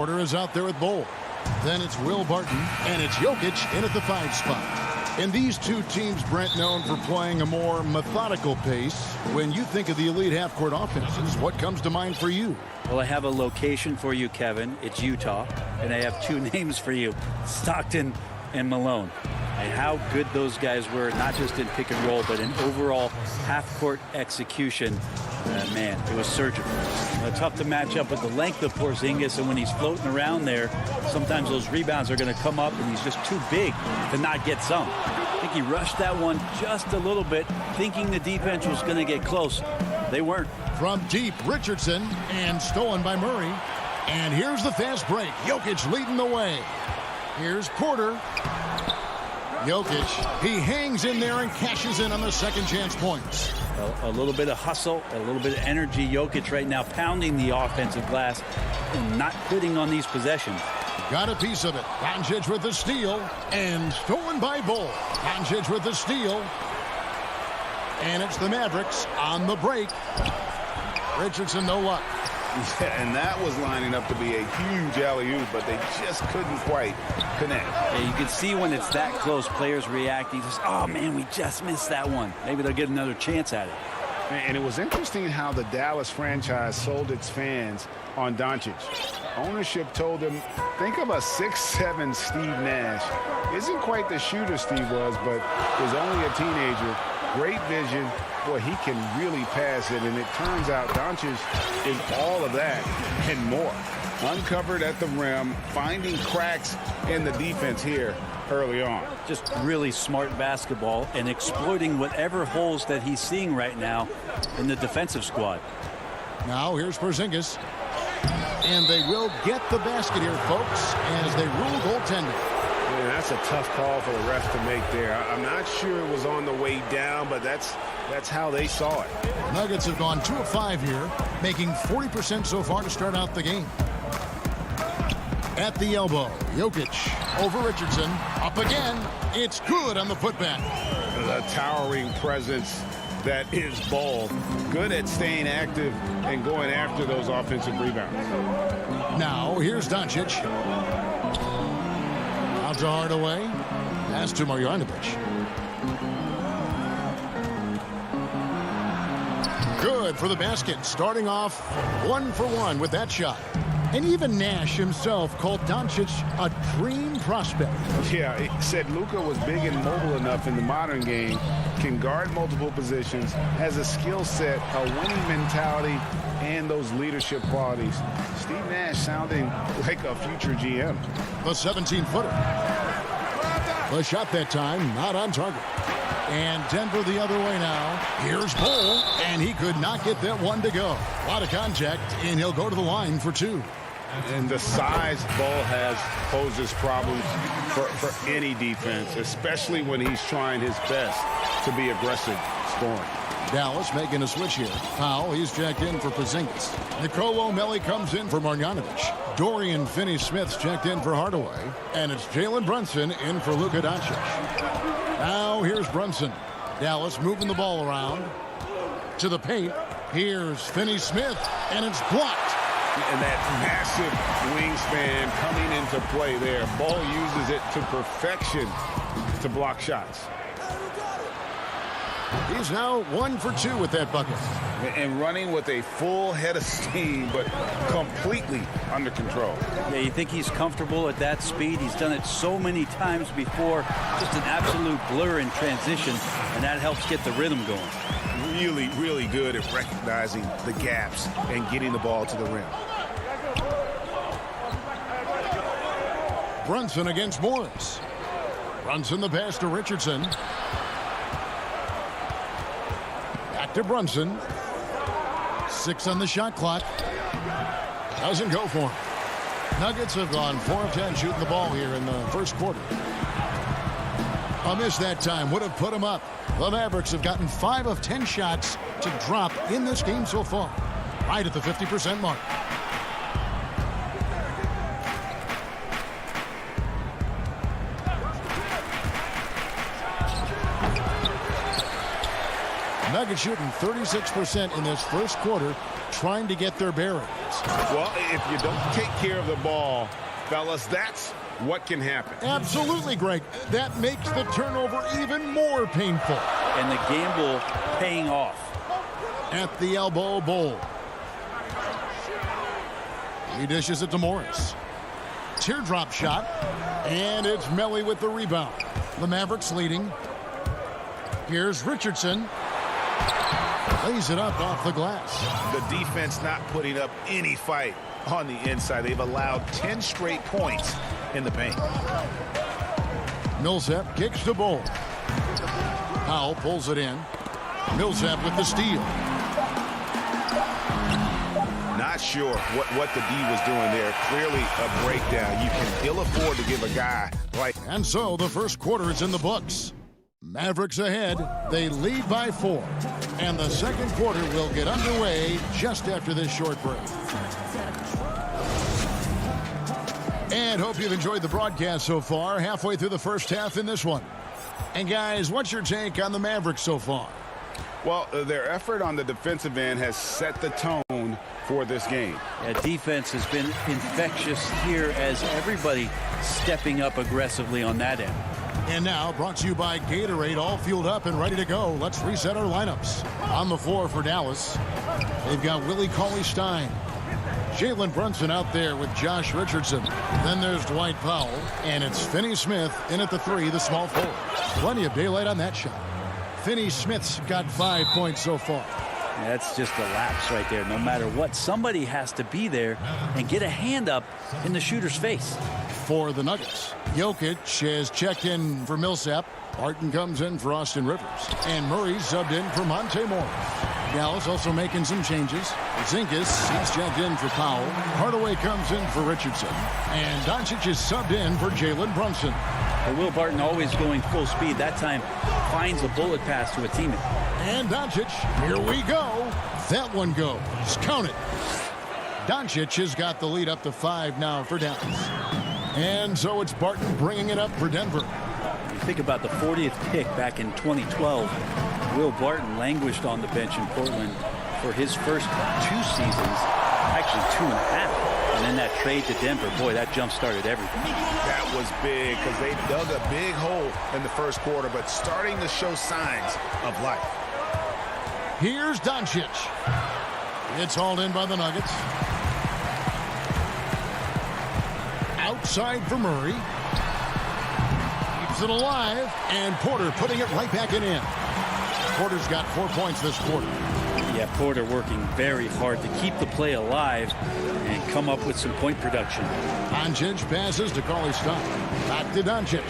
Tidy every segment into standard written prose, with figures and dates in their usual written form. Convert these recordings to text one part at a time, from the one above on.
Porter is out there at Bowl. Then it's Will Barton, and it's Jokic in at the 5 spot. And these two teams, Brent, known for playing a more methodical pace. When you think of the elite half-court offenses, what comes to mind for you? Well, I have a location for you, Kevin. It's Utah. And I have two names for you, Stockton and Malone. And how good those guys were, not just in pick and roll, but in overall half-court execution. Man, it was surgical. Tough to match up with the length of Porzingis, and when he's floating around there, sometimes those rebounds are going to come up, and he's just too big to not get some. I think he rushed that one just a little bit, thinking the defense was going to get close. They weren't. From deep, Richardson, and stolen by Murray. And here's the fast break. Jokic leading the way. Here's Porter. Jokic, he hangs in there and cashes in on the second chance points. A little bit of hustle, a little bit of energy. Jokic right now pounding the offensive glass and not quitting on these possessions. Got a piece of it. Doncic with the steal and stolen by Bull. Doncic with the steal. And it's the Mavericks on the break. Richardson, no luck. Yeah, and that was lining up to be a huge alley-oop, but they just couldn't quite connect. Yeah, you can see when it's that close, players reacting. Just, oh, man, we just missed that one. Maybe they'll get another chance at it. And it was interesting how the Dallas franchise sold its fans on Doncic. Ownership told them, think of a 6'7" Steve Nash. Isn't quite the shooter Steve was, but was only a teenager. Great vision. Boy, he can really pass it, and it turns out Doncic is all of that and more. Uncovered at the rim, finding cracks in the defense here early on. Just really smart basketball and exploiting whatever holes that he's seeing right now in the defensive squad. Now here's Porzingis. And they will get the basket here, folks, as they rule goaltending. Yeah, that's a tough call for the ref to make there. I'm not sure it was on the way down, but that's how they saw it. Nuggets have gone 2 of 5 here, making 40% so far to start out the game. At the elbow, Jokic over Richardson. Up again. It's good on the putback. The towering presence that is Ball. Good at staying active and going after those offensive rebounds. Now, here's Doncic. Out to Hardaway. Pass to Marjanovic. Good for the basket. Starting off 1 for 1 with that shot. And even Nash himself called Doncic a dream prospect. Yeah, he said Luka was big and mobile enough in the modern game, can guard multiple positions, has a skill set, a winning mentality, and those leadership qualities. Steve Nash sounding like a future GM. The 17-footer. The shot that time, not on target. And Denver the other way now. Here's Bull, and he could not get that one to go. A lot of contact, and he'll go to the line for 2. And the size Ball has poses problems for any defense, especially when he's trying his best to be aggressive scoring. Dallas making a switch here. Powell, he's checked in for Porzingis. Nicolo O'Malley comes in for Marjanovic. Dorian Finney-Smith's checked in for Hardaway. And it's Jalen Brunson in for Luka Doncic. Now here's Brunson. Dallas moving the ball around to the paint. Here's Finney-Smith, and it's blocked. And that massive wingspan coming into play there. Ball uses it to perfection to block shots. He's now 1 for 2 with that bucket. And running with a full head of steam, but completely under control. Yeah, you think he's comfortable at that speed? He's done it so many times before. Just an absolute blur in transition, and that helps get the rhythm going. Really, really good at recognizing the gaps and getting the ball to the rim. Brunson against Morris. Brunson the pass to Richardson. Back to Brunson. 6 on the shot clock. Doesn't go for him. Nuggets have gone 4 of 10 shooting the ball here in the first quarter. A miss that time would have put him up. The Mavericks have gotten 5 of 10 shots to drop in this game so far. Right at the 50% mark. Nuggets shooting 36% in this first quarter, trying to get their bearings. Well, if you don't take care of the ball, fellas, that's what can happen. Absolutely, Greg. That makes the turnover even more painful. And the gamble paying off. At the elbow bowl. He dishes it to Morris. Teardrop shot. And it's Melly with the rebound. The Mavericks leading. Here's Richardson. Lays it up off the glass. The defense not putting up any fight on the inside. They've allowed 10 straight points in the paint. Millsap kicks the ball. Powell pulls it in. Millsap with the steal. Not sure what the D was doing there. Clearly a breakdown. You can ill afford to give a guy like... And so the first quarter is in the books. Mavericks ahead. They lead by 4. And the second quarter will get underway just after this short break. And hope you've enjoyed the broadcast so far. Halfway through the first half in this one. And guys, what's your take on the Mavericks so far? Well, their effort on the defensive end has set the tone for this game. Yeah, defense has been infectious here as everybody stepping up aggressively on that end. And now, brought to you by Gatorade, all fueled up and ready to go. Let's reset our lineups. On the floor for Dallas, they've got Willie Cauley-Stein. Jalen Brunson out there with Josh Richardson. Then there's Dwight Powell. And it's Finney-Smith in at the 3, the small forward. Plenty of daylight on that shot. Finney-Smith's got 5 points so far. That's just a lapse right there. No matter what, somebody has to be there and get a hand up in the shooter's face. For the Nuggets, Jokic has checked in for Millsap. Barton comes in for Austin Rivers. And Murray subbed in for Monte Morris. Dallas also making some changes. Zinkas, he's checked in for Powell. Hardaway comes in for Richardson. And Doncic is subbed in for Jalen Brunson. But Will Barton always going full speed. That time finds a bullet pass to a teammate. And Doncic, here we go. That one goes. Count it. Doncic has got the lead up to 5 now for Dallas. And so it's Barton bringing it up for Denver. You think about the 40th pick back in 2012. Will Barton languished on the bench in Portland for his first 2 seasons, actually 2.5. And then that trade to Denver, boy, that jump-started everything. That was big because they dug a big hole in the first quarter, but starting to show signs of life. Here's Doncic. It's hauled in by the Nuggets. Outside for Murray. Keeps it alive. And Porter putting it right back in. Porter's got 4 points this quarter. Yeah, Porter working very hard to keep the play alive and come up with some point production. Doncic passes to Cauley-Stein. Back to Doncic.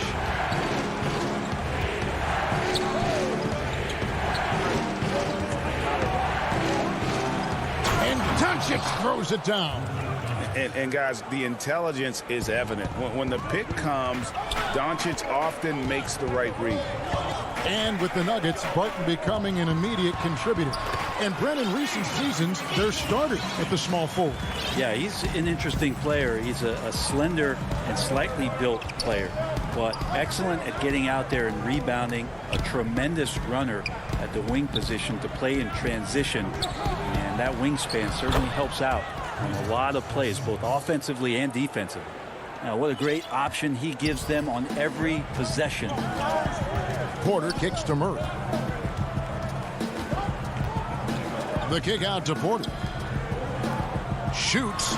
And Doncic throws it down. And guys, the intelligence is evident. When the pick comes, Doncic often makes the right read. And with the Nuggets, Barton becoming an immediate contributor. And Brent, in recent seasons, they're starters at the small forward. Yeah, he's an interesting player. He's a slender and slightly built player, but excellent at getting out there and rebounding, a tremendous runner at the wing position to play in transition. And that wingspan certainly helps out on a lot of plays, both offensively and defensively. Now, what a great option he gives them on every possession. Porter kicks to Murray. The kick out to Porter. Shoots.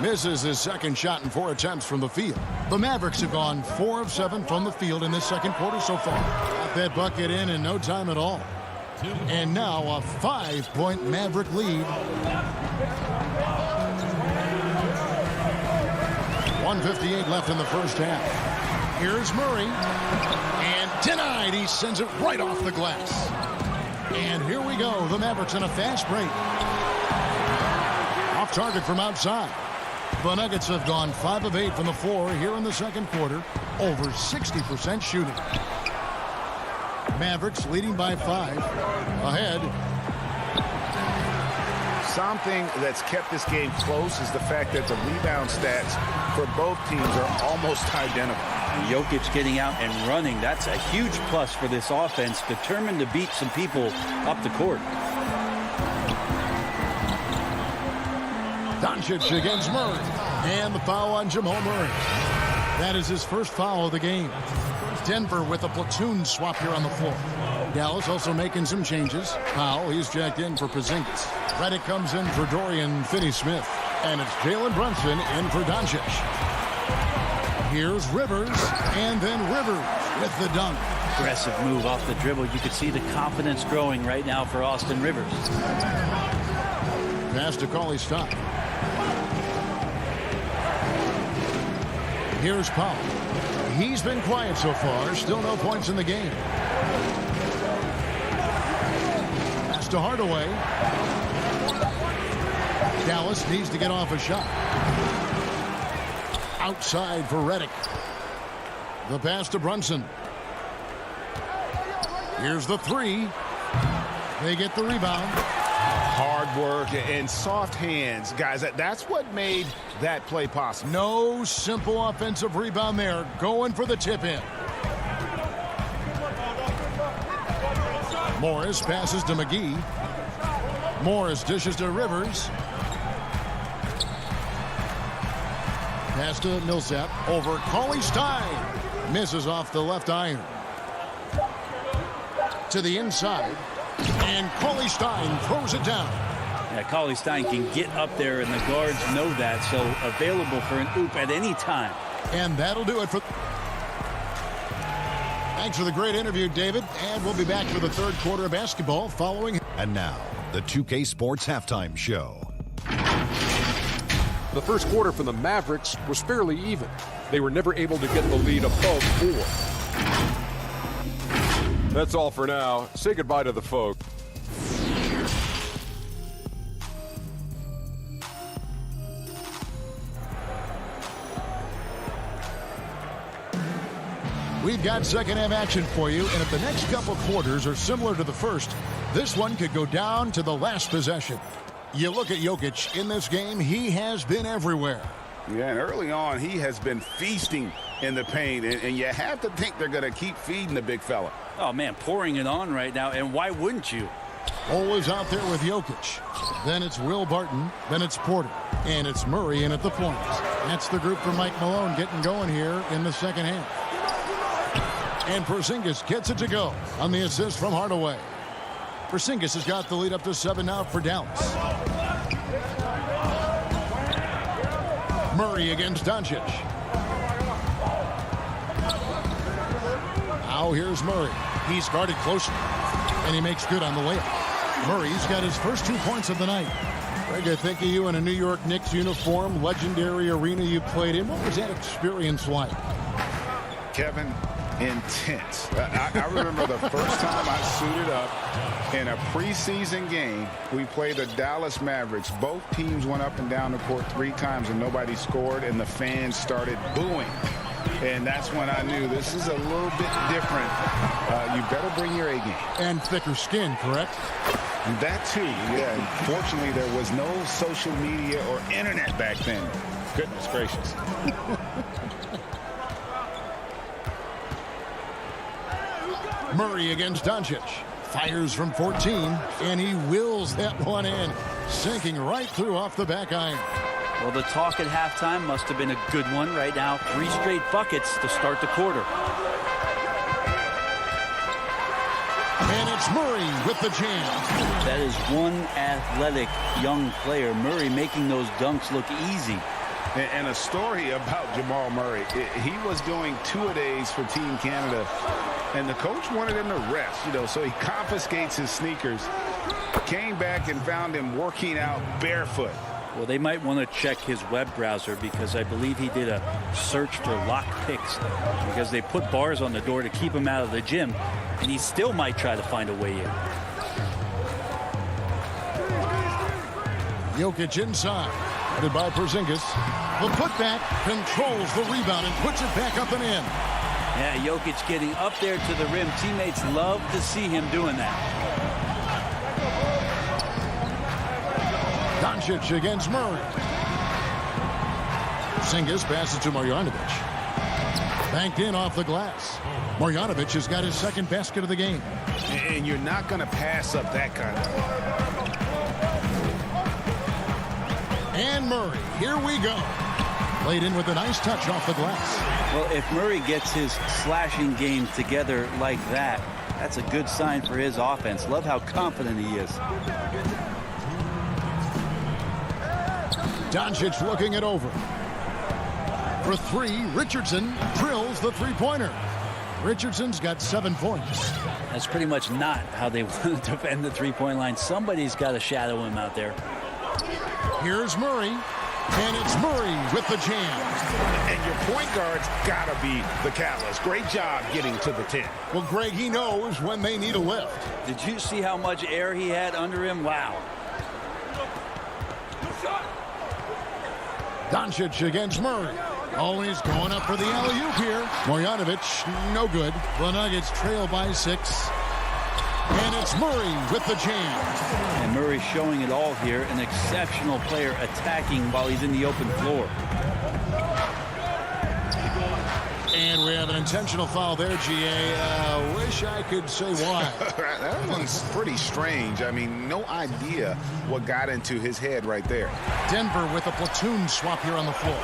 Misses his second shot in 4 attempts from the field. The Mavericks have gone 4 of 7 from the field in this second quarter so far. Got that bucket in no time at all. And now a 5-point Maverick lead. 1:58 left in the first half. Here's Murray. And denied. He sends it right off the glass. And here we go. The Mavericks in a fast break. Off target from outside. The Nuggets have gone 5 of 8 from the floor here in the second quarter. Over 60% shooting. Mavericks leading by 5. Ahead. Something that's kept this game close is the fact that the rebound stats for both teams are almost identical. Jokic getting out and running. That's a huge plus for this offense, determined to beat some people up the court. Doncic against Murray. And the foul on Jamal Murray. That is his first foul of the game. Denver with a platoon swap here on the floor. Dallas also making some changes. Powell, he's jacked in for Porzingis. Redick comes in for Dorian Finney-Smith. And it's Jalen Brunson in for Doncic. Here's Rivers, and then Rivers with the dunk. Aggressive move off the dribble. You could see the confidence growing right now for Austin Rivers. Pass to Cauley-Stein. Here's Powell. He's been quiet so far. Still no points in the game. Pass to Hardaway. Dallas needs to get off a shot. Outside for Redick. The pass to Brunson. Here's the three. They get the rebound. Hard work and soft hands, guys. That's what made that play possible. No simple offensive rebound there. Going for the tip-in. Morris passes to McGee. Morris dishes to Rivers. Pass to Millsap over Cauley-Stein. Misses off the left iron. To the inside. And Cauley-Stein throws it down. Yeah, Cauley-Stein can get up there, and the guards know that, so available for an oop at any time. And that'll do it for... Thanks for the great interview, David. And we'll be back for the third quarter of basketball following... And now, the 2K Sports Halftime Show. The first quarter for the Mavericks was fairly even. They were never able to get the lead above 4. That's all for now. Say goodbye to the folks. We've got second half action for you, and if the next couple quarters are similar to the first, this one could go down to the last possession. You look at Jokic in this game, he has been everywhere. Yeah, and early on, he has been feasting in the paint, and you have to think they're going to keep feeding the big fella. Oh, man, pouring it on right now, and why wouldn't you? Always out there with Jokic. Then it's Will Barton, then it's Porter, and it's Murray in at the point. That's the group for Mike Malone getting going here in the second half. And Porzingis gets it to go on the assist from Hardaway. Porzingis has got the lead up to 7 now for Dallas. Murray against Doncic. Now here's Murray. He's guarded closely, and he makes good on the layup. Murray's got his first 2 points of the night. Greg, I think of you in a New York Knicks uniform, legendary arena you played in. What was that experience like? Kevin, intense. I remember the first time I suited up in a preseason game. We played the Dallas Mavericks. Both teams went up and down the court 3 times and nobody scored, and the fans started booing. And that's when I knew this is a little bit different. You better bring your A game. And thicker skin, correct? And that too, yeah. Fortunately, there was no social media or internet back then. Goodness gracious. Murray against Doncic. Fires from 14, and he wills that one in, sinking right through off the back iron. Well, the talk at halftime must have been a good one right now. 3 straight buckets to start the quarter. And it's Murray with the jam. That is one athletic young player. Murray making those dunks look easy. And a story about Jamal Murray. He was doing 2-a-days for Team Canada, and the coach wanted him to rest, so he confiscates his sneakers, came back and found him working out barefoot. Well, they might want to check his web browser, because I believe he did a search for lock picks, because they put bars on the door to keep him out of the gym, and he still might try to find a way in. Jokic inside. Headed by Porzingis. The putback controls the rebound and puts it back up and in. Yeah, Jokic getting up there to the rim. Teammates love to see him doing that. Doncic against Murray. Porzingis passes to Marjanovic. Banked in off the glass. Marjanovic has got his second basket of the game. And you're not going to pass up that kind of. And Murray, here we go. Played in with a nice touch off the glass. Well, if Murray gets his slashing game together like that, that's a good sign for his offense. Love how confident he is. Doncic looking it over. For three, Richardson drills the three-pointer. Richardson's got 7 points. That's pretty much not how they want to defend the three-point line. Somebody's got to shadow him out there. Here's Murray, and it's Murray with the jam. And your point guard's got to be the catalyst. Great job getting to the 10. Well, Greg, he knows when they need a lift. Did you see how much air he had under him? Wow. Doncic against Murray. Oh, he's going up for the alley-oop here. Marjanovic, no good. The Nuggets trail by 6. And it's Murray with the jam. And Murray showing it all here. An exceptional player attacking while he's in the open floor. And we have an intentional foul there, GA. Wish I could say why. That one's pretty strange. I mean, no idea what got into his head right there. Denver with a platoon swap here on the floor.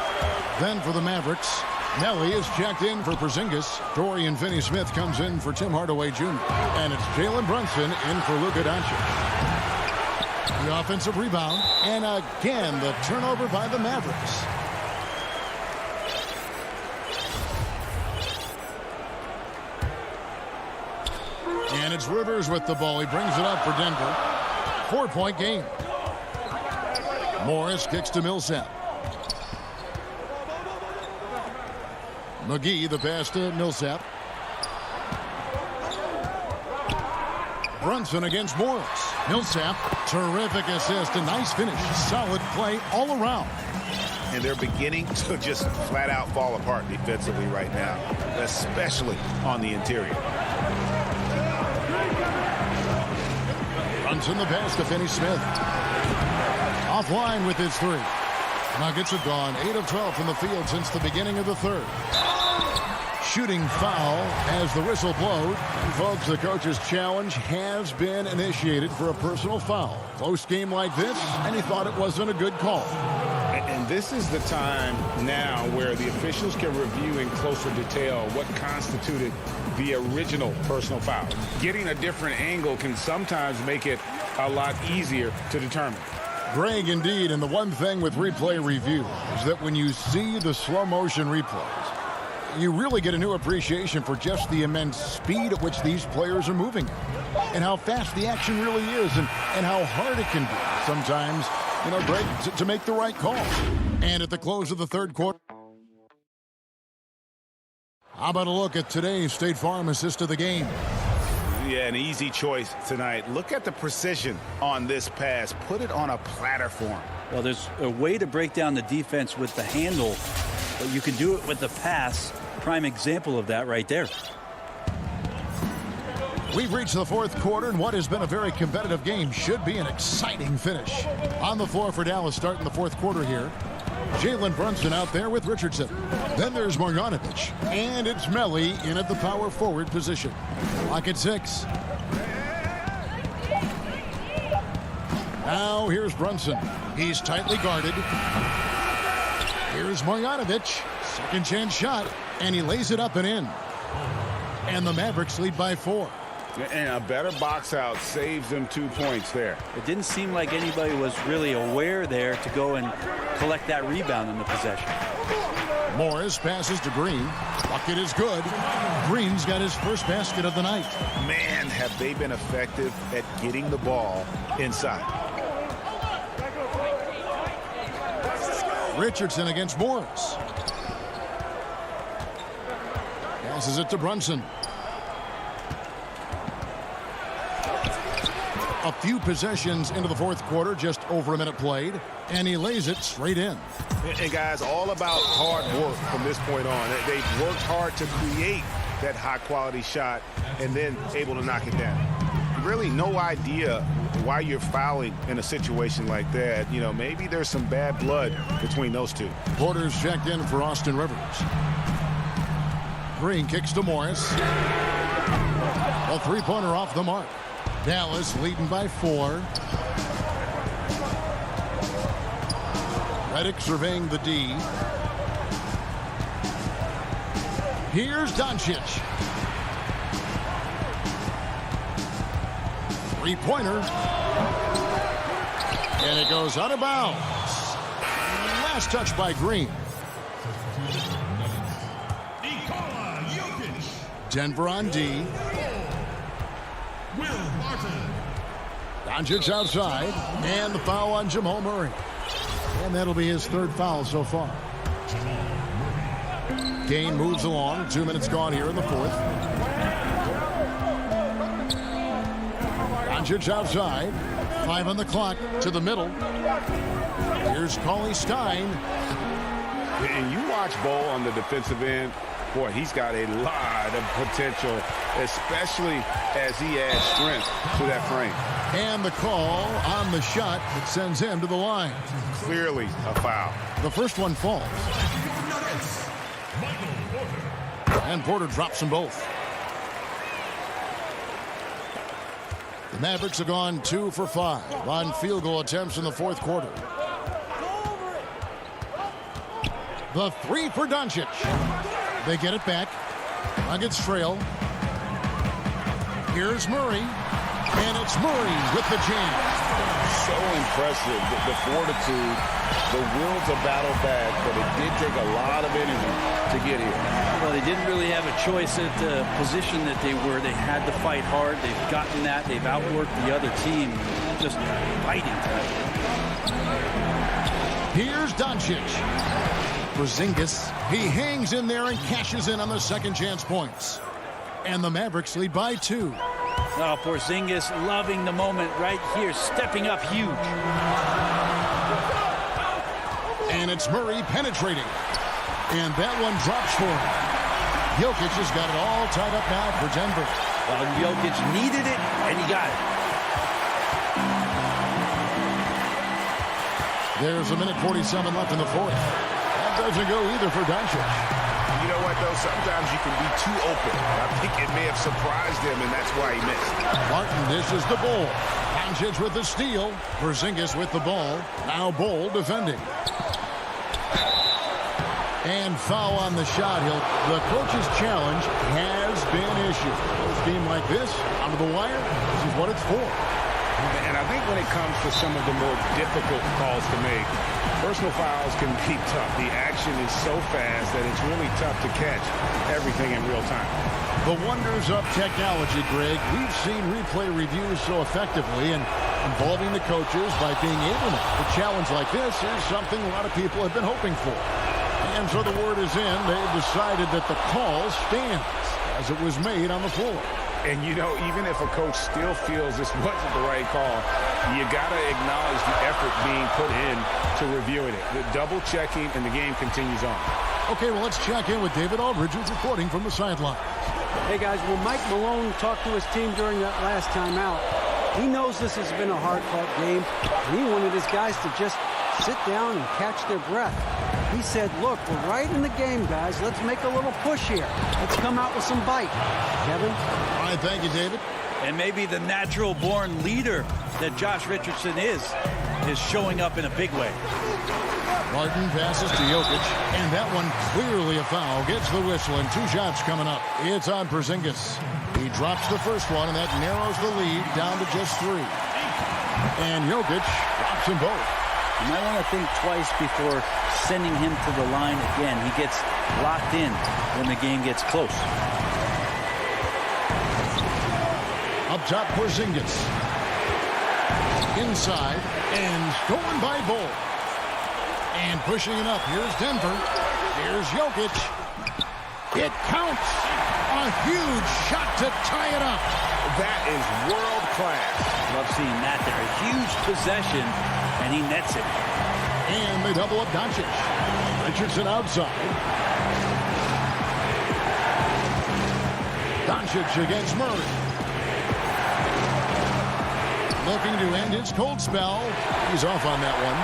Then for the Mavericks, Nelly is checked in for Porzingis. Dorian Finney-Smith comes in for Tim Hardaway Jr. And it's Jalen Brunson in for Luka Doncic. The offensive rebound. And again, the turnover by the Mavericks. And it's Rivers with the ball. He brings it up for Denver. 4-point game. Morris kicks to Millsap. McGee, the pass to Millsap. Brunson against Morris. Millsap, terrific assist, a nice finish. Solid play all around. And they're beginning to just flat out fall apart defensively right now, especially on the interior. Brunson the pass to Finney-Smith. Offline with his 3. Nuggets have gone 8 of 12 from the field since the beginning of the third. Shooting foul as the whistle blows. And folks, the coach's challenge has been initiated for a personal foul. Close game like this, and he thought it wasn't a good call. And this is the time now where the officials can review in closer detail what constituted the original personal foul. Getting a different angle can sometimes make it a lot easier to determine. Greg, indeed, and the one thing with replay review is that when you see the slow motion replays, you really get a new appreciation for just the immense speed at which these players are moving and how fast the action really is and how hard it can be sometimes, you know, Greg, to make the right call. And at the close of the third quarter, how about a look at today's State Farm assist of the game? Yeah, an easy choice tonight. Look at the precision on this pass. Put it on a platter form. Well, there's a way to break down the defense with the handle, but you can do it with the pass. Prime example of that right there. We've reached the fourth quarter, and what has been a very competitive game should be an exciting finish. On the floor for Dallas starting the fourth quarter here. Jalen Brunson out there with Richardson. Then there's Marjanovic. And it's Melly in at the power forward position. Clock at 6. Now here's Brunson. He's tightly guarded. Here's Marjanovic. Second chance shot. And he lays it up and in. And the Mavericks lead by 4. And a better box out saves them 2 points there. It didn't seem like anybody was really aware there to go and collect that rebound in the possession. Morris passes to Green. Bucket is good. Green's got his first basket of the night. Man, have they been effective at getting the ball inside. Richardson against Morris. Passes it to Brunson. A few possessions into the fourth quarter, just over a minute played, and he lays it straight in. And guys, all about hard work from this point on. They've worked hard to create that high-quality shot and then able to knock it down. Really no idea why you're fouling in a situation like that. You know, maybe there's some bad blood between those two. Porter's checked in for Austin Rivers. Green kicks to Morris. A three-pointer off the mark. Dallas leading by 4. Redick surveying the D. Here's Doncic. Three-pointer. And it goes out of bounds. Last touch by Green. Denver on D. Doncic outside. And the foul on Jamal Murray. And that'll be his 3rd foul so far. Game moves along. 2 minutes gone here in the 4th. Doncic outside. 5 on the clock to the middle. Here's Cauley Stein. And you watch Bol on the defensive end. Boy, he's got a lot of potential, especially as he adds strength to that frame. And the call on the shot that sends him to the line. Clearly a foul. The first one falls. And Porter drops them both. The Mavericks have gone 2 for 5 on field goal attempts in the 4th quarter. The 3 for Doncic. They get it back. Nuggets trail. Here's Murray. And it's Murray with the jam. So impressive, the fortitude, the will to battle back, but it did take a lot of energy to get here. Well, they didn't really have a choice at the position that they were. They had to fight hard. They've gotten that. They've outworked the other team. Just fighting tonight. Here's Doncic. Porzingis, he hangs in there and cashes in on the second chance points. And the Mavericks lead by 2. Oh, Porzingis loving the moment right here, stepping up huge. And it's Murray penetrating. And that one drops for him. Jokic has got it all tied up now for Denver. Well, Jokic needed it, and he got it. There's a minute 47 left in the 4th. That doesn't go either for Doncic. You know what, though? Sometimes you can be too open. I think it may have surprised him, and that's why he missed. Martin dishes the ball. Doncic with the steal. Porzingis with the ball. Now Bol defending. And foul on the shot. The coach's challenge has been issued. A game like this, out of the wire, this is what it's for. And I think when it comes to some of the more difficult calls to make, personal fouls can be tough. The action is so fast that it's really tough to catch everything in real time. The wonders of technology, Greg. We've seen replay reviews so effectively, and involving the coaches by being able to make a challenge like this is something a lot of people have been hoping for. And so the word is in. They've decided that the call stands as it was made on the floor. And, you know, even if a coach still feels this wasn't the right call, you got to acknowledge the effort being put in to reviewing it. The double checking, and the game continues on. Okay, well, let's check in with David Aldridge, who's reporting from the sideline. Hey, guys, when Mike Malone talked to his team during that last time out, he knows this has been a hard-fought game, and he wanted his guys to just sit down and catch their breath. He said, look, we're right in the game, guys. Let's make a little push here. Let's come out with some bite. Kevin? All right, thank you, David. And maybe the natural-born leader that Josh Richardson is showing up in a big way. Martin passes to Jokic, and that one clearly a foul. Gets the whistle, and 2 shots coming up. It's on Porzingis. He drops the first one, and that narrows the lead down to just 3. And Jokic drops them both. You might want to think twice before sending him to the line again. He gets locked in when the game gets close. Up top, Porzingis. Inside, and stolen by Bol. And pushing it up. Here's Denver. Here's Jokic. It counts. A huge shot to tie it up. That is world class. Love seeing that there. A huge possession, and he nets it. And they double up Doncic. Richardson outside. Doncic against Murray. looking to end his cold spell. He's off on that one.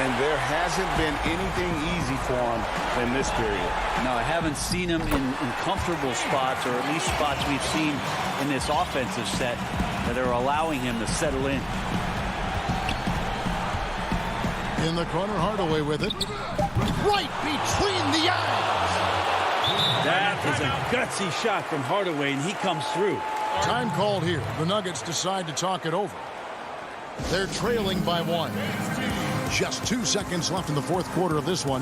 And there hasn't been anything easy for him in this period. No, I haven't seen him in comfortable spots, or at least spots we've seen in this offensive set that are allowing him to settle in. In the corner, Hardaway with it. Right between the eyes. That is a gutsy shot from Hardaway, and he comes through. Time called here. The Nuggets decide to talk it over. They're trailing by 1. Just 2 seconds left in the fourth quarter of this one.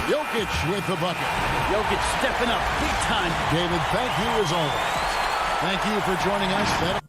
Jokic with the bucket. Jokic stepping up big time. David, thank you as always. Thank you for joining us.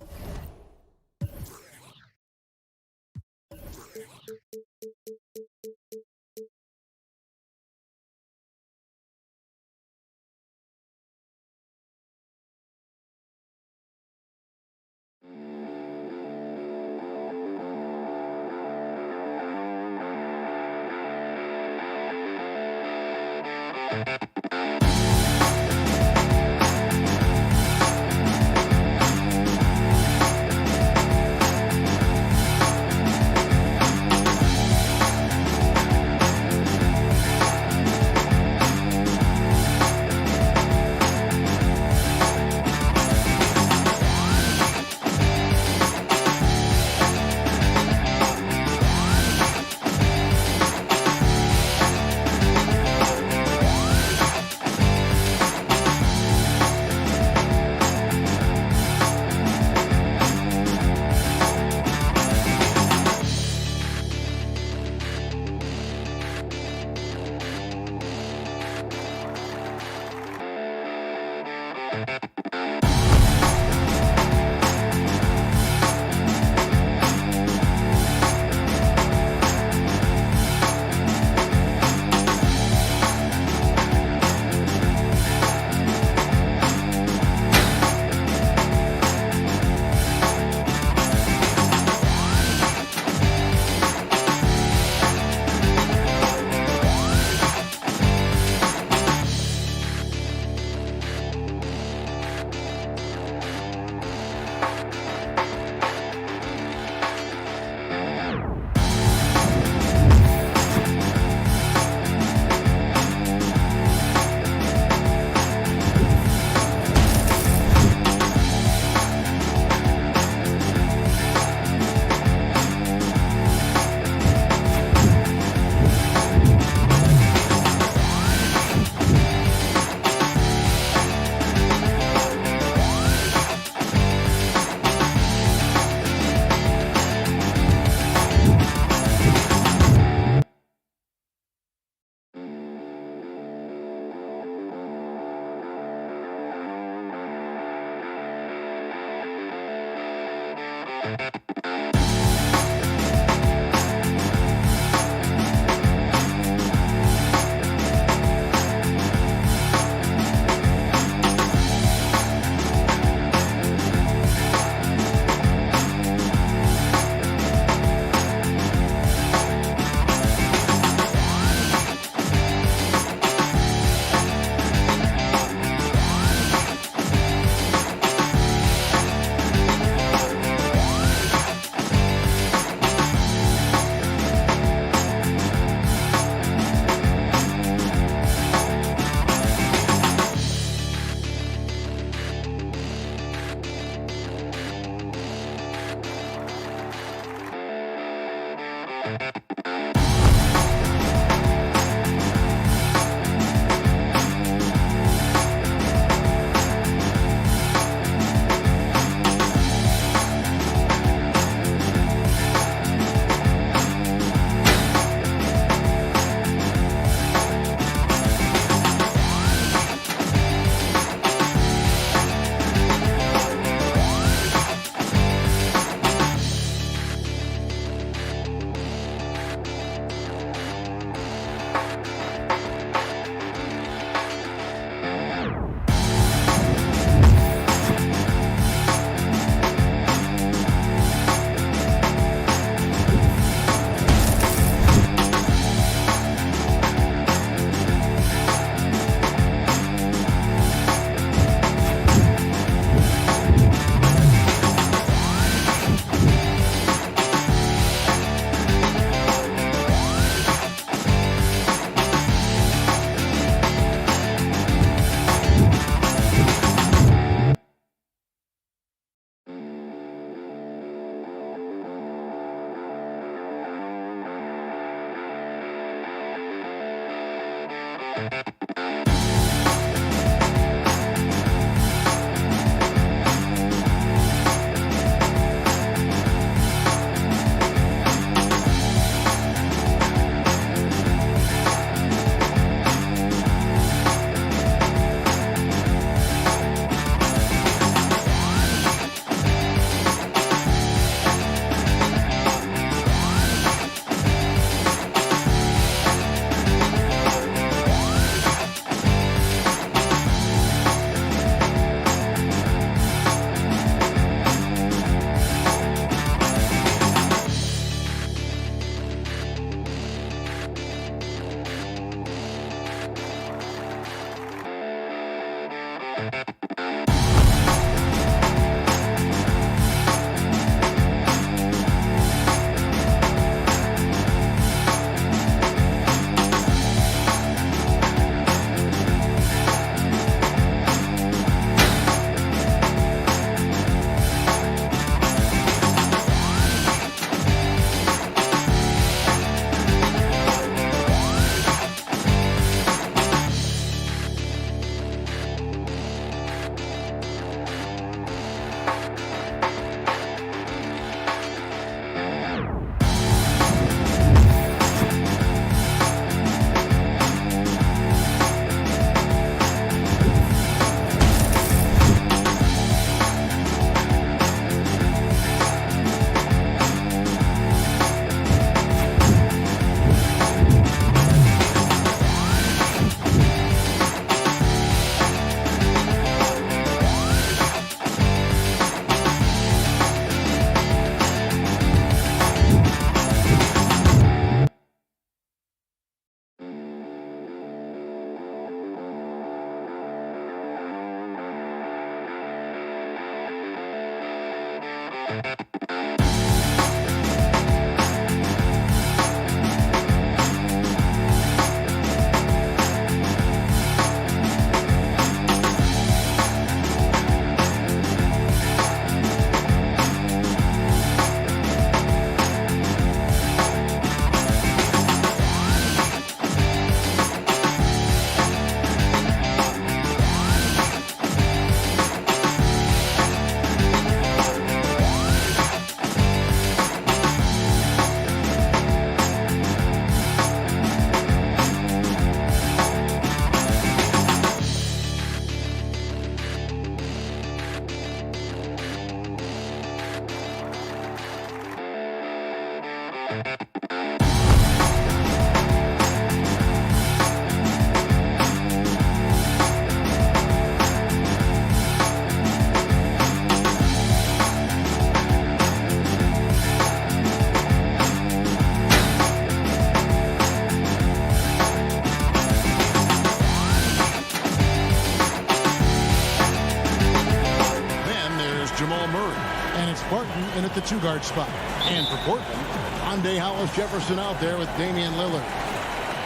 In at the two-guard spot. And for Portland, Andre Hollis Jefferson out there with Damian Lillard.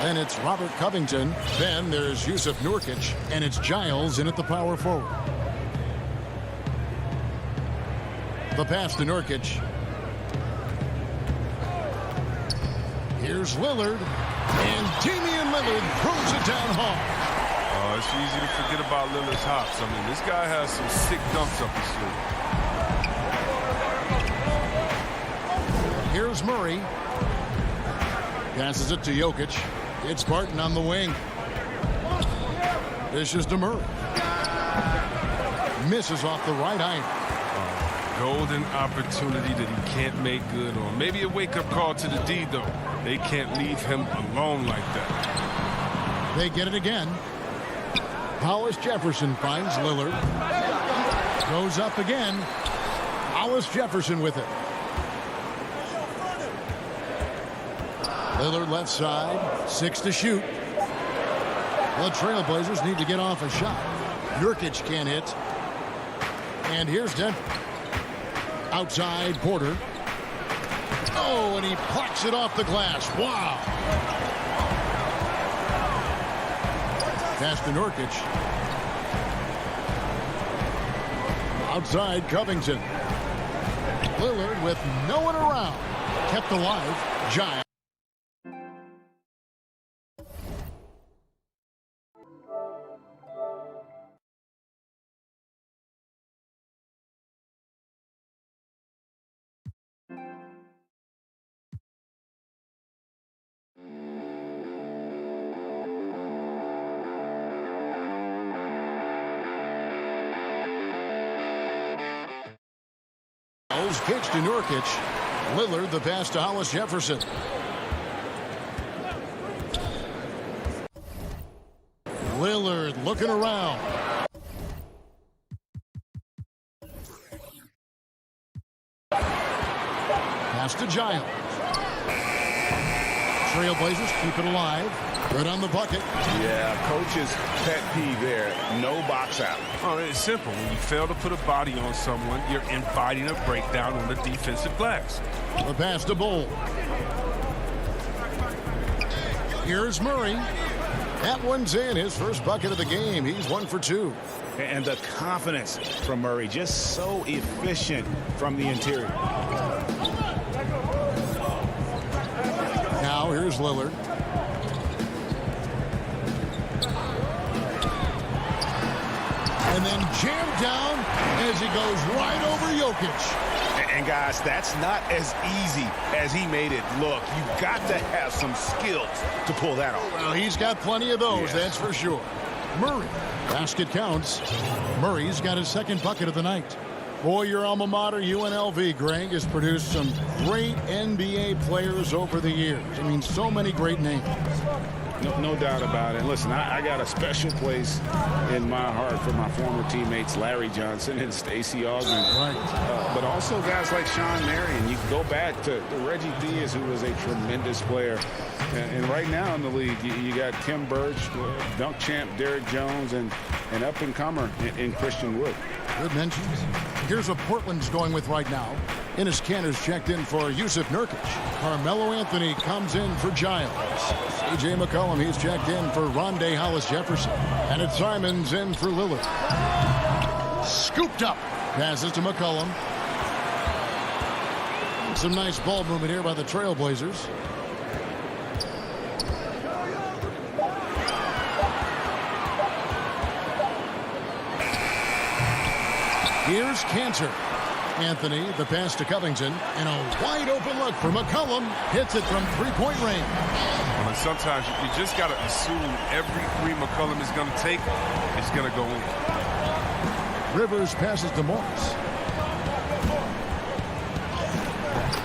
Then it's Robert Covington. Then there's Yusuf Nurkic. And it's Giles in at the power forward. The pass to Nurkic. Here's Lillard. And Damian Lillard throws it down hard. It's easy to forget about Lillard's hops. I mean, this guy has some sick dunks up his sleeve. Here's Murray. Passes it to Jokic. It's Barton on the wing. Dishes to Murray. Misses off the right iron. Golden opportunity that he can't make good on. Maybe a wake-up call to the D, though. They can't leave him alone like that. They get it again. Hollis Jefferson finds Lillard. Goes up again. Hollis Jefferson with it. Lillard left side, 6 to shoot. The Trailblazers need to get off a shot. Nurkic can't hit. And here's Denver. Outside, Porter. Oh, and he plucks it off the glass. Wow. Pass to Nurkic. Outside, Covington. Lillard with no one around. Kept alive. Giles. Pitch to Nurkic. Lillard the pass to Hollis Jefferson. Lillard looking around. Pass to Giles. Trailblazers keep it alive. Good on the bucket. Yeah, coach's pet peeve there. No box out. Oh, it's simple. When you fail to put a body on someone, you're inviting a breakdown on the defensive glass. The pass to Bull. Here's Murray. That one's in. His first bucket of the game. He's 1 for 2. And the confidence from Murray, just so efficient from the interior. Now here's Lillard. And then jammed down as he goes right over Jokic. And guys, that's not as easy as he made it look. You've got to have some skills to pull that off. Well, he's got plenty of those, that's for sure. Murray. Basket counts. Murray's got his second bucket of the night. Boy, your alma mater, UNLV, Greg, has produced some great NBA players over the years. I mean, so many great names. No doubt about it. Listen, I got a special place in my heart for my former teammates Larry Johnson and Stacey Augmon. Right. But also guys like Sean Marion. You can go back to Reggie Diaz, who was a tremendous player. And right now in the league, you got Kim Birch, dunk champ Derrick Jones, and an up-and-comer in Christian Wood. Good mentions. Here's what Portland's going with right now. Enes Kanter's checked in for Yusuf Nurkic. Carmelo Anthony comes in for Giles. C.J. McCollum, he's checked in for Rondé Hollis-Jefferson. And it's Simons in for Lillard. Scooped up. Passes to McCollum. Some nice ball movement here by the Trailblazers. Here's Kanter. Anthony, the pass to Covington, and a wide-open look for McCollum. Hits it from three-point range. Well, and sometimes you just got to assume every three McCollum is going to take is going to go in. Rivers passes to Morris.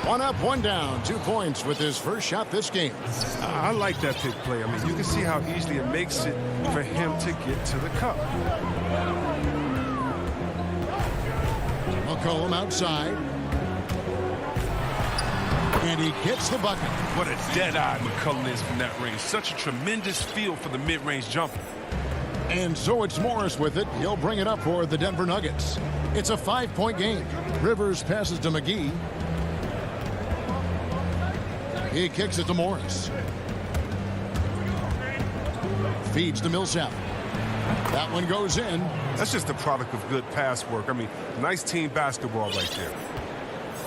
One up, one down. 2 points with his first shot this game. I like that pick play. I mean, you can see how easily it makes it for him to get to the cup. McCollum outside. And he gets the bucket. What a dead-eye McCollum is from that range. Such a tremendous feel for the mid-range jumper. And so it's Morris with it. He'll bring it up for the Denver Nuggets. It's a 5-point game. Rivers passes to McGee. He kicks it to Morris. Feeds to Millsap. That one goes in. That's just a product of good pass work. I mean, nice team basketball right there.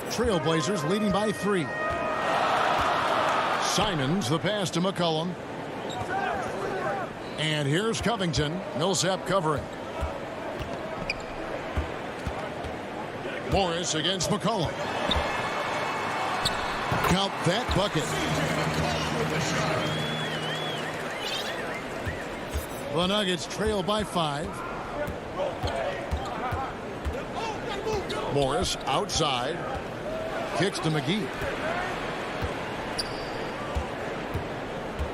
Trailblazers leading by 3. Simons, the pass to McCollum. And here's Covington. Millsap covering. Morris against McCollum. Count that bucket. The Nuggets trail by 5. Morris outside. Kicks to McGee.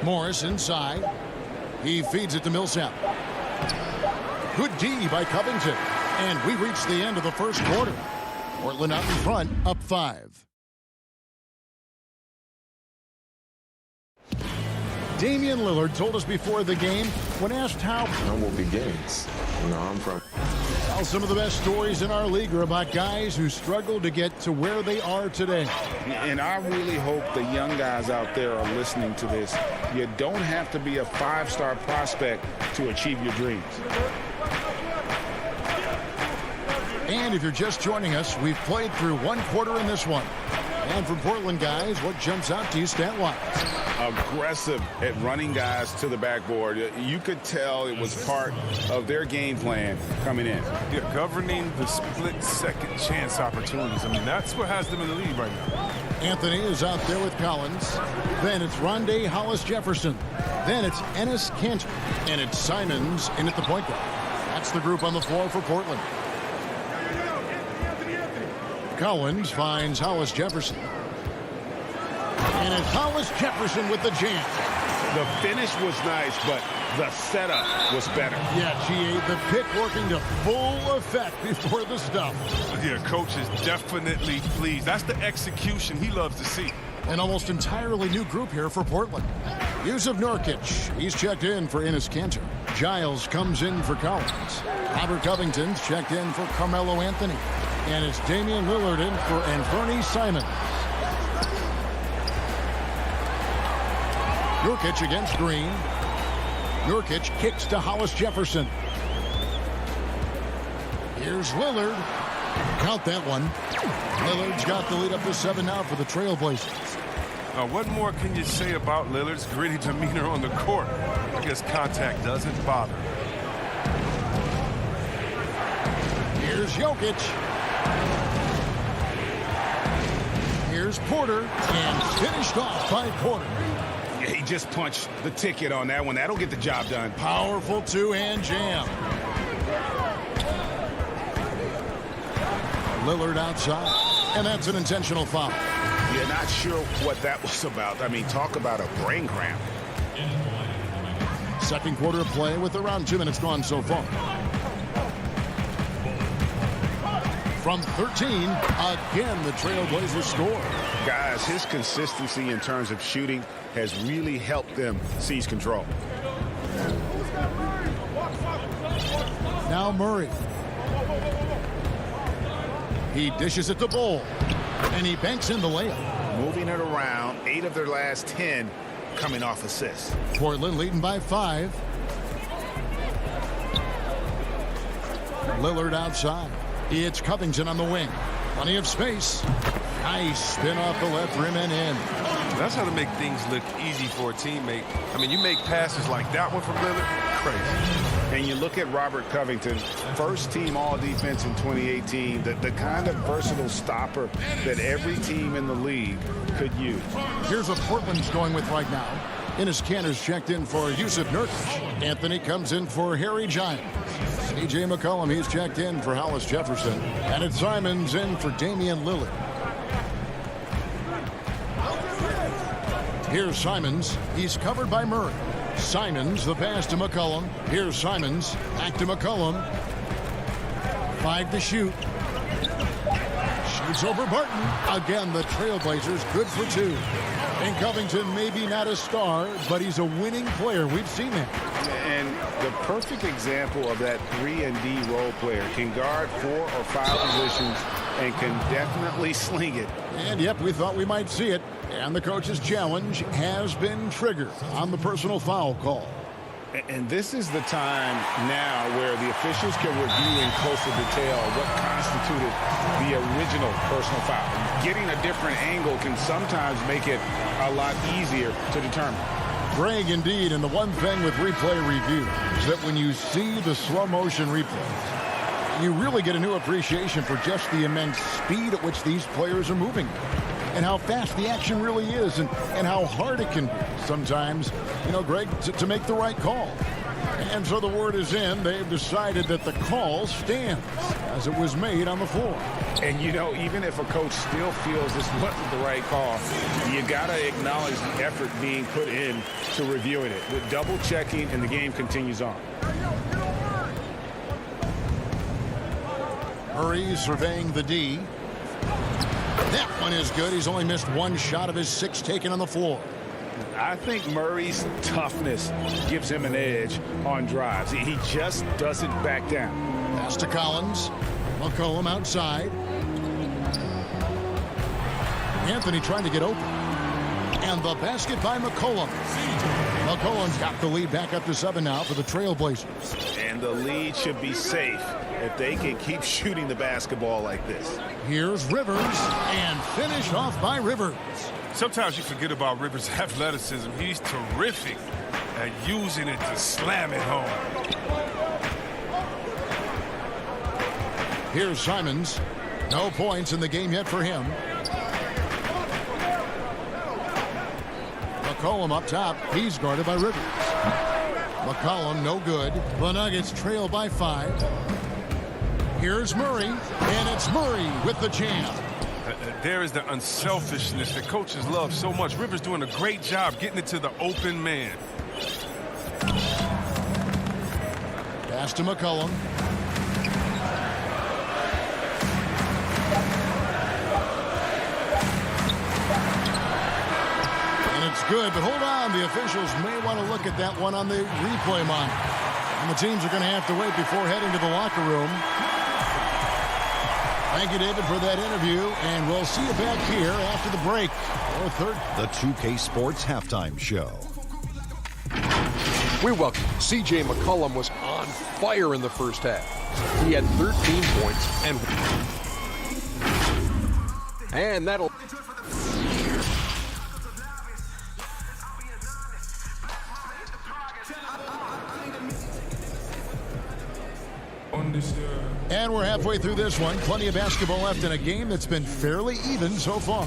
Morris inside. He feeds it to Millsap. Good D by Covington. And we reach the end of the first quarter. Portland out in front, up 5. Damian Lillard told us before the game, when asked how humble beginnings. You know, I'm from. Well, some of the best stories in our league are about guys who struggled to get to where they are today. And I really hope the young guys out there are listening to this. You don't have to be a 5-star prospect to achieve your dreams. And if you're just joining us, we've played through 1 quarter in this one. And from Portland, guys, what jumps out to you stat-wise? Aggressive at running guys to the backboard. You could tell it was part of their game plan coming in. Yeah, governing the split second chance opportunities. I mean, that's what has them in the lead right now. Anthony is out there with Collins. Then it's Rondé Hollis-Jefferson. Then it's Enes Kanter. And it's Simons in at the point guard. That's the group on the floor for Portland. Collins finds Hollis-Jefferson. And it's Hollis-Jefferson with the jam. The finish was nice, but the setup was better. Yeah, G.A., the pick working to full effect before the stuff. Yeah, coach is definitely pleased. That's the execution he loves to see. An almost entirely new group here for Portland. Yusuf Nurkic, he's checked in for Enes Kanter. Giles comes in for Collins. Robert Covington's checked in for Carmelo Anthony. And it's Damian Lillard in for Anthony Simons. Nurkic against Green. Nurkic kicks to Hollis Jefferson. Here's Lillard. Count that one. Lillard's got the lead up to 7 now for the Trailblazers. Now, what more can you say about Lillard's gritty demeanor on the court? I guess contact doesn't bother. Here's Jokic. Here's Porter, and finished off by Porter. Yeah, he just punched the ticket on that one. That'll get the job done. Powerful two-hand jam. Lillard outside, and that's an intentional foul. Yeah, not sure what that was about. I mean, talk about a brain cramp. Second quarter of play with around 2 minutes gone so far. From 13, again, the Trailblazers score. Guys, his consistency in terms of shooting has really helped them seize control. Now Murray. He dishes it to Bull, and he banks in the layup. Moving it around, 8 of their last 10 coming off assists. Portland leading by 5. Lillard outside. It's Covington on the wing. Plenty of space. Nice spin off the left rim and in. That's how to make things look easy for a teammate. I mean, you make passes like that one from Lillard, crazy. And you look at Robert Covington, first team all-defense in 2018, the kind of versatile stopper that every team in the league could use. Here's what Portland's going with right now. Enes Kanter's checked in for Yusuf Nurkic. Anthony comes in for Harry Giles. C.J. McCollum, he's checked in for Hollis Jefferson. And it's Simons in for Damian Lillard. Here's Simons. He's covered by Murray. Simons, the pass to McCollum. Here's Simons. Back to McCollum. 5 to shoot. Shoots over Barton. Again, the Trailblazers good for 2. And Covington maybe not a star, but he's a winning player. We've seen that. And the perfect example of that 3-and-D role player. Can guard 4 or 5 positions and can definitely sling it. And yep, we thought we might see it. And the coach's challenge has been triggered on the personal foul call. And this is the time now where the officials can review in closer detail what constituted the original personal foul. Getting a different angle can sometimes make it a lot easier to determine. Greg, indeed, and the one thing with replay review is that when you see the slow motion replays, you really get a new appreciation for just the immense speed at which these players are moving and how fast the action really is and how hard it can be sometimes, you know, Greg, to make the right call. And so the word is in. They've decided that the call stands as it was made on the floor. And, you know, even if a coach still feels this wasn't the right call, you got to acknowledge the effort being put in to reviewing it. With double checking, and the game continues on. Murray surveying the D. That one is good. He's only missed 1 shot of his 6 taken on the floor. I think Murray's toughness gives him an edge on drives. He just doesn't back down. Pass to Collins. McCollum outside. Anthony trying to get open. And the basket by McCollum. McCollum's got the lead back up to 7 now for the Trailblazers. And the lead should be safe if they can keep shooting the basketball like this. Here's Rivers, and finished off by Rivers. Sometimes you forget about Rivers' athleticism. He's terrific at using it to slam it home. Here's Simons. No points in the game yet for him. McCollum up top. He's guarded by Rivers. McCollum no good. The Nuggets trail by 5. Here's Murray, and it's Murray with the jam. There is the unselfishness that coaches love so much. Rivers doing a great job getting it to the open man. Pass to McCollum. And it's good, but hold on. The officials may want to look at that one on the replay monitor. And the teams are going to have to wait before heading to the locker room. Thank you, David, for that interview, and we'll see you back here after the break. The 2K Sports Halftime Show. We welcome C.J. McCollum was on fire in the first half. He had 13 points and that'll. And we're halfway through this one. Plenty of basketball left in a game that's been fairly even so far.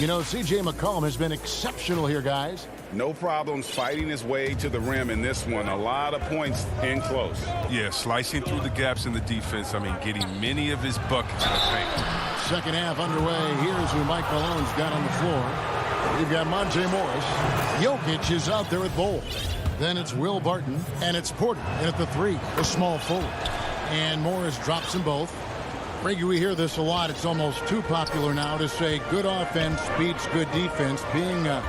You know, C.J. McCollum has been exceptional here, guys. No problems fighting his way to the rim in this one. A lot of points in close. Yeah, slicing through the gaps in the defense. I mean, getting many of his buckets in the paint. Second half underway. Here's who Mike Malone's got on the floor. We've got Monte Morris. Jokic is out there at Bowl. Then it's Will Barton, and it's Porter. And at the 3, a small forward. And Morris drops them both. Reggie, we hear this a lot. It's almost too popular now to say good offense beats good defense. Being a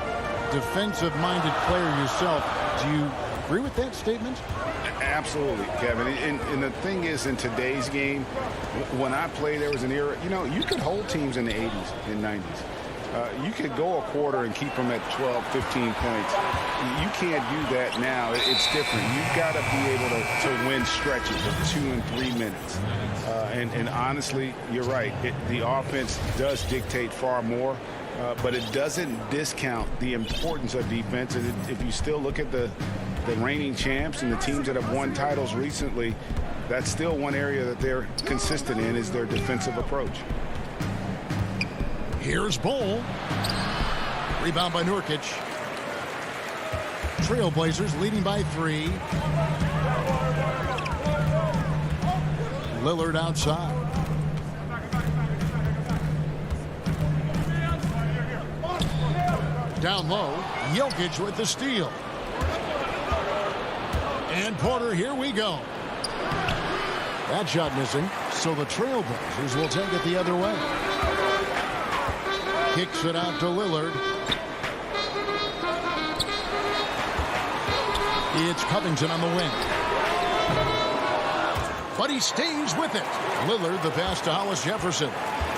defensive-minded player yourself, do you agree with that statement? Absolutely, Kevin. And the thing is, in today's game, when I played, there was an era, you know, you could hold teams in the 80s and 90s. You could go a quarter and keep them at 12, 15 points. You can't do that now. It's different. You've got to be able to win stretches of 2 and 3 minutes. And honestly, you're right. The offense does dictate far more, but it doesn't discount the importance of defense. And if you still look at the reigning champs and the teams that have won titles recently, that's still one area that they're consistent in is their defensive approach. Here's Bowl. Rebound by Nurkic. Trailblazers leading by 3. Lillard outside. Down low, Jokic with the steal. And Porter, here we go. That shot missing, so the Trailblazers will take it the other way. Kicks it out to Lillard. It's Covington on the wing. But he stays with it. Lillard, the pass to Hollis Jefferson.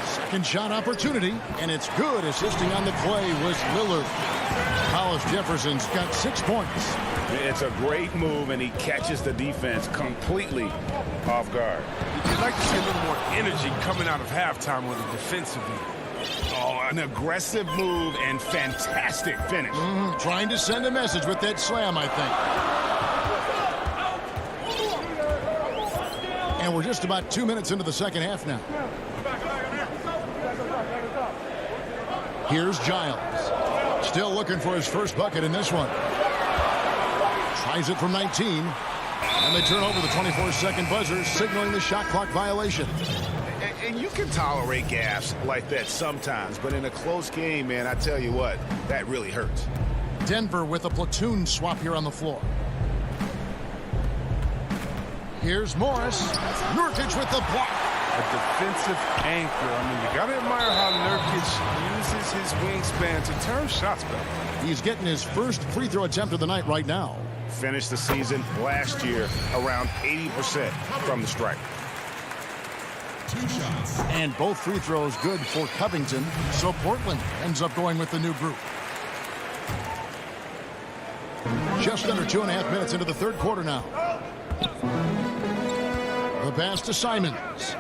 Second shot opportunity, and it's good. Assisting on the play was Lillard. Hollis Jefferson's got 6 points. It's a great move, and he catches the defense completely off guard. You'd like to see a little more energy coming out of halftime with a defensive end. Oh, an aggressive move and fantastic finish. Trying to send a message with that slam, I think. And we're just about 2 minutes into the second half now. Here's Giles. Still looking for his first bucket in this one. Tries it from 19. And they turn over the 24-second buzzer, signaling the shot clock violation. And you can tolerate gaffes like that sometimes, but in a close game, man, I tell you what, that really hurts. Denver with a platoon swap here on the floor. Here's Morris. Nurkic with the block. A defensive anchor. I mean, you got to admire how Nurkic uses his wingspan to turn shots back. He's getting his first free throw attempt of the night right now. Finished the season last year around 80% from the stripe. 2 shots. And both free throws good for Covington. So Portland ends up going with the new group. Just under 2.5 minutes into the third quarter now. The pass to Simons.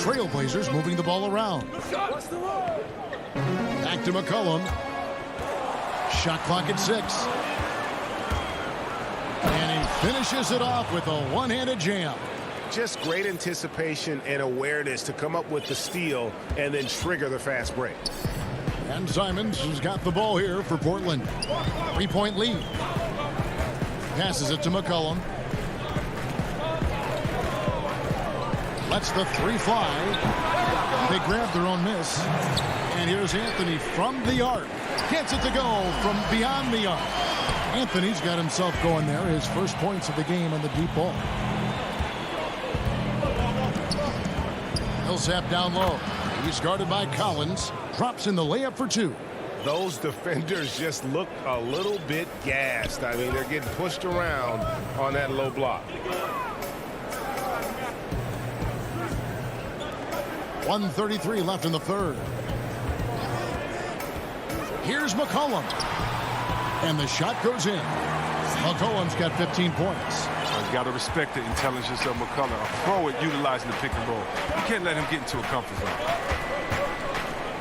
Trailblazers moving the ball around. Back to McCollum. Shot clock at 6. And he finishes it off with a one-handed jam. Just great anticipation and awareness to come up with the steal and then trigger the fast break. And Simons has got the ball here for Portland. 3-point lead. Passes it to McCollum. Lets the 3 fly. They grab their own miss. And here's Anthony from the arc. Gets it to go from beyond the arc. Anthony's got himself going there. His first points of the game on the deep ball. Millsap down low. He's guarded by Collins. Drops in the layup for 2. Those defenders just look a little bit gassed. I mean, they're getting pushed around on that low block. 1:33 left in the third. Here's McCollum. And the shot goes in. McCollum's got 15 points. You got to respect the intelligence of McCollum. A pro at utilizing the pick and roll. You can't let him get into a comfort zone.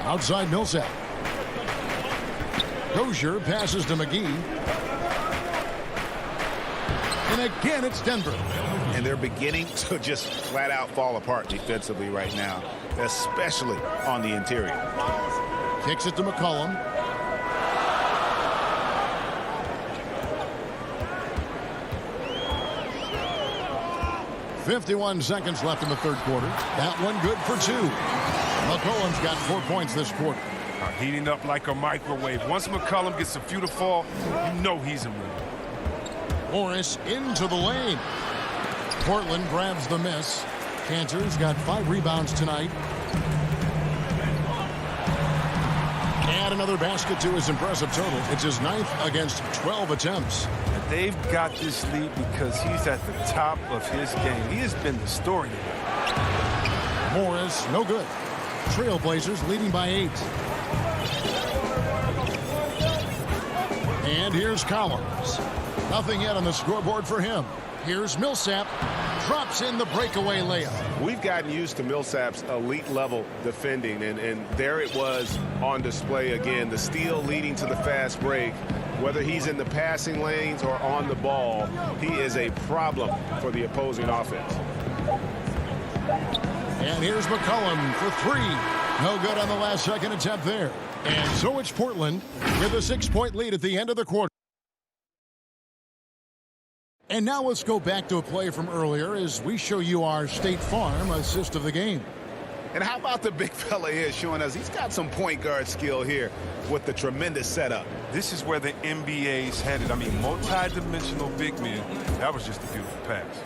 Outside Millsap. Dozier passes to McGee. And again, it's Denver. And they're beginning to just flat out fall apart defensively right now, especially on the interior. Kicks it to McCollum. .51 seconds left in the third quarter. That one good for 2. McCollum's got 4 points this quarter. Heating up like a microwave. Once McCollum gets a few to fall, you know he's a winner. Morris into the lane. Portland grabs the miss. Cantor's got 5 rebounds tonight. Add another basket to his impressive total. It's his 9th against 12 attempts. They've got this lead because he's at the top of his game. He has been the story today. Morris, no good. Trailblazers leading by 8. And here's Collins. Nothing yet on the scoreboard for him. Here's Millsap. Drops in the breakaway layup. We've gotten used to Millsap's elite level defending, and there it was on display again. The steal leading to the fast break. Whether he's in the passing lanes or on the ball, he is a problem for the opposing offense. And here's McCollum for 3. No good on the last second attempt there. And so it's Portland with a 6-point lead at the end of the quarter. And now let's go back to a play from earlier as we show you our State Farm assist of the game. And how about the big fella here showing us he's got some point guard skill here with the tremendous setup. This is where the NBA's headed. I mean, multi-dimensional big men. That was just a beautiful pass.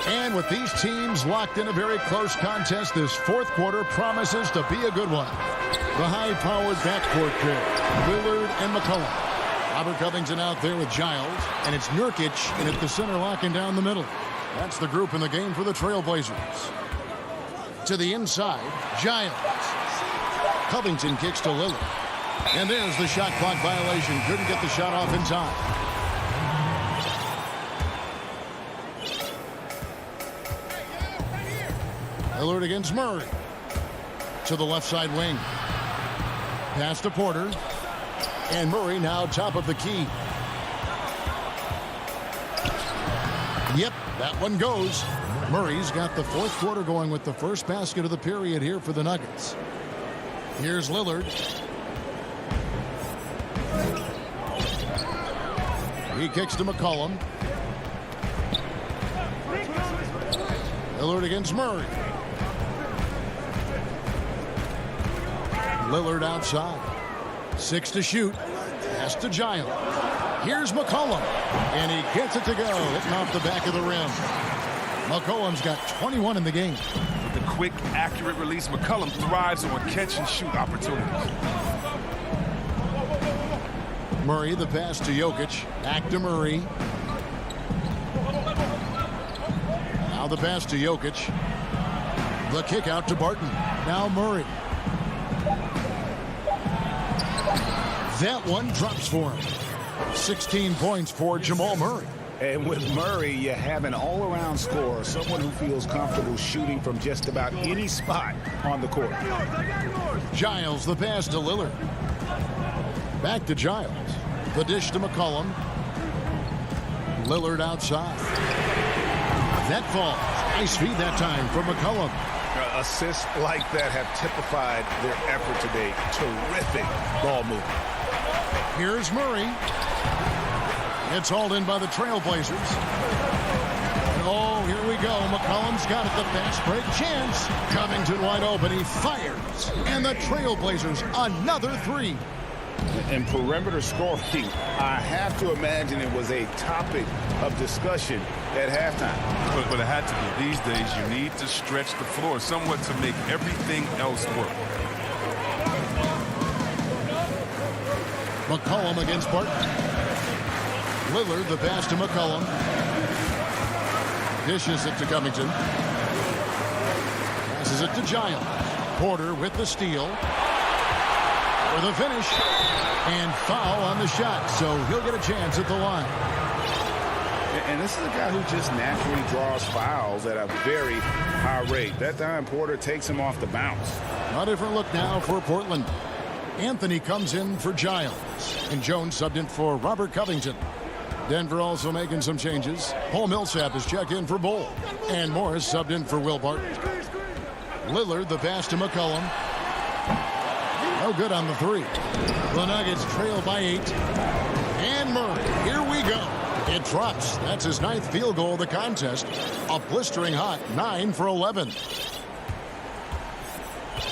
And with these teams locked in a very close contest, this fourth quarter promises to be a good one. The high-powered backcourt pair, Lillard and McCollum. Robert Covington out there with Giles, and it's Nurkic in at the center locking down the middle. That's the group in the game for the Trailblazers. To the inside, Giles. Covington kicks to Lillard. And there's the shot clock violation. Couldn't get the shot off in time. Lillard against Murray. To the left side wing. Pass to Porter. And Murray now top of the key. Yep, that one goes. Murray's got the fourth quarter going with the first basket of the period here for the Nuggets. Here's Lillard. He kicks to McCollum. Lillard against Murray. Lillard outside. 6 to shoot. Pass to Giles. Here's McCollum. And he gets it to go. Hitting off the back of the rim. McCollum's got 21 in the game. With the quick, accurate release, McCollum thrives on catch-and-shoot opportunities. Murray, the pass to Jokic. Back to Murray. Now the pass to Jokic. The kick out to Barton. Now Murray. That one drops for him. 16 points for Jamal Murray. And with Murray, you have an all-around scorer, someone who feels comfortable shooting from just about any spot on the court. Giles, the pass to Lillard. Back to Giles. The dish to McCollum. Lillard outside. That falls. Nice feed that time from McCollum. Assists like that have typified their effort today. Terrific ball movement. Here's Murray. It's hauled in by the Trailblazers. And oh, here we go. McCollum's got it. The fast break chance. Covington wide open. He fires. And the Trailblazers, another 3. And perimeter scoring, I have to imagine it was a topic of discussion at halftime. But it had to be. These days, you need to stretch the floor somewhat to make everything else work. McCollum against Barton. Lillard, the pass to McCollum. Dishes it to Covington. Passes it to Giles. Porter with the steal. For the finish. And foul on the shot, so he'll get a chance at the line. And this is a guy who just naturally draws fouls at a very high rate. That time, Porter takes him off the bounce. A different look now for Portland. Anthony comes in for Giles. And Jones subbed in for Robert Covington. Denver also making some changes. Paul Millsap is checked in for Bull. And Morris subbed in for Will Barton. Lillard, the pass to McCollum. No good on the three. The Nuggets trail by 8. And Murray, here we go. It drops. That's his 9th field goal of the contest. A blistering hot 9 for 11.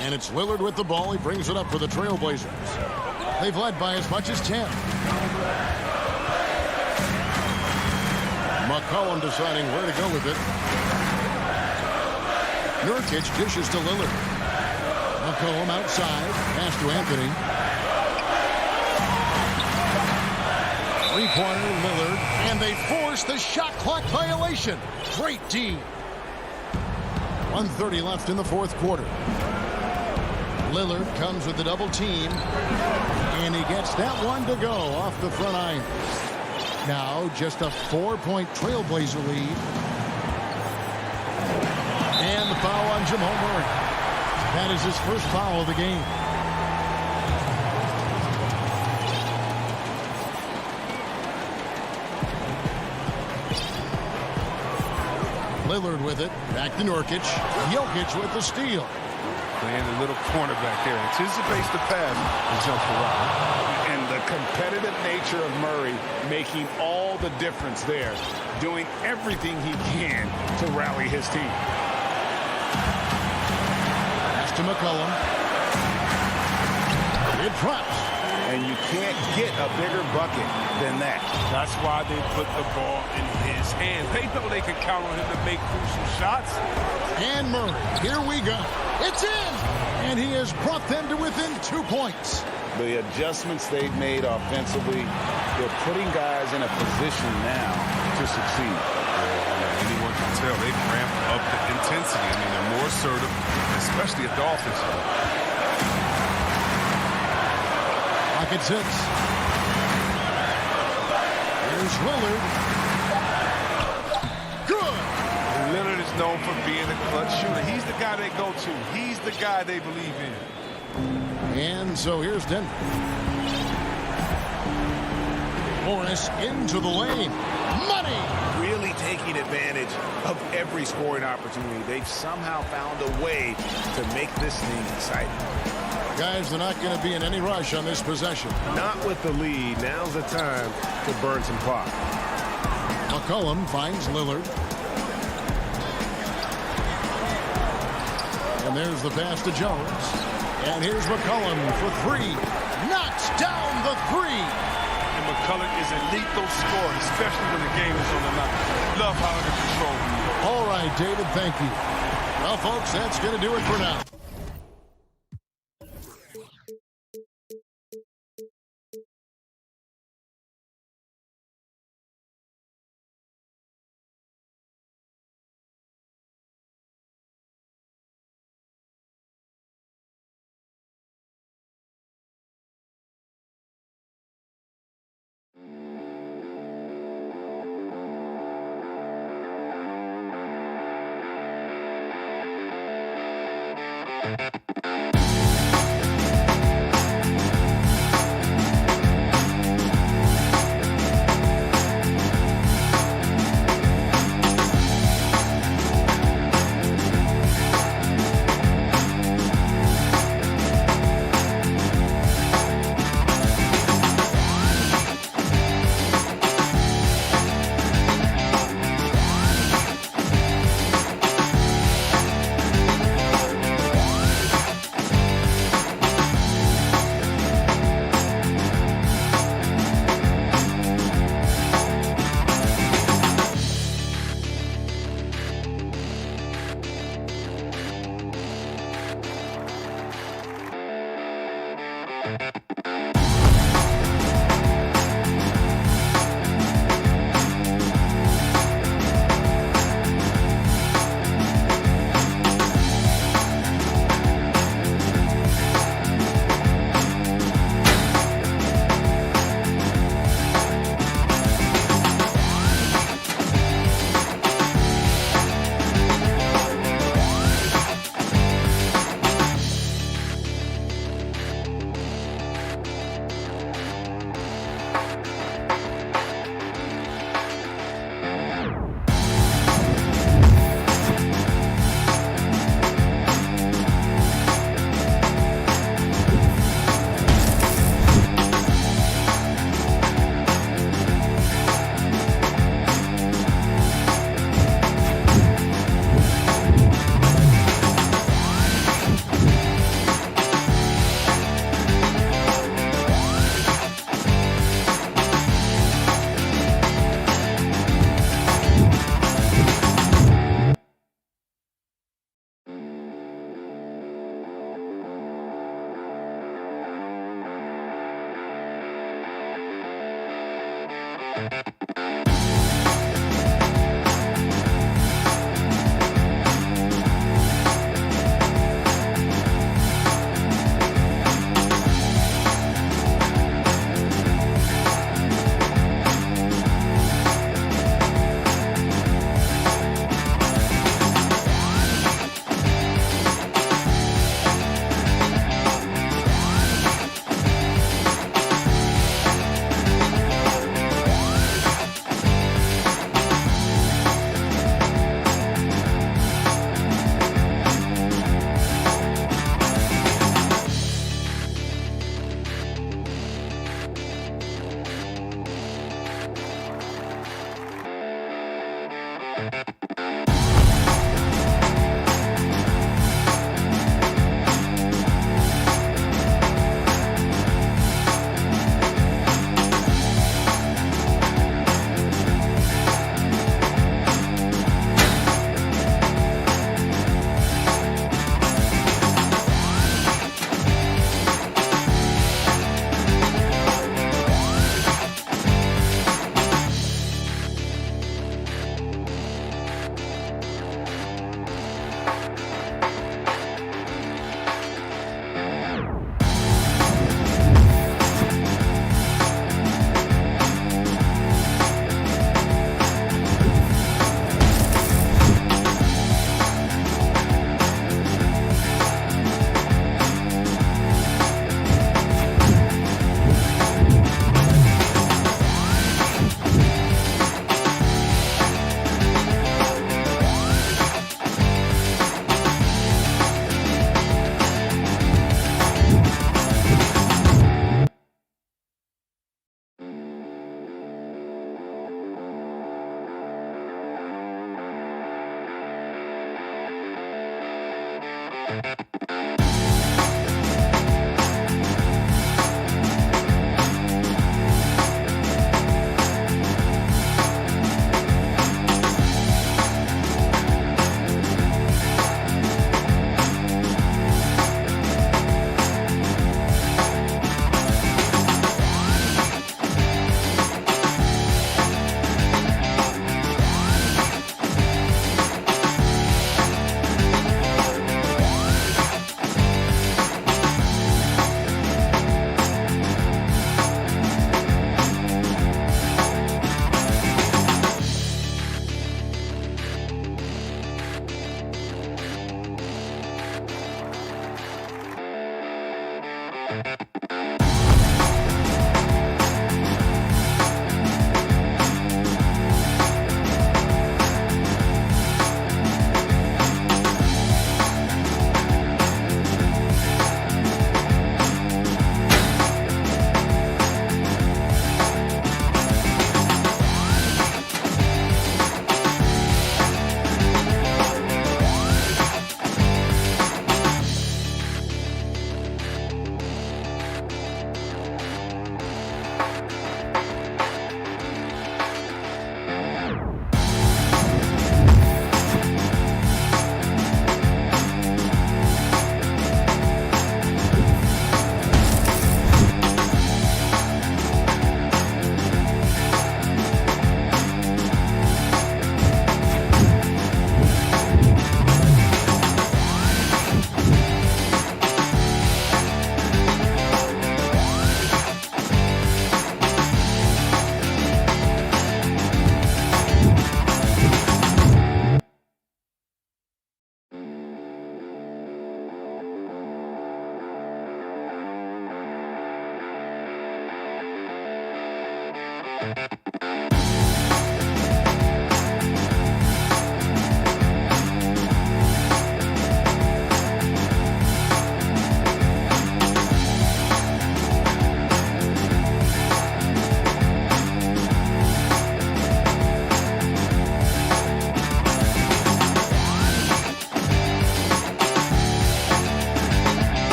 And it's Lillard with the ball. He brings it up for the Trailblazers. They've led by as much as 10. McCollum deciding where to go with it. Nurkic dishes to Lillard. McCollum outside. Pass to Anthony. Three-pointer, Lillard. And they force the shot clock violation. Great D. 1:30 left in the fourth quarter. Lillard comes with the double team. And he gets that one to go off the front iron. Now just a 4-point Trailblazer lead. And the foul on Jamal Murray. That is his first foul of the game. Lillard with it. Back to Nurkic. Jokic with the steal. Playing a little cornerback there. Anticipates the pass and jumps around. And the competitive nature of Murray making all the difference there. Doing everything he can to rally his team. Pass to McCollum. It drops. And you can't get a bigger bucket than that. That's why they put the ball in his hands. They know they can count on him to make crucial shots. And Murray, here we go. It's in! And he has brought them to within 2 points. The adjustments they've made offensively, they're putting guys in a position now to succeed. Anyone can tell they've ramped up the intensity. I mean, they're more assertive, especially at the offensive level. Pocket 6. Here's Lillard. Good. Lillard is known for being a clutch shooter. He's the guy they go to. He's the guy they believe in. And so here's Denver. Morris into the lane. Money! Really taking advantage of every scoring opportunity. They've somehow found a way to make this thing exciting. Guys, they're not going to be in any rush on this possession. Not with the lead. Now's the time to burn some clock. McCollum finds Lillard. And there's the pass to Jones. And here's McCollum for 3. Knocks down the 3. And McCollum is a lethal scorer, especially when the game is on the line. Love how under control he is. All right, David, thank you. Well, folks, that's going to do it for now.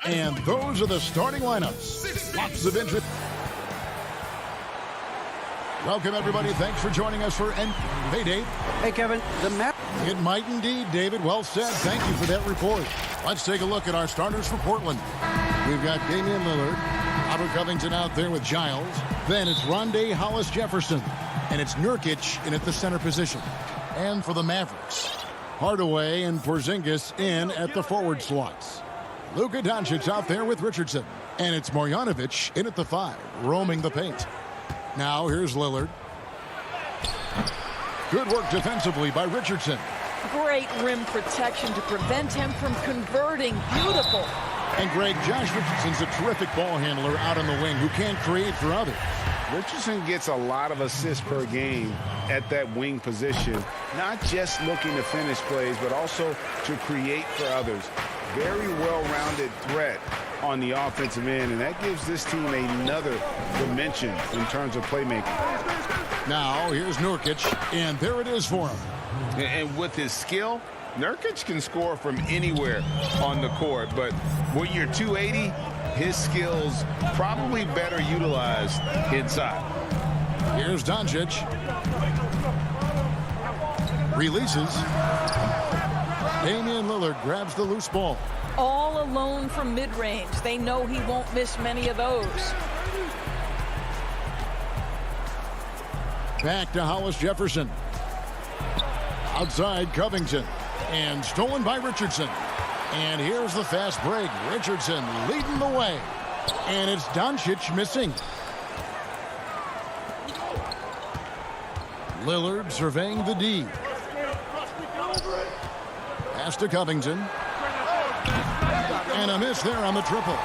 And those are the starting lineups. Lots of interest. Welcome, everybody. Thanks for joining us for Hey, Dave. Hey, Kevin. It might indeed, David. Well said. Thank you for that report. Let's take a look at our starters for Portland. We've got Damian Lillard, Robert Covington out there with Giles. Then it's Rondé Hollis-Jefferson. And it's Nurkic in at the center position. And for the Mavericks, Hardaway and Porzingis in at the forward slots. Luka Doncic out there with Richardson. And it's Marjanovic in at the 5, roaming the paint. Now here's Lillard. Good work defensively by Richardson. Great rim protection to prevent him from converting. Beautiful. And Greg, Josh Richardson's a terrific ball handler out on the wing who can create for others. Richardson gets a lot of assists per game at that wing position, not just looking to finish plays, but also to create for others. Very well-rounded threat on the offensive end, and that gives this team another dimension in terms of playmaking. Now, here's Nurkic, and there it is for him. And with his skill, Nurkic can score from anywhere on the court, but when you're 280, his skills probably better utilized inside. Here's Doncic. Releases. Damian Lillard grabs the loose ball. All alone from mid-range. They know he won't miss many of those. Back to Hollis-Jefferson. Outside Covington. And stolen by Richardson. And here's the fast break. Richardson leading the way. And it's Doncic missing. Lillard surveying the D. Pass to Covington. And a miss there on the triple.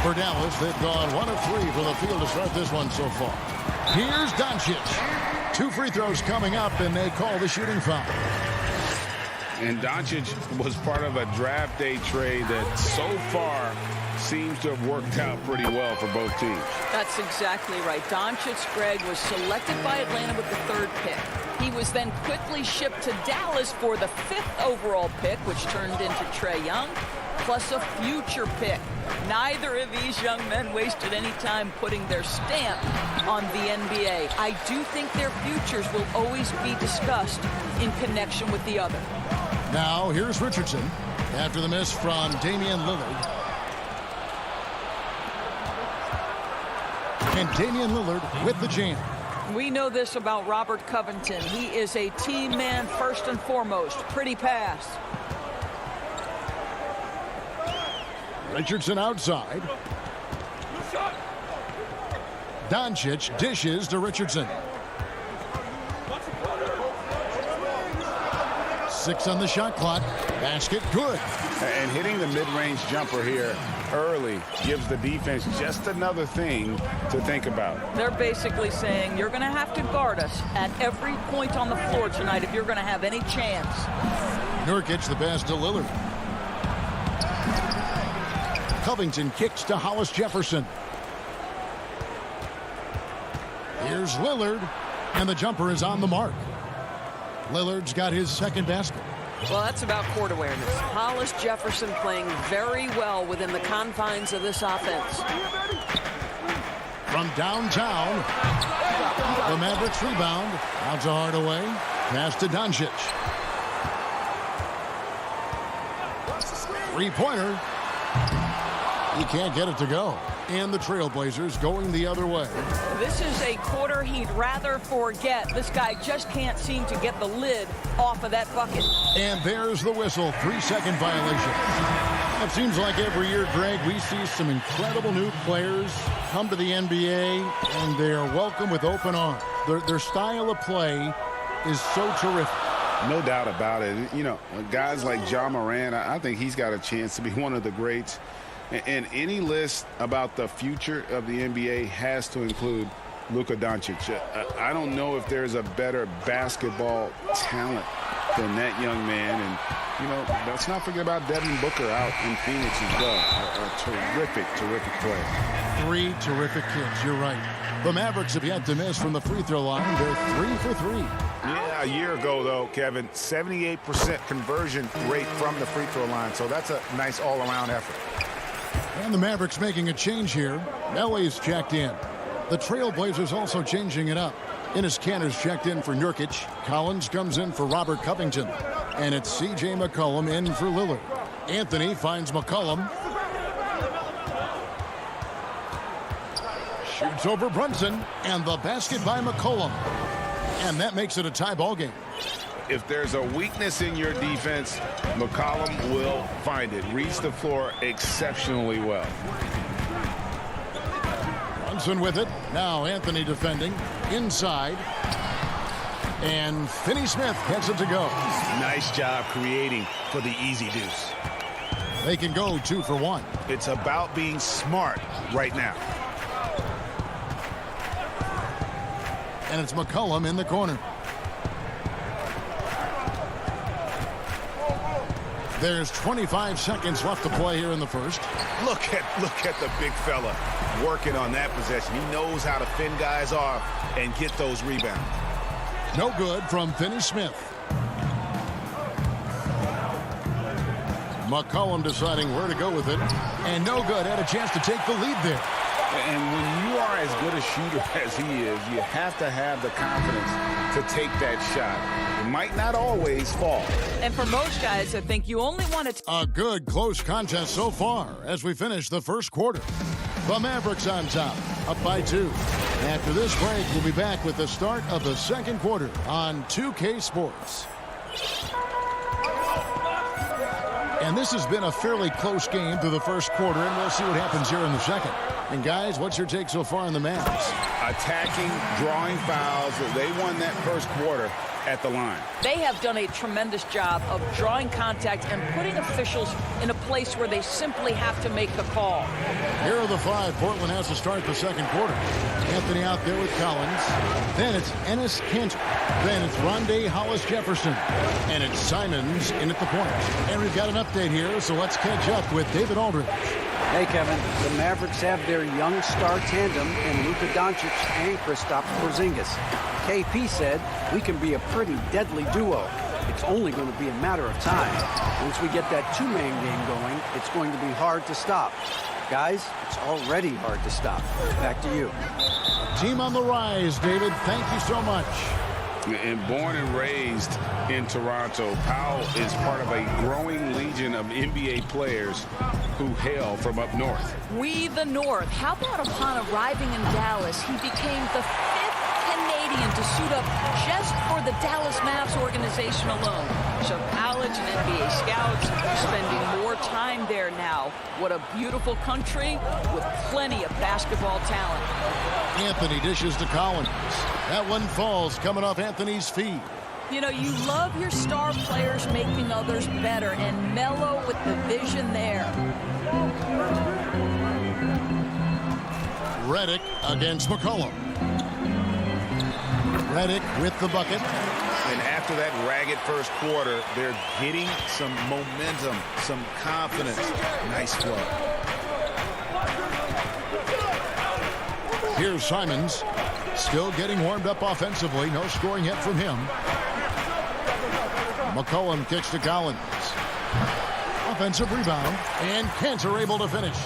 For Dallas, they've gone 1 of 3 from the field to start this one so far. Here's Doncic. 2 free throws coming up, and they call the shooting foul. And Doncic was part of a draft day trade that so far seems to have worked out pretty well for both teams. That's exactly right. Doncic, Greg, was selected by Atlanta with the 3rd pick. He was then quickly shipped to Dallas for the 5th overall pick, which turned into Trae Young, plus a future pick. Neither of these young men wasted any time putting their stamp on the NBA. I do think their futures will always be discussed in connection with the other. Now, here's Richardson after the miss from Damian Lillard. And Damian Lillard with the jam. We know this about Robert Covington. He is a team man first and foremost. Pretty pass. Richardson outside. Doncic dishes to Richardson. 6 on the shot clock. Basket good. And hitting the mid-range jumper here early gives the defense just another thing to think about. They're basically saying you're going to have to guard us at every point on the floor tonight if you're going to have any chance. Nurkic the pass to Lillard. Covington kicks to Hollis-Jefferson. Here's Lillard, and the jumper is on the mark. Lillard's got his 2nd basket. Well, that's about court awareness. Hollis-Jefferson playing very well within the confines of this offense. From downtown, the Mavericks rebound. Out to Hardaway. Pass to Doncic. 3-pointer. He can't get it to go. And the Trailblazers going the other way. This is a quarter he'd rather forget. This guy just can't seem to get the lid off of that bucket. And there's the whistle. 3-second violation. It seems like every year, Greg, we see some incredible new players come to the NBA, and they are welcome with open arms. Their style of play is so terrific. No doubt about it. You know, guys like Ja Morant, I think he's got a chance to be one of the greats. And any list about the future of the NBA has to include Luka Doncic. I don't know if there's a better basketball talent than that young man. And, you know, let's not forget about Devin Booker out in Phoenix as well. A terrific, terrific player. 3 terrific kids. You're right. The Mavericks have yet to miss from the free throw line. They're 3 for 3. Yeah, a year ago, though, Kevin, 78% conversion rate from the free throw line. So that's a nice all-around effort. And the Mavericks making a change here. Ellie's checked in. The Trailblazers also changing it up. Enes Kanter's checked in for Nurkic. Collins comes in for Robert Covington. And it's C.J. McCollum in for Lillard. Anthony finds McCollum. Shoots over Brunson. And the basket by McCollum. And that makes it a tie ball game. If there's a weakness in your defense, McCollum will find it. Reads the floor exceptionally well. Brunson with it. Now Anthony defending. Inside. And Finney-Smith gets it to go. Nice job creating for the easy deuce. They can go 2 for 1. It's about being smart right now. And it's McCollum in the corner. There's 25 seconds left to play here in the first. Look at the big fella working on that possession. He knows how to fend guys off and get those rebounds. No good from Finney-Smith. McCollum deciding where to go with it. And no good. Had a chance to take the lead there. And when you are as good a shooter as he is, you have to have the confidence to take that shot. It might not always fall. And for most guys, I think you only want to... A good close contest so far as we finish the first quarter. The Mavericks on top, up by 2. After this break, we'll be back with the start of the second quarter on 2K Sports. And this has been a fairly close game through the first quarter, and we'll see what happens here in the second. And guys, what's your take so far on the Mavs? Attacking, drawing fouls. They won that first quarter at the line. They have done a tremendous job of drawing contact and putting officials in a place where they simply have to make the call. Here are the 5 Portland has to start the second quarter. Anthony out there with Collins. Then it's Enes Kanter. Then it's Rondé Hollis-Jefferson. And it's Simons in at the point. And we've got an update here, so let's catch up with David Aldridge. Hey, Kevin, the Mavericks have their young star tandem in Luka Doncic and Kristaps Porzingis. KP said, we can be a pretty deadly duo. It's only going to be a matter of time. Once we get that two-man game going, it's going to be hard to stop. Guys, it's already hard to stop. Back to you. Team on the rise, David. Thank you so much. And born and raised in Toronto, Powell is part of a growing legion of NBA players who hail from up north. We the North. How about upon arriving in Dallas, he became the 5th Canadian to suit up just for the Dallas Mavs organization alone. So college and NBA scouts spending more time there now. What a beautiful country with plenty of basketball talent. Anthony dishes to Collins. That one falls coming off Anthony's feet. You know, you love your star players making others better, and Melo with the vision there. Redick against McCollum. Redick with the bucket. And after that ragged first quarter, they're getting some momentum, some confidence. Nice flow. Here's Simons. Still getting warmed up offensively. No scoring yet from him. McCollum kicks to Collins. Offensive rebound. And Kanter able to finish.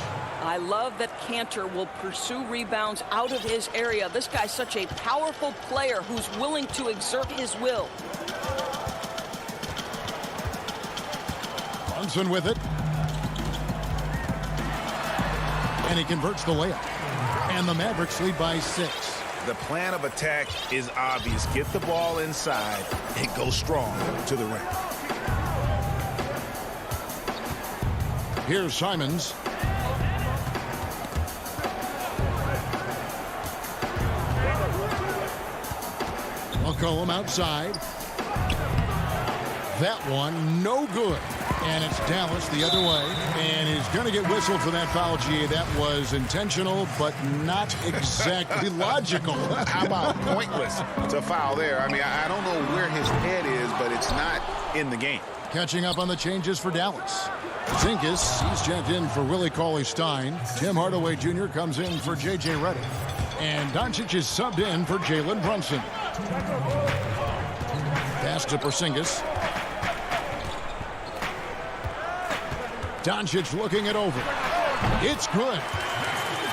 I love that Kanter will pursue rebounds out of his area. This guy's such a powerful player who's willing to exert his will. Brunson with it. And he converts the layup. And the Mavericks lead by 6. The plan of attack is obvious. Get the ball inside and go strong to the rim. Here's Simons. McCollum outside. That one, no good. And it's Dallas the other way. And he's going to get whistled for that foul, G. That was intentional, but not exactly logical. How about pointless to foul there? I mean, I don't know where his head is, but it's not in the game. Catching up on the changes for Dallas. Zinkus, he's checked in for Willie Cauley-Stein. Tim Hardaway Jr. comes in for J.J. Redick. And Doncic is subbed in for Jalen Brunson. Pass to Porzingis. Doncic looking it over. It's good.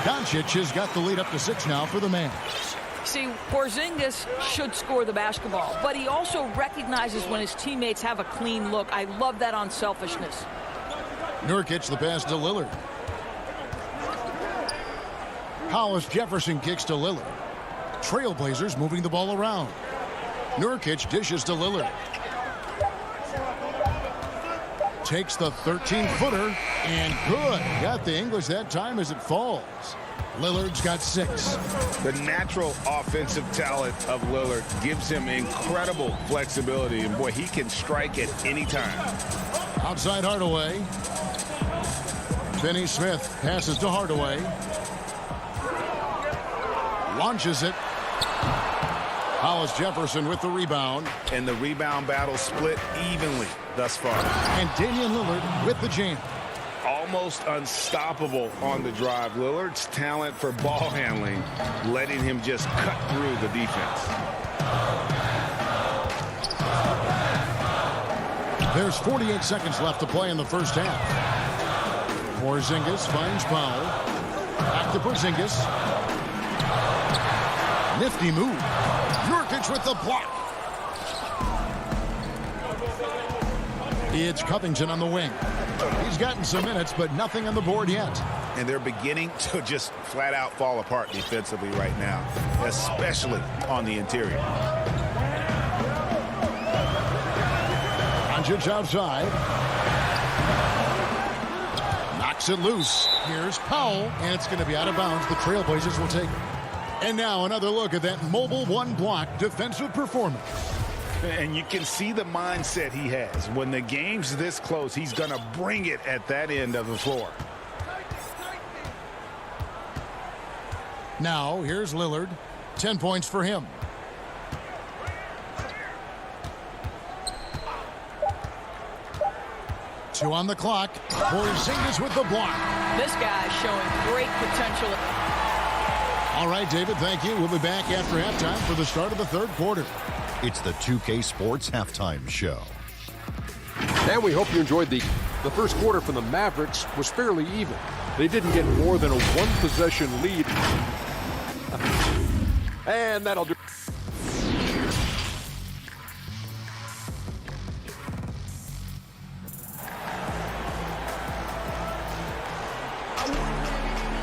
Doncic has got the lead up to 6 now for the man. See, Porzingis should score the basketball, but he also recognizes when his teammates have a clean look. I love that unselfishness. Nurkic the pass to Lillard. Hollis Jefferson kicks to Lillard. Trailblazers moving the ball around. Nurkic dishes to Lillard. Takes the 13-footer and good. Got the English that time as it falls. Lillard's got 6. The natural offensive talent of Lillard gives him incredible flexibility, and boy, he can strike at any time. Outside Hardaway. Finney Smith passes to Hardaway. Launches it. Hollis Jefferson with the rebound. And the rebound battle split evenly thus far. And Damian Lillard with the jam. Almost unstoppable on the drive. Lillard's talent for ball handling letting him just cut through the defense. There's 48 seconds left to play in the first half. Porzingis finds Powell. Back to Porzingis. Nifty move. Nurkic with the block. It's Covington on the wing. He's gotten some minutes, but nothing on the board yet. And they're beginning to just flat out fall apart defensively right now, especially on the interior. Doncic outside. Knocks it loose. Here's Powell, and it's going to be out of bounds. The Trailblazers will take it. And now another look at that mobile one-block defensive performance. And you can see the mindset he has. When the game's this close, he's going to bring it at that end of the floor. Now, here's Lillard. 10 points for him. Two on the clock. Porzingis with the block. This guy's showing great potential. All right, David, thank you. We'll be back after halftime for the start of the third quarter. It's the 2K Sports Halftime Show. And we hope you enjoyed the first quarter from the Mavericks was fairly even. They didn't get more than a one-possession lead. And that'll do.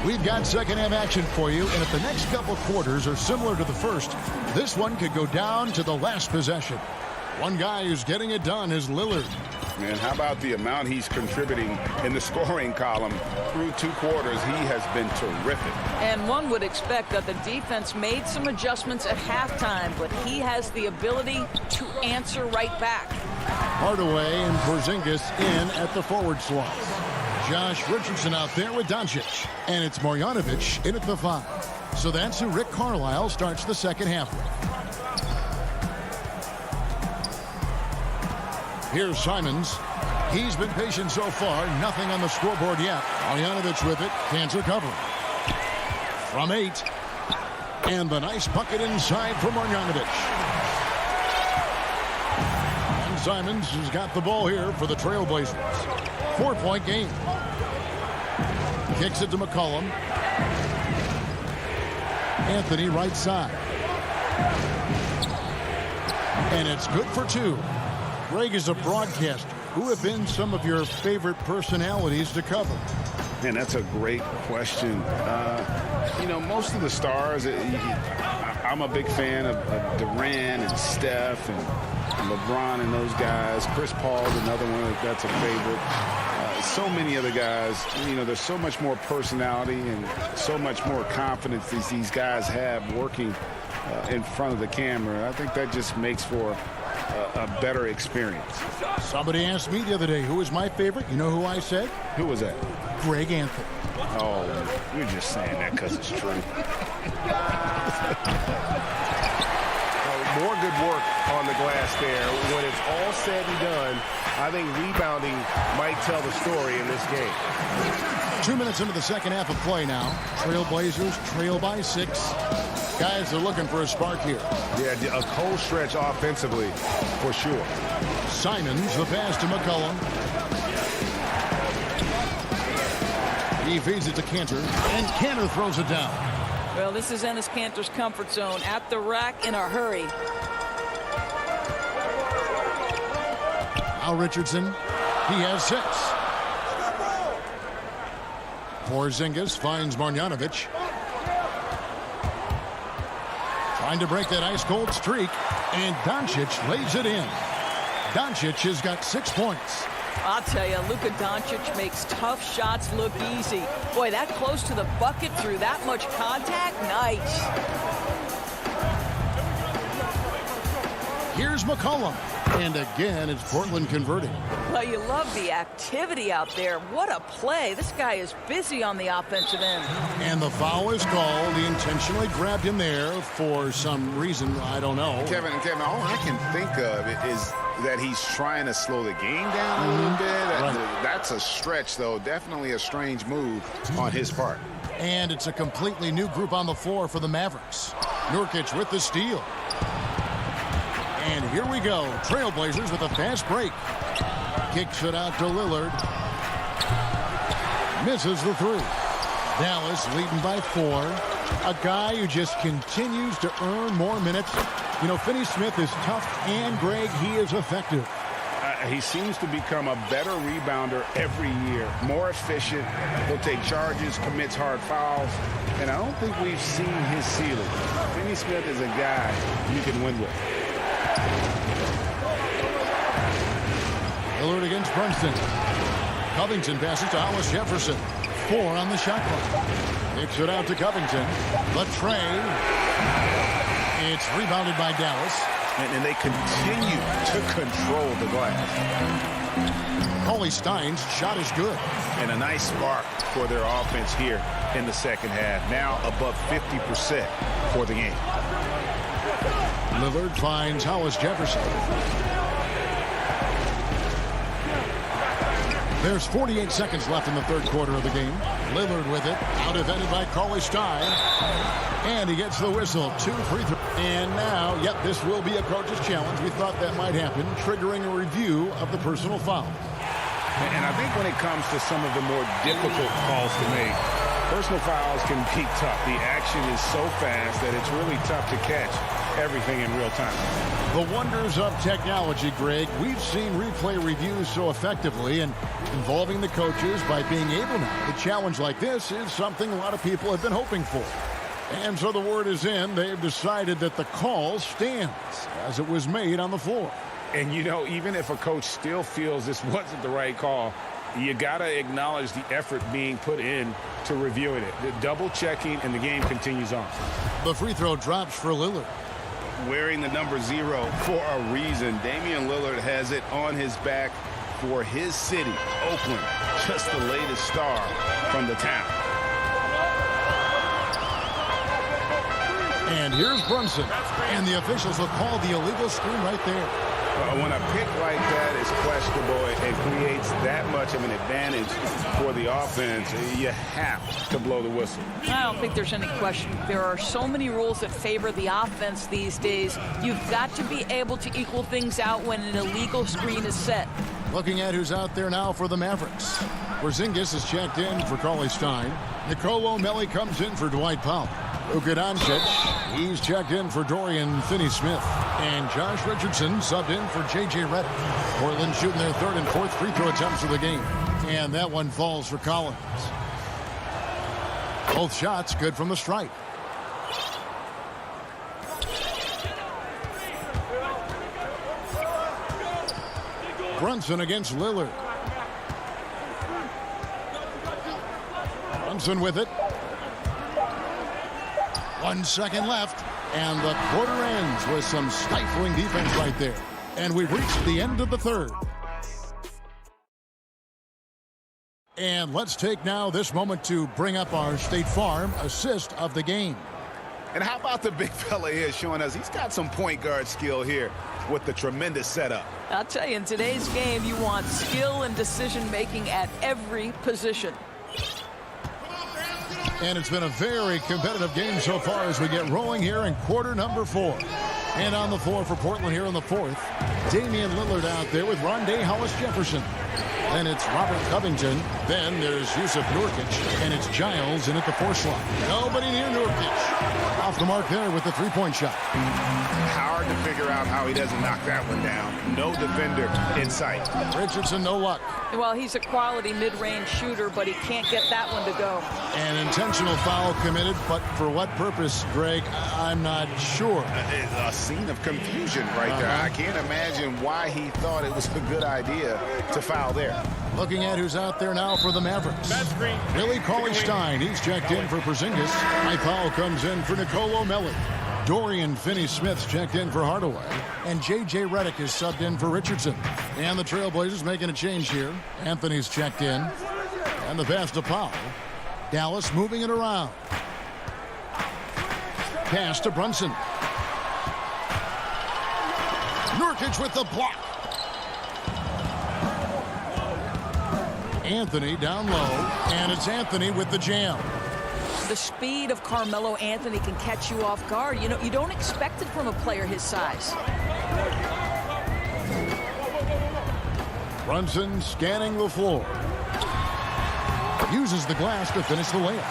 We've got second half action for you, and if the next couple quarters are similar to the first, this one could go down to the last possession. One guy who's getting it done is Lillard. Man, how about the amount he's contributing in the scoring column through 2 quarters? He has been terrific. And one would expect that the defense made some adjustments at halftime, but he has the ability to answer right back. Hardaway and Porzingis in at the forward slot. Josh Richardson out there with Doncic. And it's Marjanovic in at the 5. So that's who Rick Carlisle starts the second half with. Here's Simons. He's been patient so far. Nothing on the scoreboard yet. Marjanovic with it. Can't recover. From 8. And the nice bucket inside for Marjanovic. And Simons has got the ball here for the Trailblazers. 4-point game. Kicks it to McCollum. Anthony right side. And it's good for 2. Greg is a broadcaster. Who have been some of your favorite personalities to cover? Man, that's a great question. You know, most of the stars, I'm a big fan of Durant and Steph and LeBron and those guys. Chris Paul's another one that's a favorite. So many other guys, you know, there's so much more personality and so much more confidence these guys have working in front of the camera. I think that just makes for a better experience. Somebody asked me the other day, who was my favorite? You know who I said? Who was that? Greg Anthony. Oh, you're just saying that because it's true. More good work on the glass there. When it's all said and done, I think rebounding might tell the story in this game. 2 minutes into the second half of play now. Trailblazers trail by 6. Guys are looking for a spark here. Yeah, a cold stretch offensively for sure. Simons, the pass to McCollum. He feeds it to Cantor, and Cantor throws it down. Well, this is Enes Kanter's comfort zone. At the rack in a hurry. Now Richardson, he has 6. Porzingis finds Marjanovic. Trying to break that ice-cold streak, and Doncic lays it in. Doncic has got 6 points. I'll tell you, Luka Doncic makes tough shots look easy. Boy, that close to the bucket through that much contact, nice. Here's McCollum. And again, it's Portland converting. Well, you love the activity out there. What a play. This guy is busy on the offensive end. And the foul is called. He intentionally grabbed him there for some reason. I don't know. Kevin, all I can think of is that he's trying to slow the game down a little bit. That's a stretch, though. Definitely a strange move on his part. And it's a completely new group on the floor for the Mavericks. Nurkic with the steal. And here we go. Trailblazers with a fast break. Kicks it out to Lillard. Misses the 3. Dallas leading by 4. A guy who just continues to earn more minutes. You know, Finney Smith is tough, and Greg, he is effective. He seems to become a better rebounder every year. More efficient. He'll take charges, commits hard fouls. And I don't think we've seen his ceiling. Finney Smith is a guy you can win with. Lillard against Brunson. Covington passes to Hollis Jefferson. 4 on the shot clock. Kicks it out to Covington. The tray. It's rebounded by Dallas. And they continue to control the glass. Cauley Stein's shot is good. And a nice spark for their offense here in the second half. Now above 50% for the game. Lillard finds Hollis Jefferson. There's 48 seconds left in the third quarter of the game. Lillard with it. Out defended by Cauley Stein. And he gets the whistle. 2 free throws. And now, this will be a coach's challenge. We thought that might happen, triggering a review of the personal foul. And I think when it comes to some of the more difficult calls to make, personal fouls can be tough. The action is so fast that it's really tough to catch everything in real time. The wonders of technology, Greg. We've seen replay reviews so effectively, and involving the coaches by being able now. A challenge like this is something a lot of people have been hoping for. And so the word is in. They've decided that the call stands as it was made on the floor. And, you know, even if a coach still feels this wasn't the right call, you got to acknowledge the effort being put in to reviewing it. The double checking, and the game continues on. The free throw drops for Lillard. Wearing the number 0 for a reason. Damian Lillard has it on his back for his city, Oakland. Just the latest star from the town. And here's Brunson. And the officials will call the illegal screen right there. When a pick like that is questionable and creates that much of an advantage for the offense, you have to blow the whistle. I don't think there's any question. There are so many rules that favor the offense these days. You've got to be able to equal things out when an illegal screen is set. Looking at who's out there now for the Mavericks. Porzingis is checked in for Cauley Stein. Nicolo Melli comes in for Dwight Powell. Luka Doncic, he's checked in for Dorian Finney-Smith. And Josh Richardson subbed in for J.J. Redick. Portland shooting their 3rd and 4th free throw attempts of the game. And that one falls for Collins. Both shots good from the stripe. Brunson against Lillard. Brunson with it. 1 second left, and the quarter ends with some stifling defense right there. And we've reached the end of the third. And let's take now this moment to bring up our State Farm assist of the game. And how about the big fella here showing us he's got some point guard skill here with the tremendous setup. I'll tell you, in today's game, you want skill and decision-making at every position. And it's been a very competitive game so far as we get rolling here in quarter number 4. And on the floor for Portland here in the fourth, Damian Lillard out there with Rondé Hollis-Jefferson. Then it's Robert Covington. Then there's Yusuf Nurkic. And it's Giles in at the 4 slot. Nobody near Nurkic. Off the mark there with the 3-point shot. Hard to figure out how he doesn't knock that one down. No defender in sight. Richardson, no luck. Well, he's a quality mid-range shooter, but he can't get that one to go. An intentional foul committed, but for what purpose, Greg, I'm not sure. A scene of confusion right there. I can't imagine why he thought it was a good idea to foul there. Looking at who's out there now for the Mavericks. Billy Cauley-Stein, he's checked in for Porzingis. High foul comes in for Nicolo Melli. Dorian Finney-Smith's checked in for Hardaway. And J.J. Redick is subbed in for Richardson. And the Trailblazers making a change here. Anthony's checked in. And the pass to Powell. Dallas moving it around. Pass to Brunson. Nurkic with the block. Anthony down low, and it's Anthony with the jam. The speed of Carmelo Anthony can catch you off guard. You know, you don't expect it from a player his size. Brunson scanning the floor. Uses the glass to finish the layup.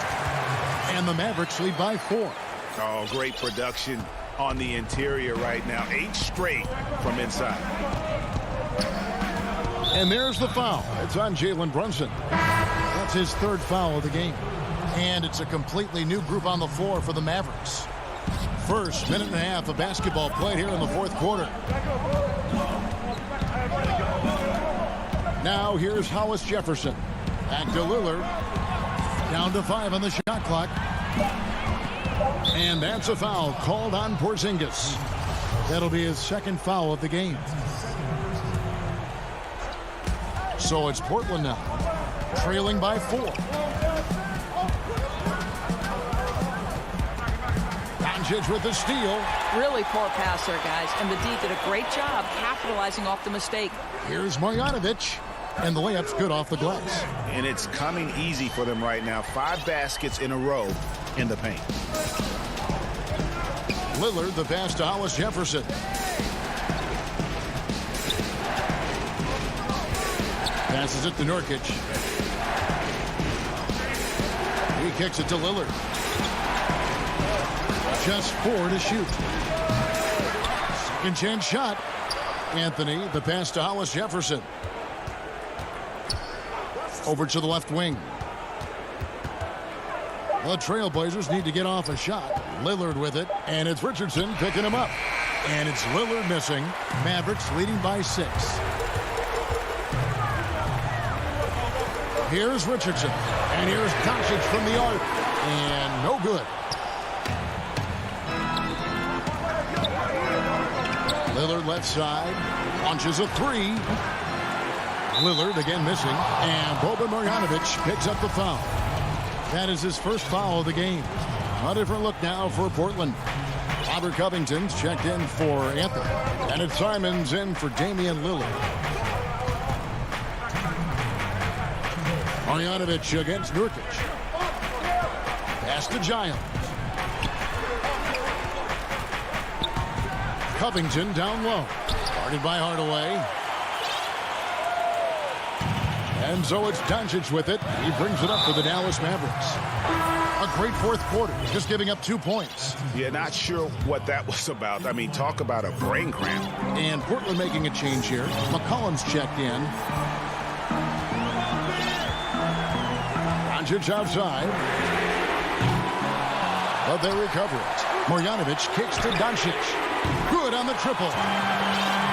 And the Mavericks lead by 4. Oh, great production on the interior right now. 8 straight from inside. And there's the foul. It's on Jalen Brunson. That's his 3rd foul of the game. And it's a completely new group on the floor for the Mavericks. First minute and a half of basketball played here in the 4th quarter. Now here's Hollis-Jefferson. Back to Lillard. Down to 5 on the shot clock. And that's a foul called on Porzingis. That'll be his 2nd foul of the game. So it's Portland now, trailing by 4. Doncic with the steal. Really poor pass there, guys. And the D did a great job capitalizing off the mistake. Here's Marjanovic. And the layup's good off the glass. And it's coming easy for them right now. 5 baskets in a row in the paint. Lillard, the pass to Hollis-Jefferson. Passes it to Nurkic. He kicks it to Lillard. Just 4 to shoot. Second chance shot. Anthony, the pass to Hollis-Jefferson. Over to the left wing. The Trailblazers need to get off a shot. Lillard with it, and it's Richardson picking him up. And it's Lillard missing. Mavericks leading by 6. Here's Richardson. And here's Doncic from the arc. And no good. Lillard left side. Launches a 3. Lillard again missing. And Boban Marjanovic picks up the foul. That is his 1st foul of the game. A different look now for Portland. Robert Covington's checked in for Anthony. And it's Simons in for Damian Lillard. Marjanovic against Nurkic. Pass to Giles. Covington down low. Guarded by Hardaway. And so it's Doncic with it. He brings it up for the Dallas Mavericks. A great 4th quarter, just giving up 2 points. Yeah, not sure what that was about. I mean, talk about a brain cramp. And Portland making a change here. McCollum's checked in. Doncic outside. But they recover it. Marjanovic kicks to Doncic. Good on the triple.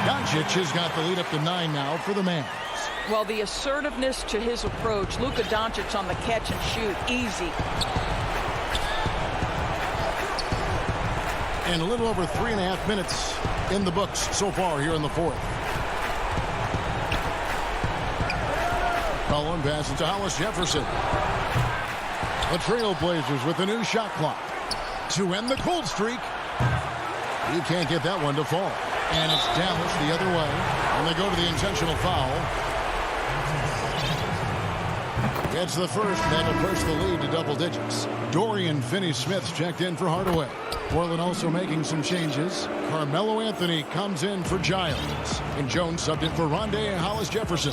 Doncic has got the lead up to 9 now for the Mavs. Well, the assertiveness to his approach, Luka Doncic on the catch and shoot, easy. And a little over 3.5 minutes in the books so far here in the 4th. Cullen passes to Hollis-Jefferson. The Trailblazers with a new shot clock to end the cold streak. He can't get that one to fall. And it's Dallas the other way. And they go to the intentional foul. Gets the first, and that'll push the lead to double digits. Dorian Finney-Smith's checked in for Hardaway. Portland also making some changes. Carmelo Anthony comes in for Giles. And Jones subbed in for Rondé Hollis-Jefferson.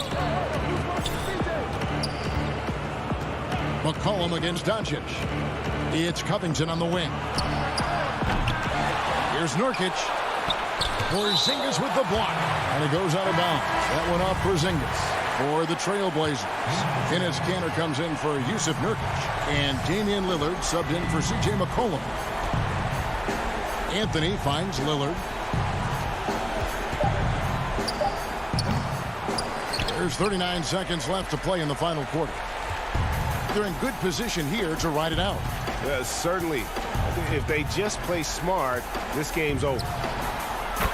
McCollum against Doncic. It's Covington on the wing. Here's Nurkic. Porzingis with the block. And it goes out of bounds. That one off Porzingis for the Trailblazers. Enes Kanter comes in for Yusuf Nurkic. And Damian Lillard subbed in for C.J. McCollum. Anthony finds Lillard. There's 39 seconds left to play in the final quarter. They're in good position here to ride it out. Certainly. If they just play smart, this game's over.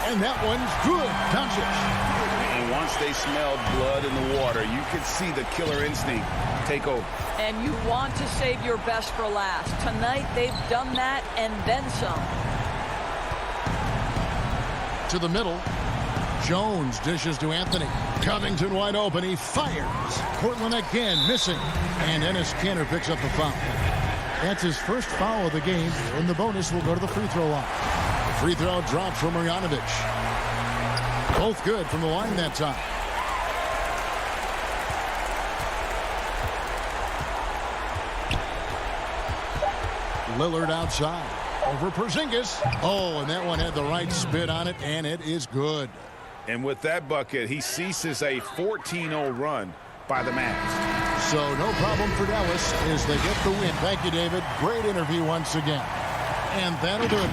And that one's good. Doncic. And once they smelled blood in the water, you could see the killer instinct take over. And you want to save your best for last. Tonight, they've done that and then some. To the middle. Jones dishes to Anthony. Covington wide open. He fires. Portland again missing. And Enes Kanter picks up the foul. That's his first foul of the game. And the bonus will go to the free throw line. The free throw drops from Marjanovic. Both good from the line that time. Lillard outside. Over Porzingis. Oh, and that one had the right spin on it, and it is good. And with that bucket, he ceases a 14-0 run by the Mavs. So no problem for Dallas as they get the win. Thank you, David. Great interview once again. And that'll do it.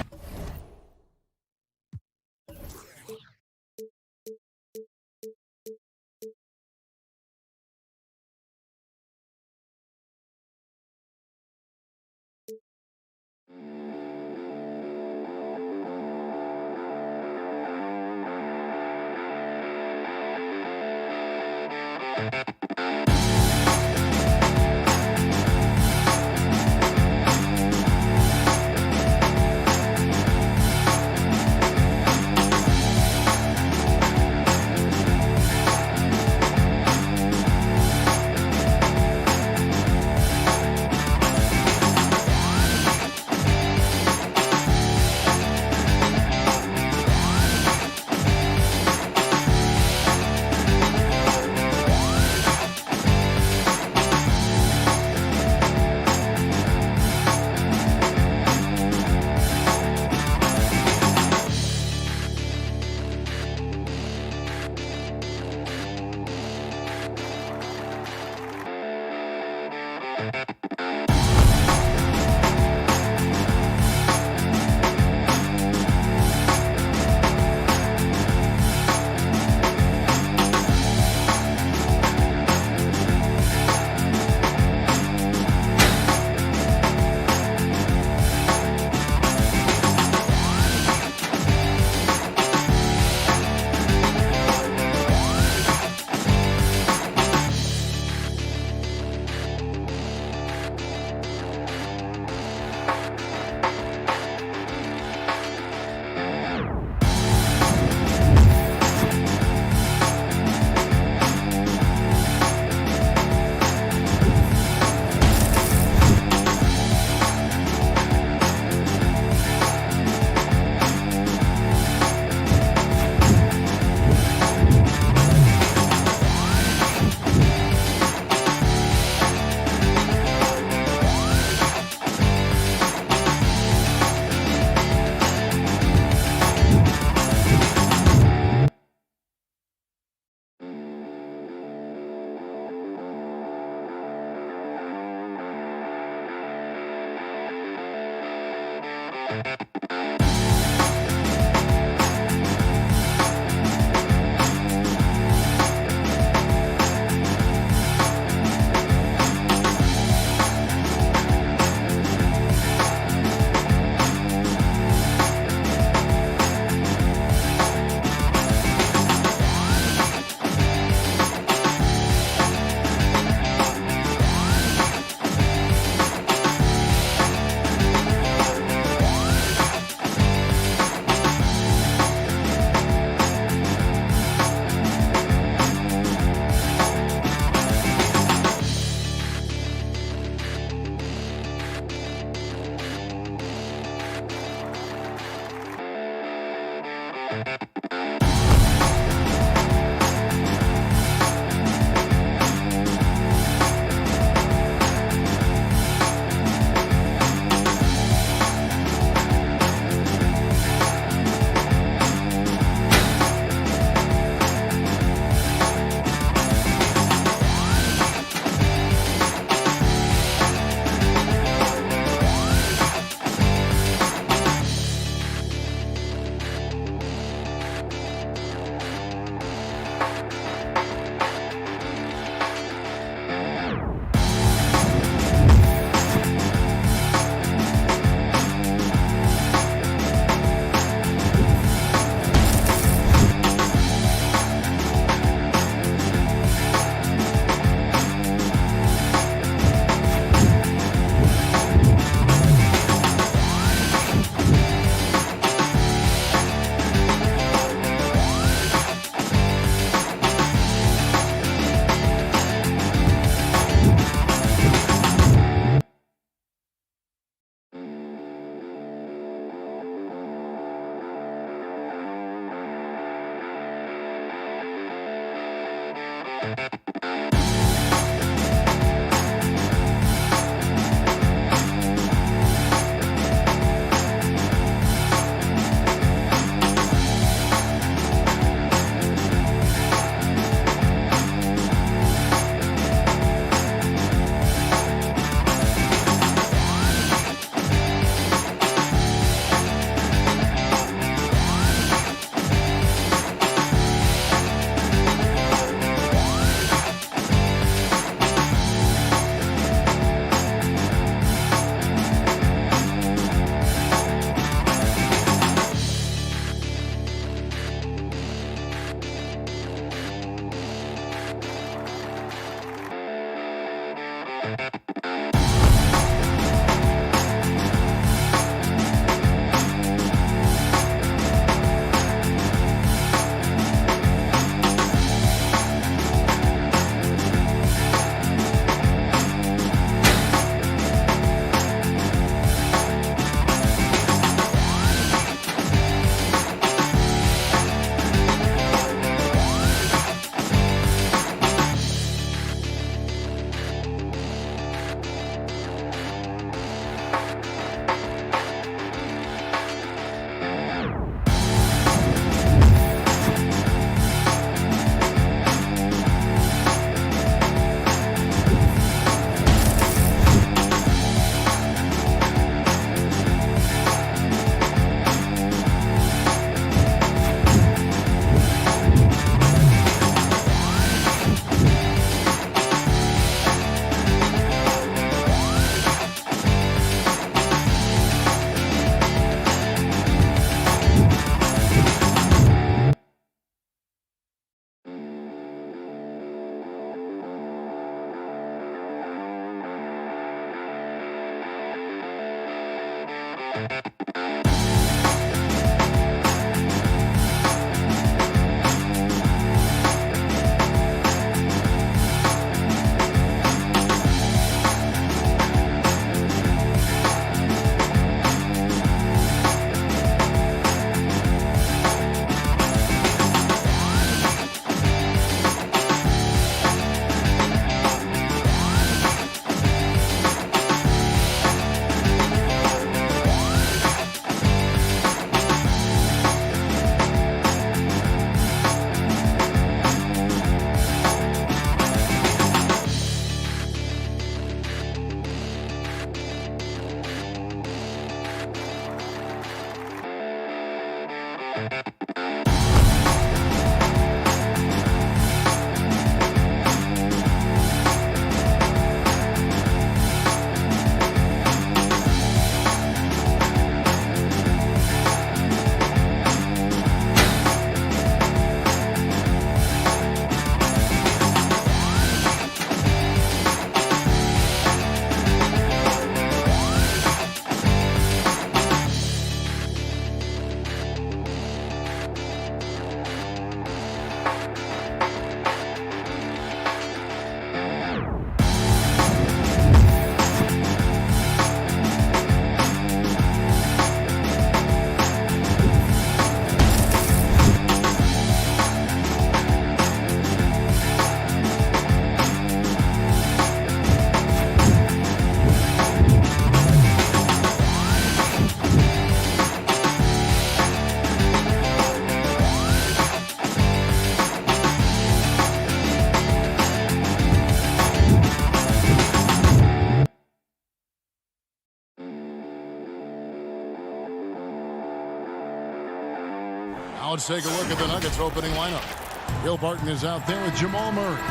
Now let's take a look at the Nuggets opening lineup. Will Barton is out there with Jamal Murray.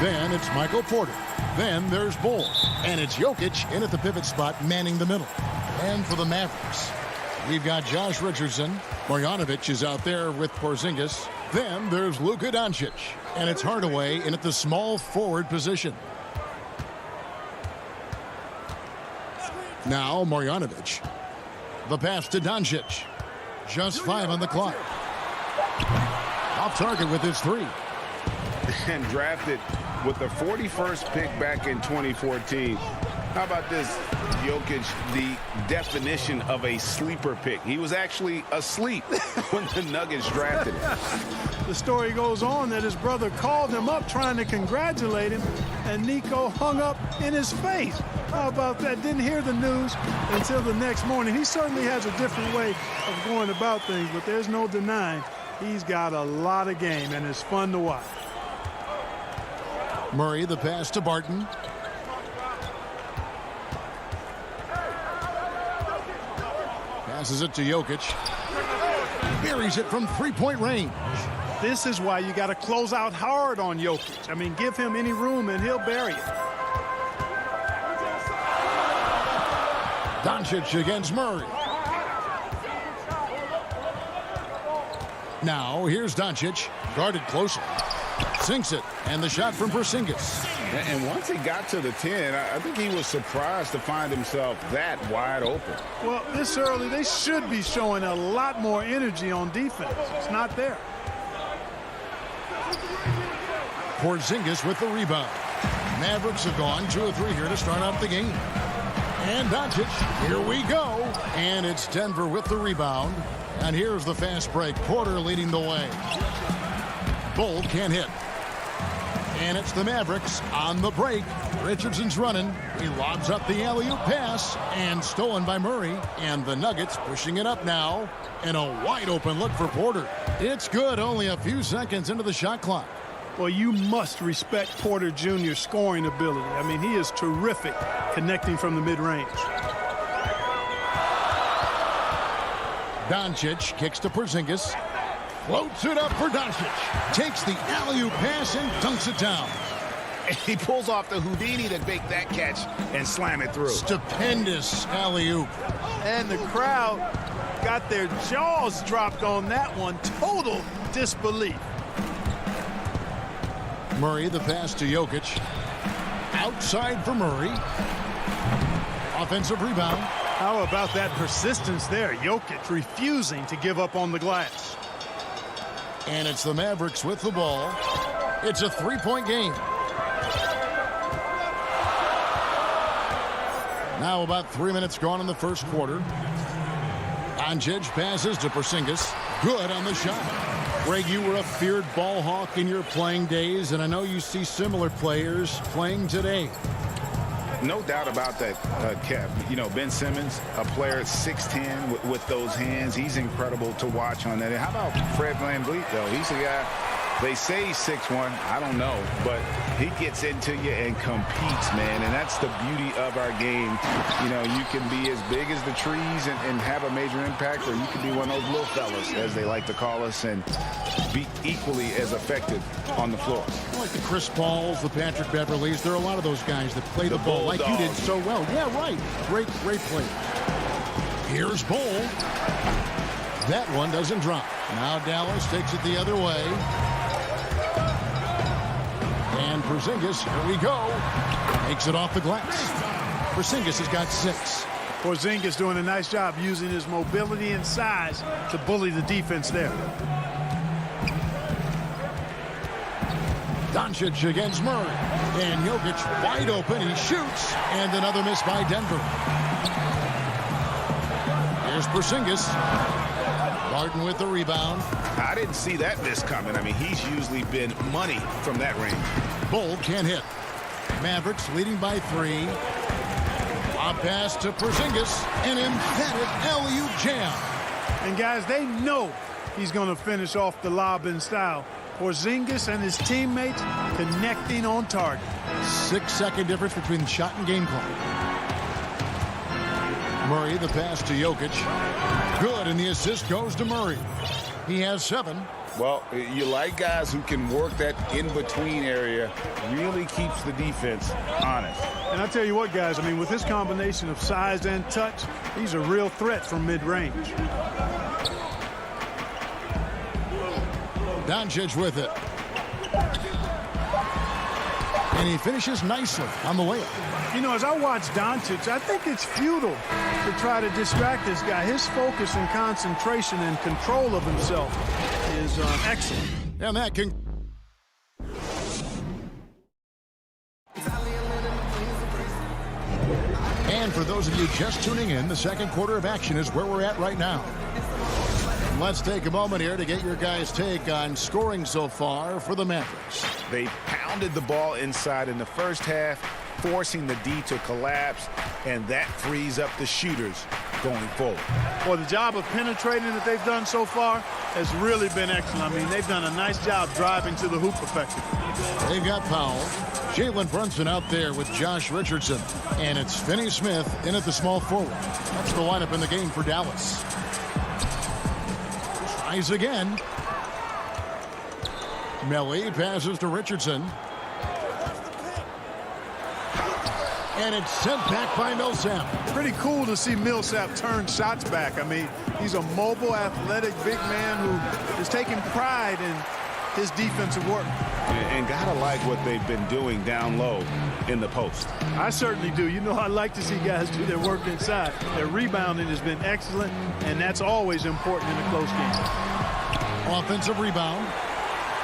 Then it's Michael Porter. Then there's Bull. And it's Jokic in at the pivot spot, manning the middle. And for the Mavericks, we've got Josh Richardson. Marjanovic is out there with Porzingis. Then there's Luka Doncic. And it's Hardaway in at the small forward position. Now Marjanovic. The pass to Doncic. Just 5 on the clock. Off target with his 3. And drafted with the 41st pick back in 2014. How about this? Jokic, the definition of a sleeper pick. He was actually asleep when the Nuggets drafted him. The story goes on that his brother called him up trying to congratulate him, and Nico hung up in his face. How about that? Didn't hear the news until the next morning. He certainly has a different way of going about things, but there's no denying he's got a lot of game, and it's fun to watch. Murray, the pass to Barton. Passes it to Jokic. Buries it from three-point range. This is why you got to close out hard on Jokic. I mean, give him any room and he'll bury it. Doncic against Murray. Now here's Doncic, guarded closely. Sinks it, and the shot from Porzingis. And once he got to the 10, I think he was surprised to find himself that wide open. Well, this early, they should be showing a lot more energy on defense. It's not there. Porzingis with the rebound. Mavericks have gone 2-3 here to start out the game. And Doncic, here we go. And it's Denver with the rebound. And here's the fast break. Porter leading the way. Bull can't hit. And it's the Mavericks on the break. Richardson's running. He lobs up the alley-oop pass. And stolen by Murray. And the Nuggets pushing it up now. And a wide open look for Porter. It's good. Only a few seconds into the shot clock. Well, you must respect Porter Jr.'s scoring ability. I mean, he is terrific connecting from the mid-range. Doncic kicks to Porzingis. Floats it up for Doncic. Takes the alley-oop pass and dunks it down. And he pulls off the Houdini to make that catch and slam it through. Stupendous alley-oop. And the crowd got their jaws dropped on that one. Total disbelief. Murray, the pass to Jokic. Outside for Murray. Offensive rebound. How about that persistence there? Jokic refusing to give up on the glass. And it's the Mavericks with the ball. It's a three-point game. Now about 3 minutes gone in the first quarter. Doncic passes to Porzingis. Good on the shot. Greg, you were a feared ball hawk in your playing days, and I know you see similar players playing today. No doubt about that, Kev. You know, Ben Simmons, a player at 6'10", with those hands. He's incredible to watch on that. And how about Fred VanVleet, though? He's a guy, they say he's 6'1". I don't know. But he gets into you and competes, man. And that's the beauty of our game. You know, you can be as big as the trees and have a major impact, or you can be one of those little fellas, as they like to call us, and be equally as effective on the floor. Like the Chris Pauls, the Patrick Beverleys. There are a lot of those guys that play the ball like you did so well. Yeah, right. Great play. Here's Bull. That one doesn't drop. Now Dallas takes it the other way. And Porzingis, here we go. Takes it off the glass. Porzingis has got 6. Porzingis doing a nice job using his mobility and size to bully the defense there. Doncic against Murray. And Jokic wide open. He shoots. And another miss by Denver. Here's Porzingis. Barton with the rebound. I didn't see that miss coming. I mean, he's usually been money from that range. Bull can't hit. Mavericks leading by 3. Lob pass to Porzingis. An emphatic alley-oop jam. And guys, they know he's going to finish off the lob in style. Porzingis and his teammates connecting on target. 6-second difference between the shot and game clock. Murray, the pass to Jokic. Good, and the assist goes to Murray. He has 7. Well, you like guys who can work that in-between area, really keeps the defense honest. And I tell you what, guys, I mean, with this combination of size and touch, he's a real threat from mid-range. Doncic with it. And he finishes nicely on the layup. You know, as I watch Doncic, I think it's futile to try to distract this guy. His focus and concentration and control of himself is excellent. And that can... And for those of you just tuning in, the second quarter of action is where we're at right now. Let's take a moment here to get your guys' take on scoring so far for the Mavericks. They pounded the ball inside in the first half, forcing the D to collapse, and that frees up the shooters going forward. Well, the job of penetrating that they've done so far has really been excellent. I mean, they've done a nice job driving to the hoop effectively. They've got Powell, Jalen Brunson out there with Josh Richardson, and it's Finney Smith in at the small forward. That's the lineup in the game for Dallas. Tries again. Melly passes to Richardson. And it's sent back by Millsap. Pretty cool to see Millsap turn shots back. I mean, he's a mobile, athletic, big man who is taking pride in his defensive work. And gotta like what they've been doing down low in the post. I certainly do. You know, I like to see guys do their work inside. Their rebounding has been excellent, and that's always important in a close game. Offensive rebound.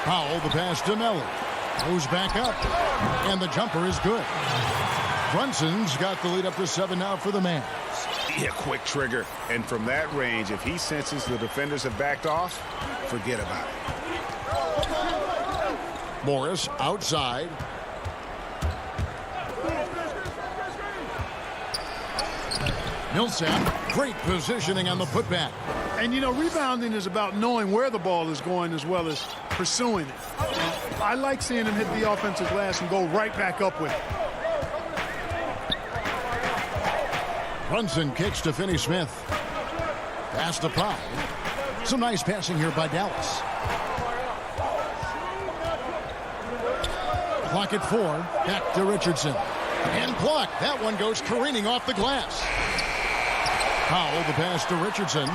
Powell, the pass to Melly. Moves back up, and the jumper is good. Brunson's got the lead up to 7 now for the Mavs. Yeah, quick trigger. And from that range, if he senses the defenders have backed off, forget about it. Morris outside. Millsap, great positioning on the putback. And, you know, rebounding is about knowing where the ball is going as well as pursuing it. And I like seeing him hit the offensive glass and go right back up with it. Brunson kicks to Finney Smith. Pass to Powell. Some nice passing here by Dallas. Clock at 4. Back to Richardson. And blocked. That one goes careening off the glass. Powell, the pass to Richardson.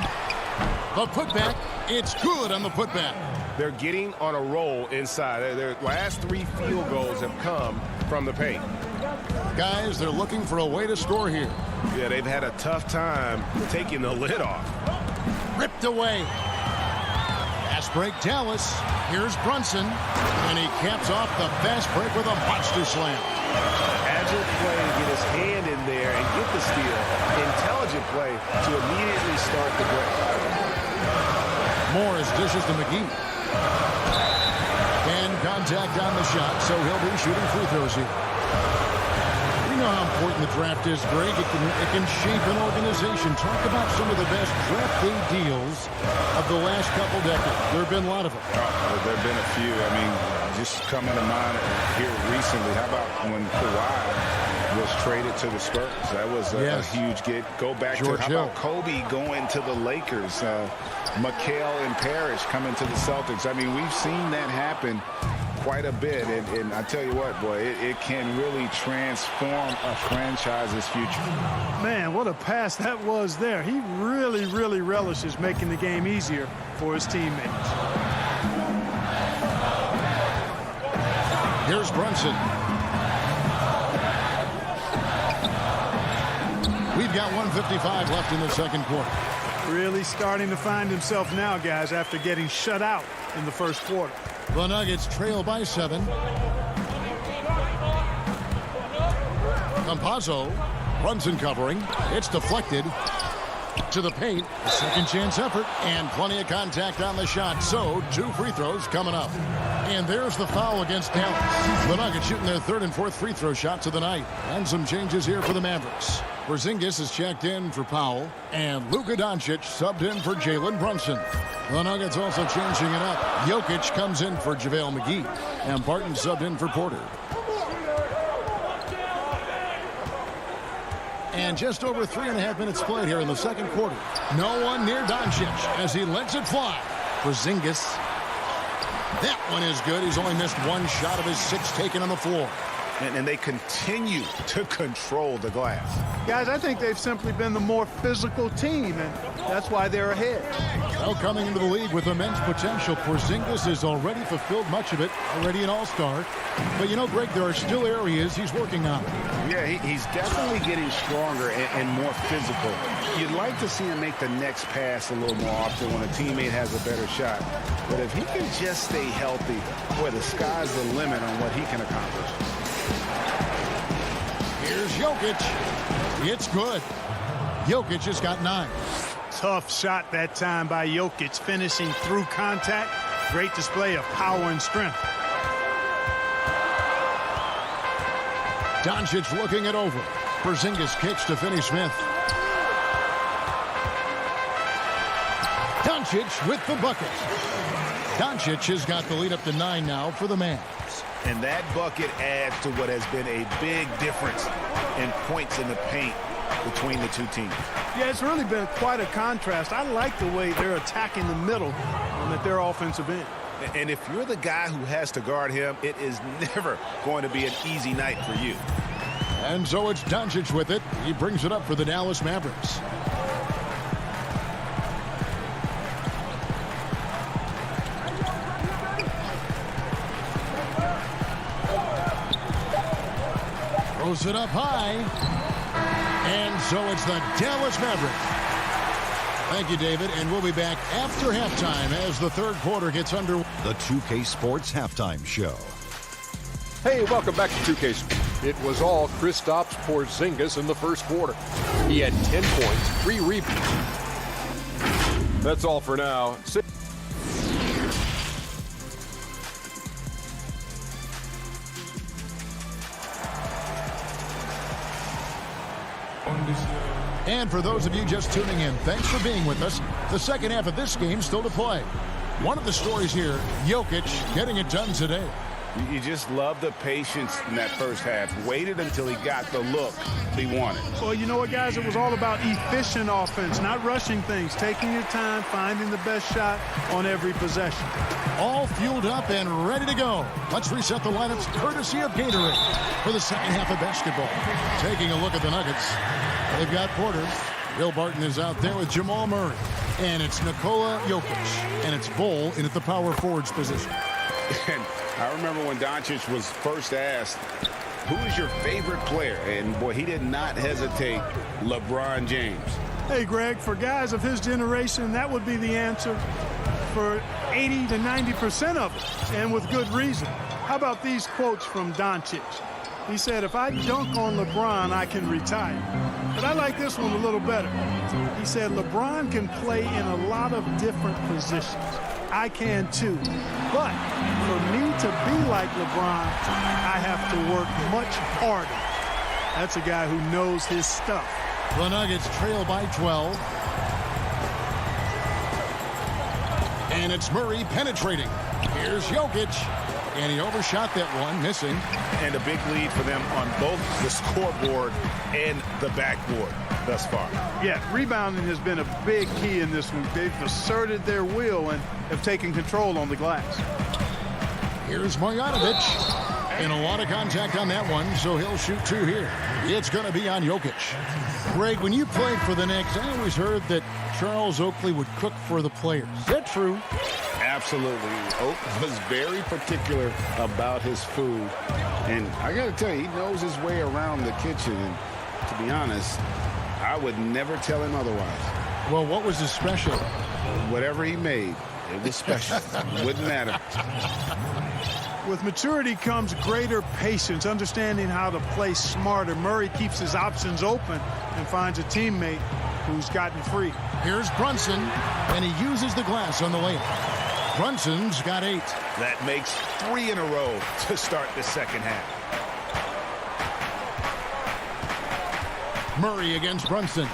The putback. It's good on the putback. They're getting on a roll inside. Their last 3 field goals have come from the paint. Guys, they're looking for a way to score here. Yeah, they've had a tough time taking the lid off. Ripped away. Fast break Dallas. Here's Brunson. And he caps off the fast break with a monster slam. Agile play to get his hand in there and get the steal. Intelligent play to immediately start the break. Morris dishes to McGee. And contact on the shot, so he'll be shooting free throws here. You know how important the draft is, Greg. It can shape an organization. Talk about some of the best draft day deals of the last couple decades. There have been a lot of them. There have been a few. I mean, just coming to mind here recently. How about when Kawhi was traded to the Spurs? That was a huge get. Go back George to how about Kobe going to the Lakers? McHale and Parrish coming to the Celtics. I mean, we've seen that happen quite a bit, and I tell you what, boy, it can really transform a franchise's future. Man, what a pass that was there. He really, really relishes making the game easier for his teammates. Here's Brunson. We've got 1:55 left in the second quarter. Really starting to find himself now, guys, after getting shut out in the first quarter. The Nuggets trail by 7. Campazzo, Brunson covering. It's deflected to the paint. A second chance effort and plenty of contact on the shot. So 2 free throws coming up. And there's the foul against Dallas. The Nuggets shooting their 3rd and 4th free throw shots of the night. And some changes here for the Mavericks. Porzingis is checked in for Powell, and Luka Doncic subbed in for Jalen Brunson. The Nuggets also changing it up. Jokic comes in for JaVale McGee, and Barton subbed in for Porter. And just over 3.5 minutes played here in the second quarter. No one near Doncic as he lets it fly. Porzingis. That one is good. He's only missed one shot of his 6 taken on the floor. And they continue to control the glass. Guys, I think they've simply been the more physical team, and that's why they're ahead. Well, coming into the league with immense potential, Porzingis has already fulfilled much of it, already an all-star. But, you know, Greg, there are still areas he's working on. Yeah, he's definitely getting stronger and more physical. You'd like to see him make the next pass a little more often when a teammate has a better shot. But if he can just stay healthy, boy, the sky's the limit on what he can accomplish. Here's Jokic. It's good. Jokic has got 9. Tough shot that time by Jokic, finishing through contact. Great display of power and strength. Doncic looking it over. Porzingis kicks to Finney-Smith. Doncic with the bucket. Doncic has got the lead up to 9 now for the Mavs. And that bucket adds to what has been a big difference in points in the paint between the two teams. Yeah, it's really been quite a contrast. I like the way they're attacking the middle at their offensive end. And if you're the guy who has to guard him, it is never going to be an easy night for you. And so it's Doncic with it. He brings it up for the Dallas Mavericks. Throws it up high. And so it's the Dallas Mavericks. Thank you, David. And we'll be back after halftime as the third quarter gets under. The 2K Sports Halftime Show. Hey, welcome back to 2K Sports. It was all Kristaps Porzingis in the first quarter. He had 10 points, 3 rebounds. That's all for now. And for those of you just tuning in, thanks for being with us. The second half of this game still to play. One of the stories here, Jokic getting it done today. You just love the patience in that first half. Waited until he got the look he wanted. Well, you know what, guys? It was all about efficient offense, not rushing things, taking your time, finding the best shot on every possession. All fueled up and ready to go. Let's reset the lineups courtesy of Gatorade for the second half of basketball. Taking a look at the Nuggets. They've got Porter. Will Barton is out there with Jamal Murray. And it's Nikola Jokic. And it's Bull in at the power forwards position. And I remember when Doncic was first asked, who is your favorite player? And, boy, he did not hesitate. LeBron James. Hey, Greg, for guys of his generation, that would be the answer for 80 to 90% of it, and with good reason. How about these quotes from Doncic? He said, if I dunk on LeBron, I can retire. But I like this one a little better. He said, LeBron can play in a lot of different positions. I can too. But for me to be like LeBron, I have to work much harder. That's a guy who knows his stuff. The Nuggets trail by 12. And it's Murray penetrating. Here's Jokic. And he overshot that one, missing. And a big lead for them on both the scoreboard and the backboard thus far. Yeah, rebounding has been a big key in this one. They've asserted their will and have taken control on the glass. Here's Marjanovic. And a lot of contact on that one, so he'll shoot 2 here. It's going to be on Jokic. Greg, when you played for the Knicks, I always heard that Charles Oakley would cook for the players. Is that true? Absolutely. Oak was very particular about his food. And I got to tell you, he knows his way around the kitchen. And to be honest, I would never tell him otherwise. Well, what was his special? Whatever he made, it was special. Wouldn't matter. With maturity comes greater patience, understanding how to play smarter. Murray keeps his options open and finds a teammate who's gotten free. Here's Brunson, and he uses the glass on the layup. Brunson's got 8. That makes 3 in a row to start the second half. Murray against Brunson.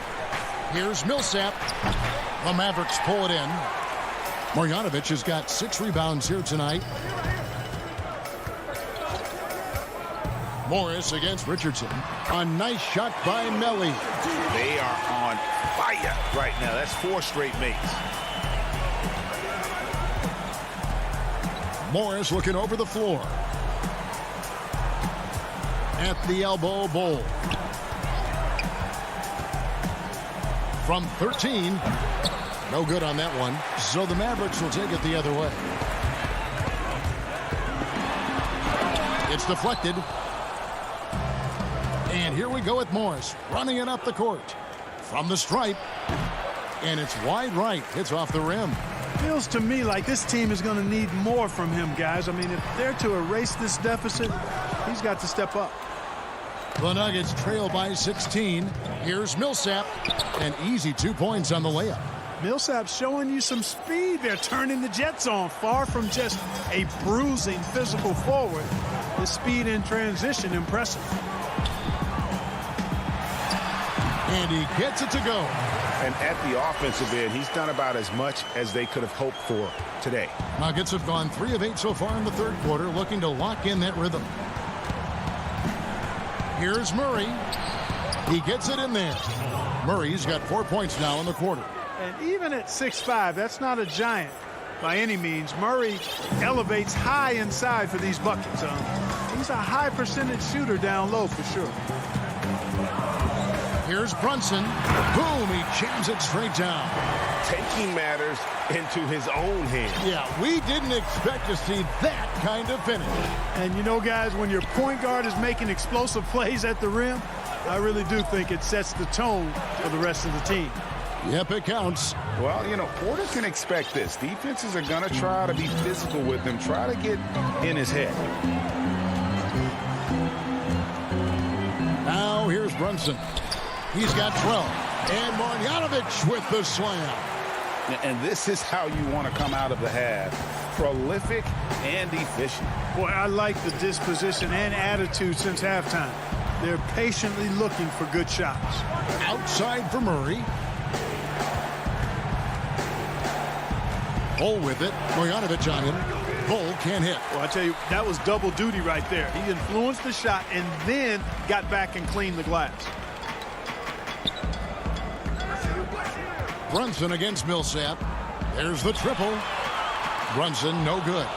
Here's Millsap. The Mavericks pull it in. Marjanovic has got 6 rebounds here tonight. Morris against Richardson. A nice shot by Melly. They are on fire right now. That's 4 straight mates. Morris looking over the floor. At the elbow, Bowl. From 13. No good on that one. So the Mavericks will take it the other way. It's deflected. And here we go with Morris running it up the court. From the stripe. And it's wide right. Hits off the rim. Feels to me like this team is going to need more from him, guys. I mean, if they're to erase this deficit, he's got to step up. The Nuggets trail by 16. Here's Millsap. An easy 2 points on the layup. Millsap's showing you some speed. They're turning the Jets on. Far from just a bruising physical forward. The speed in transition, impressive. And he gets it to go. And at the offensive end, he's done about as much as they could have hoped for today. Nuggets have gone 3 of 8 so far in the third quarter, looking to lock in that rhythm. Here's Murray. He gets it in there. Murray's got 4 points now in the quarter. And even at 6'5", that's not a giant by any means. Murray elevates high inside for these buckets. He's a high percentage shooter down low for sure. Here's Brunson. Boom, he jams it straight down. Taking matters into his own hands. Yeah, we didn't expect to see that kind of finish. And you know, guys, when your point guard is making explosive plays at the rim, I really do think it sets the tone for the rest of the team. Yep, it counts. Well, you know, Porter can expect this. Defenses are going to try to be physical with him, try to get in his head. Now here's Brunson. He's got 12. And Marjanovic with the slam. And this is how you want to come out of the half. Prolific and efficient. Boy, I like the disposition and attitude since halftime. They're patiently looking for good shots. Outside for Murray. Bull with it. Marjanovic on him. Bull can't hit. Well, I tell you, that was double duty right there. He influenced the shot and then got back and cleaned the glass. Brunson against Millsap. There's the triple. Brunson, no good.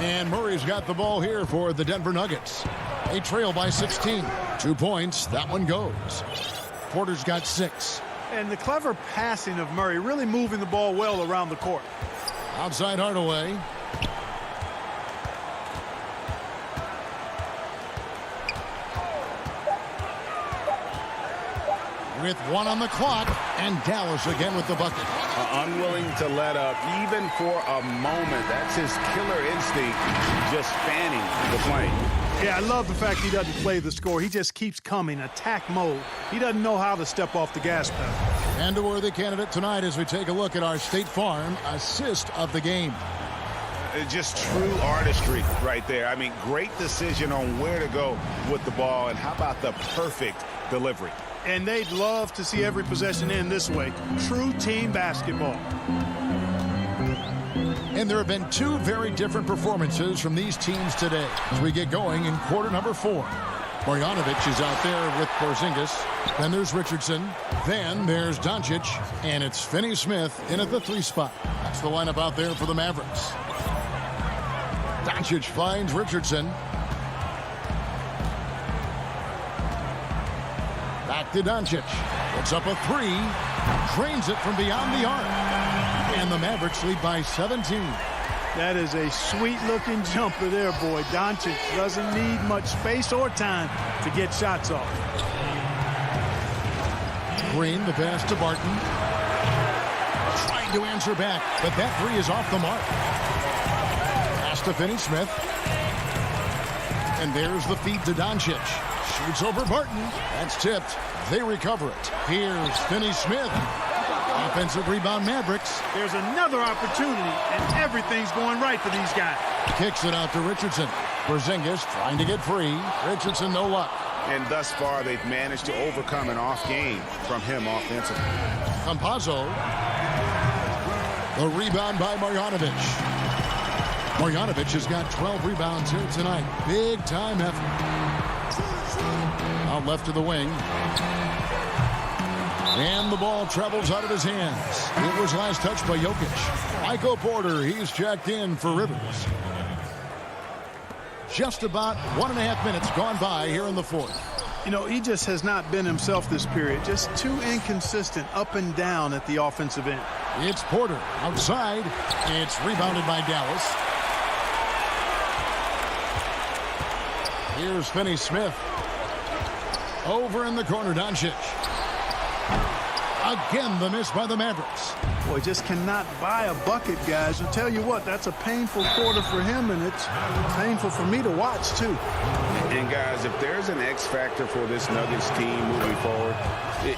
And Murray's got the ball here for the Denver Nuggets. They trail by 16. 2 points. That one goes. Porter's got 6. And the clever passing of Murray, really moving the ball well around the court. Outside Hardaway. With 1 on the clock, and Dallas again with the bucket. Unwilling to let up even for a moment. That's his killer instinct, just fanning the flame. Yeah, I love the fact he doesn't play the score. He just keeps coming, attack mode. He doesn't know how to step off the gas pedal. And a worthy candidate tonight as we take a look at our State Farm assist of the game. Just true artistry right there. I mean, great decision on where to go with the ball, and how about the perfect delivery. And they'd love to see every possession end this way. True team basketball. And there have been 2 very different performances from these teams today as we get going in quarter number 4. Marjanovic is out there with Porzingis. Then there's Richardson. Then there's Doncic. And it's Finney-Smith in at the 3 spot. That's the lineup out there for the Mavericks. Doncic finds Richardson. Back to Doncic. Puts up a 3. Drains it from beyond the arc. And the Mavericks lead by 17. That is a sweet-looking jumper there, boy. Doncic doesn't need much space or time to get shots off. Green, the pass to Barton. Trying to answer back, but that 3 is off the mark. Pass to Finney-Smith. And there's the feed to Doncic. Shoots over Barton. That's tipped. They recover it. Here's Finney-Smith. Offensive rebound, Mavericks. There's another opportunity, and everything's going right for these guys. Kicks it out to Richardson. Porzingis trying to get free. Richardson, no luck. And thus far, they've managed to overcome an off game from him offensively. Campazzo. The rebound by Marjanovic. Marjanovic has got 12 rebounds here tonight. Big time effort. Out left to the wing. And the ball travels out of his hands. It was last touched by Jokic. Michael Porter, he's checked in for Rivers. Just about 1.5 minutes gone by here in the fourth. You know, he just has not been himself this period. Just too inconsistent up and down at the offensive end. It's Porter outside. It's rebounded by Dallas. Here's Finney-Smith. Over in the corner, Doncic. Again, the miss by the Mavericks. Boy, just cannot buy a bucket, guys. I'll tell you what, that's a painful quarter for him, and it's painful for me to watch, too. And, guys, if there's an X factor for this Nuggets team moving forward,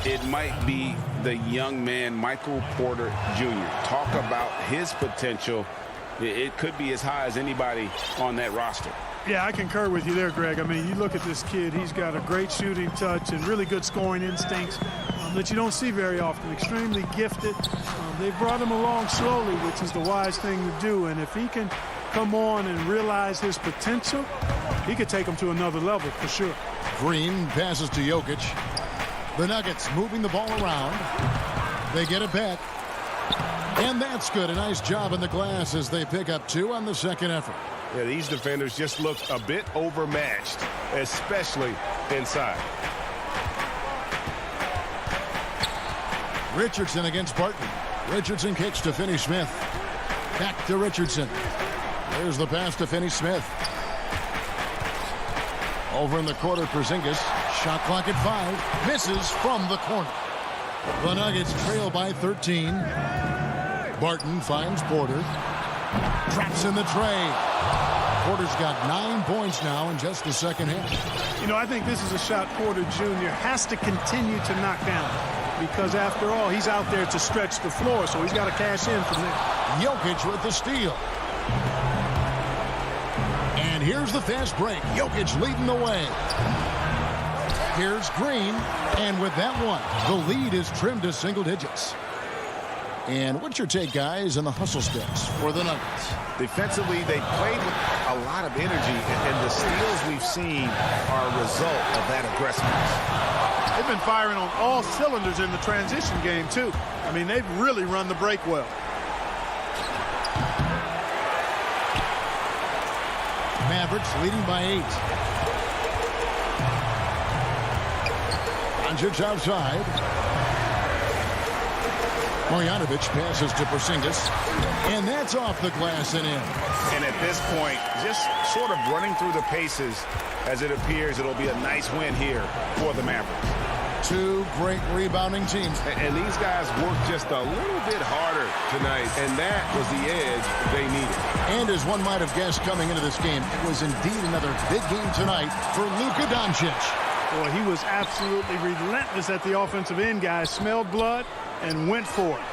it might be the young man, Michael Porter Jr. Talk about his potential. It could be as high as anybody on that roster. Yeah, I concur with you there, Greg. I mean, you look at this kid, he's got a great shooting touch and really good scoring instincts that you don't see very often. Extremely gifted. They brought him along slowly, which is the wise thing to do. And if he can come on and realize his potential, he could take him to another level for sure. Green passes to Jokic. The Nuggets moving the ball around. They get it back. And that's good. A nice job in the glass as they pick up 2 on the second effort. Yeah, these defenders just look a bit overmatched, especially inside. Richardson against Barton. Richardson kicks to Finney-Smith. Back to Richardson. There's the pass to Finney-Smith. Over in the corner, Porzingis. Shot clock at 5. Misses from the corner. The Nuggets trail by 13. Barton finds Porter. Traps in the tray. Porter's got 9 points now in just the second half. You know, I think this is a shot Porter Jr. has to continue to knock down because, after all, he's out there to stretch the floor, so he's got to cash in from there. Jokic with the steal. And here's the fast break. Jokic leading the way. Here's Green, and with that one, the lead is trimmed to single digits. And what's your take, guys, on the hustle steps for the Nuggets? Defensively, they played with a lot of energy, and the steals we've seen are a result of that aggressiveness. They've been firing on all cylinders in the transition game, too. I mean, they've really run the break well. Mavericks leading by 8. Doncic outside. Marjanovic passes to Porzingis, and that's off the glass and in. And at this point, just sort of running through the paces as it appears it'll be a nice win here for the Mavericks. 2 great rebounding teams. And these guys worked just a little bit harder tonight, and that was the edge they needed. And as one might have guessed coming into this game, it was indeed another big game tonight for Luka Doncic. Boy, he was absolutely relentless at the offensive end, guys. Smelled blood and went for it.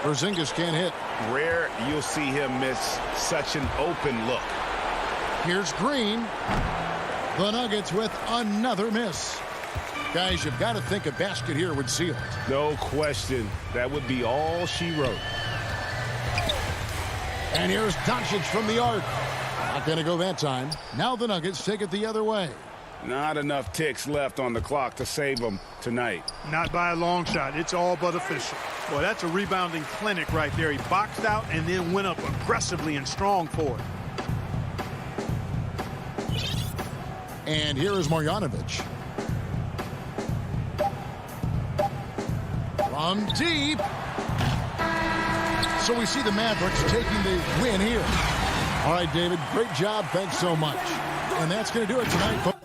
Porzingis can't hit. Rare you'll see him miss such an open look. Here's Green. The Nuggets with another miss. Guys, you've got to think a basket here would seal it. No question. That would be all she wrote. And here's Doncic from the arc. Not going to go that time. Now the Nuggets take it the other way. Not enough ticks left on the clock to save them tonight. Not by a long shot. It's all but official. Boy, that's a rebounding clinic right there. He boxed out and then went up aggressively and strong for it. And here is Marjanovic. From deep. So we see the Mavericks taking the win here. All right, David, great job. Thanks so much. And that's going to do it tonight, folks.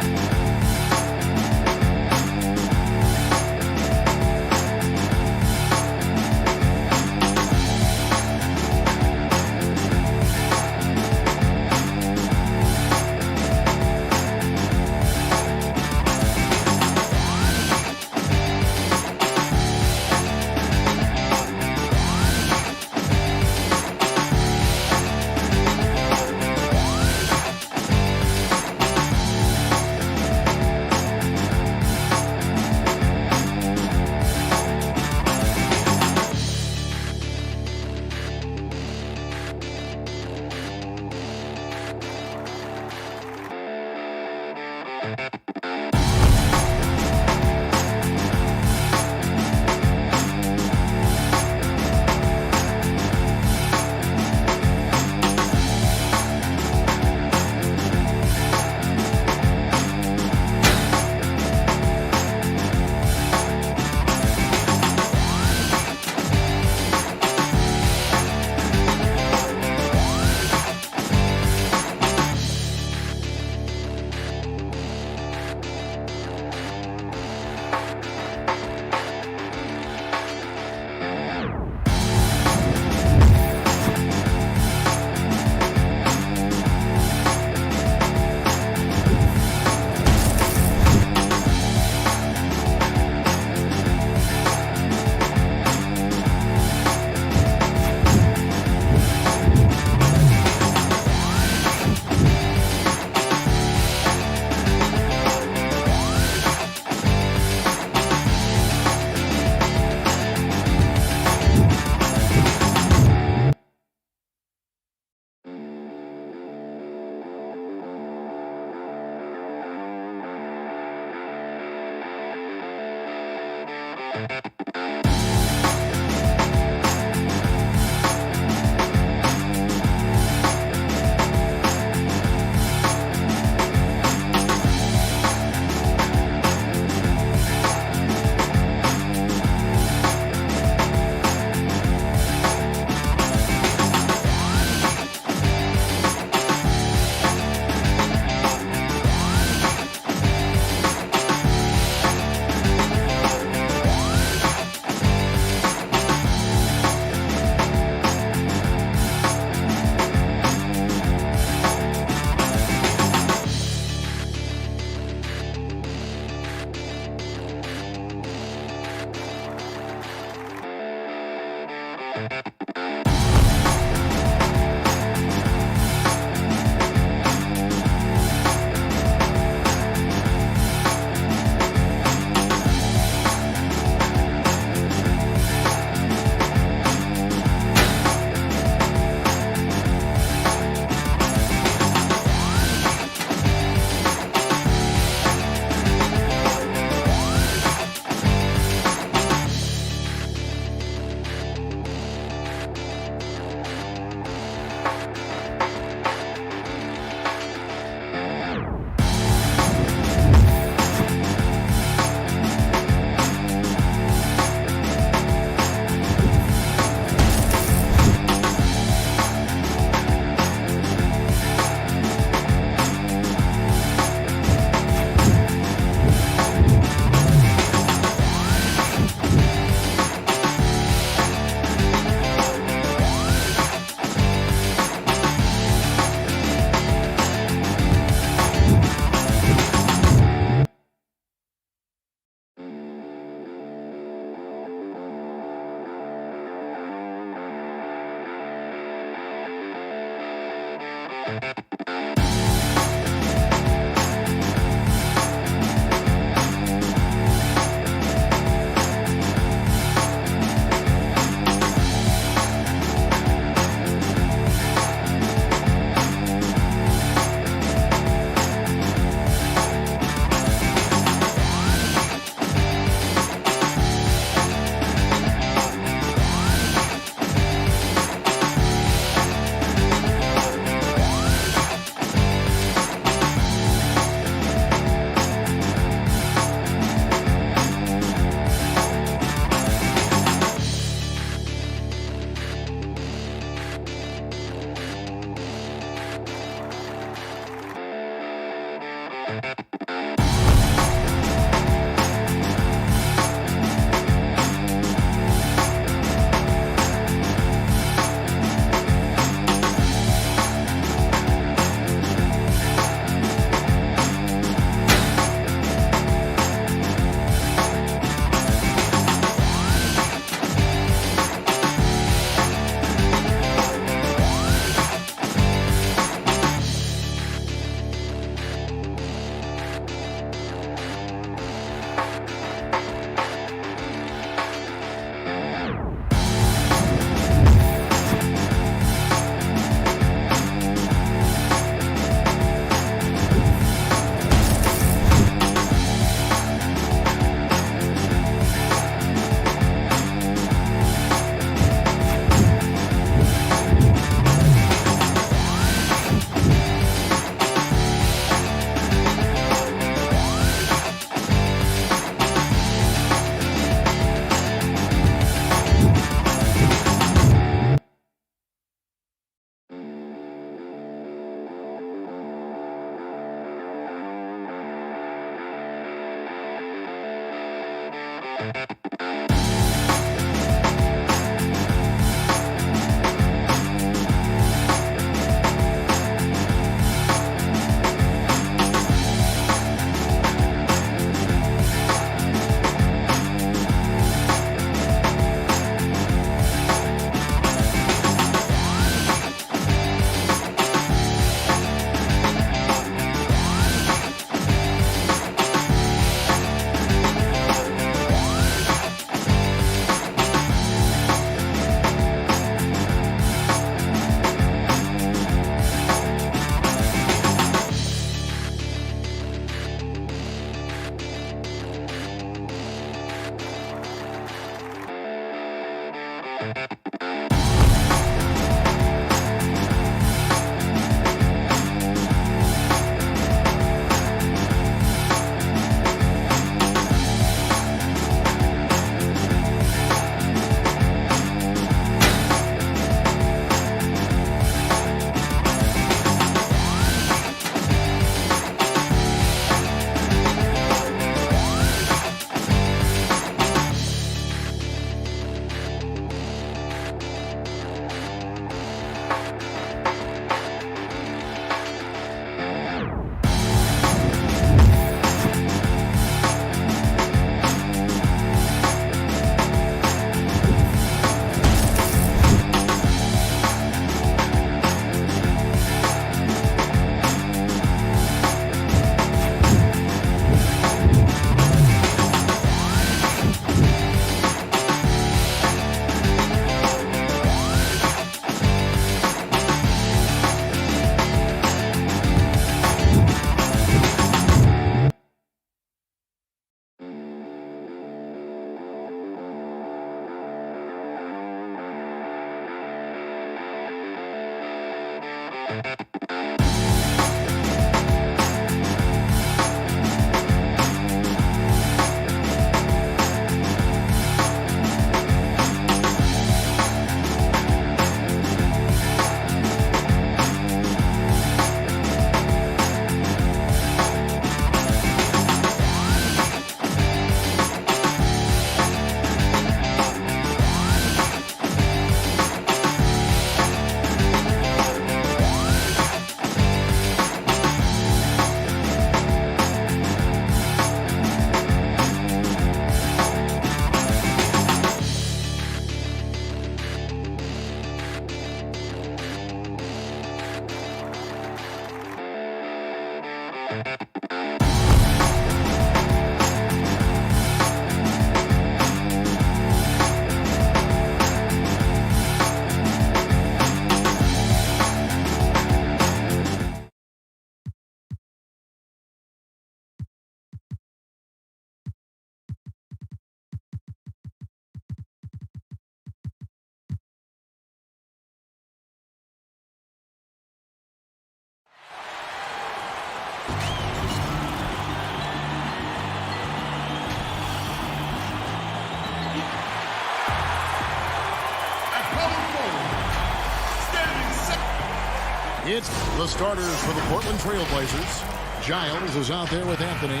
It's the starters for the Portland Trail Blazers. Giles is out there with Anthony.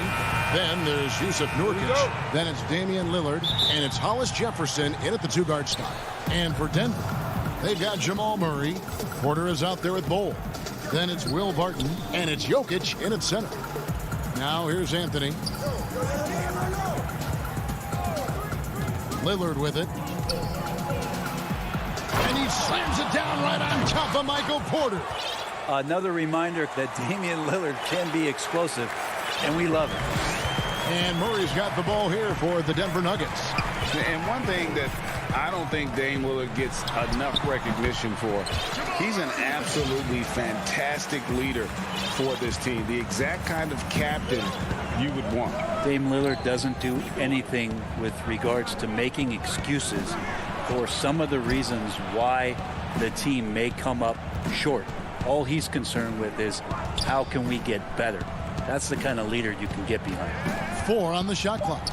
Then there's Yusuf Nurkic. Then it's Damian Lillard. And it's Hollis Jefferson in at the 2-guard spot. And for Denver, they've got Jamal Murray. Porter is out there with Bol. Then it's Will Barton. And it's Jokic in at center. Now here's Anthony. Lillard with it. And he slams it down right on top of Michael Porter. Another reminder that Damian Lillard can be explosive, and we love it. And Murray's got the ball here for the Denver Nuggets. And one thing that I don't think Dame Lillard gets enough recognition for, he's an absolutely fantastic leader for this team. The exact kind of captain you would want. Dame Lillard doesn't do anything with regards to making excuses for some of the reasons why the team may come up short. All he's concerned with is how can we get better. That's the kind of leader you can get behind. 4 on the shot clock.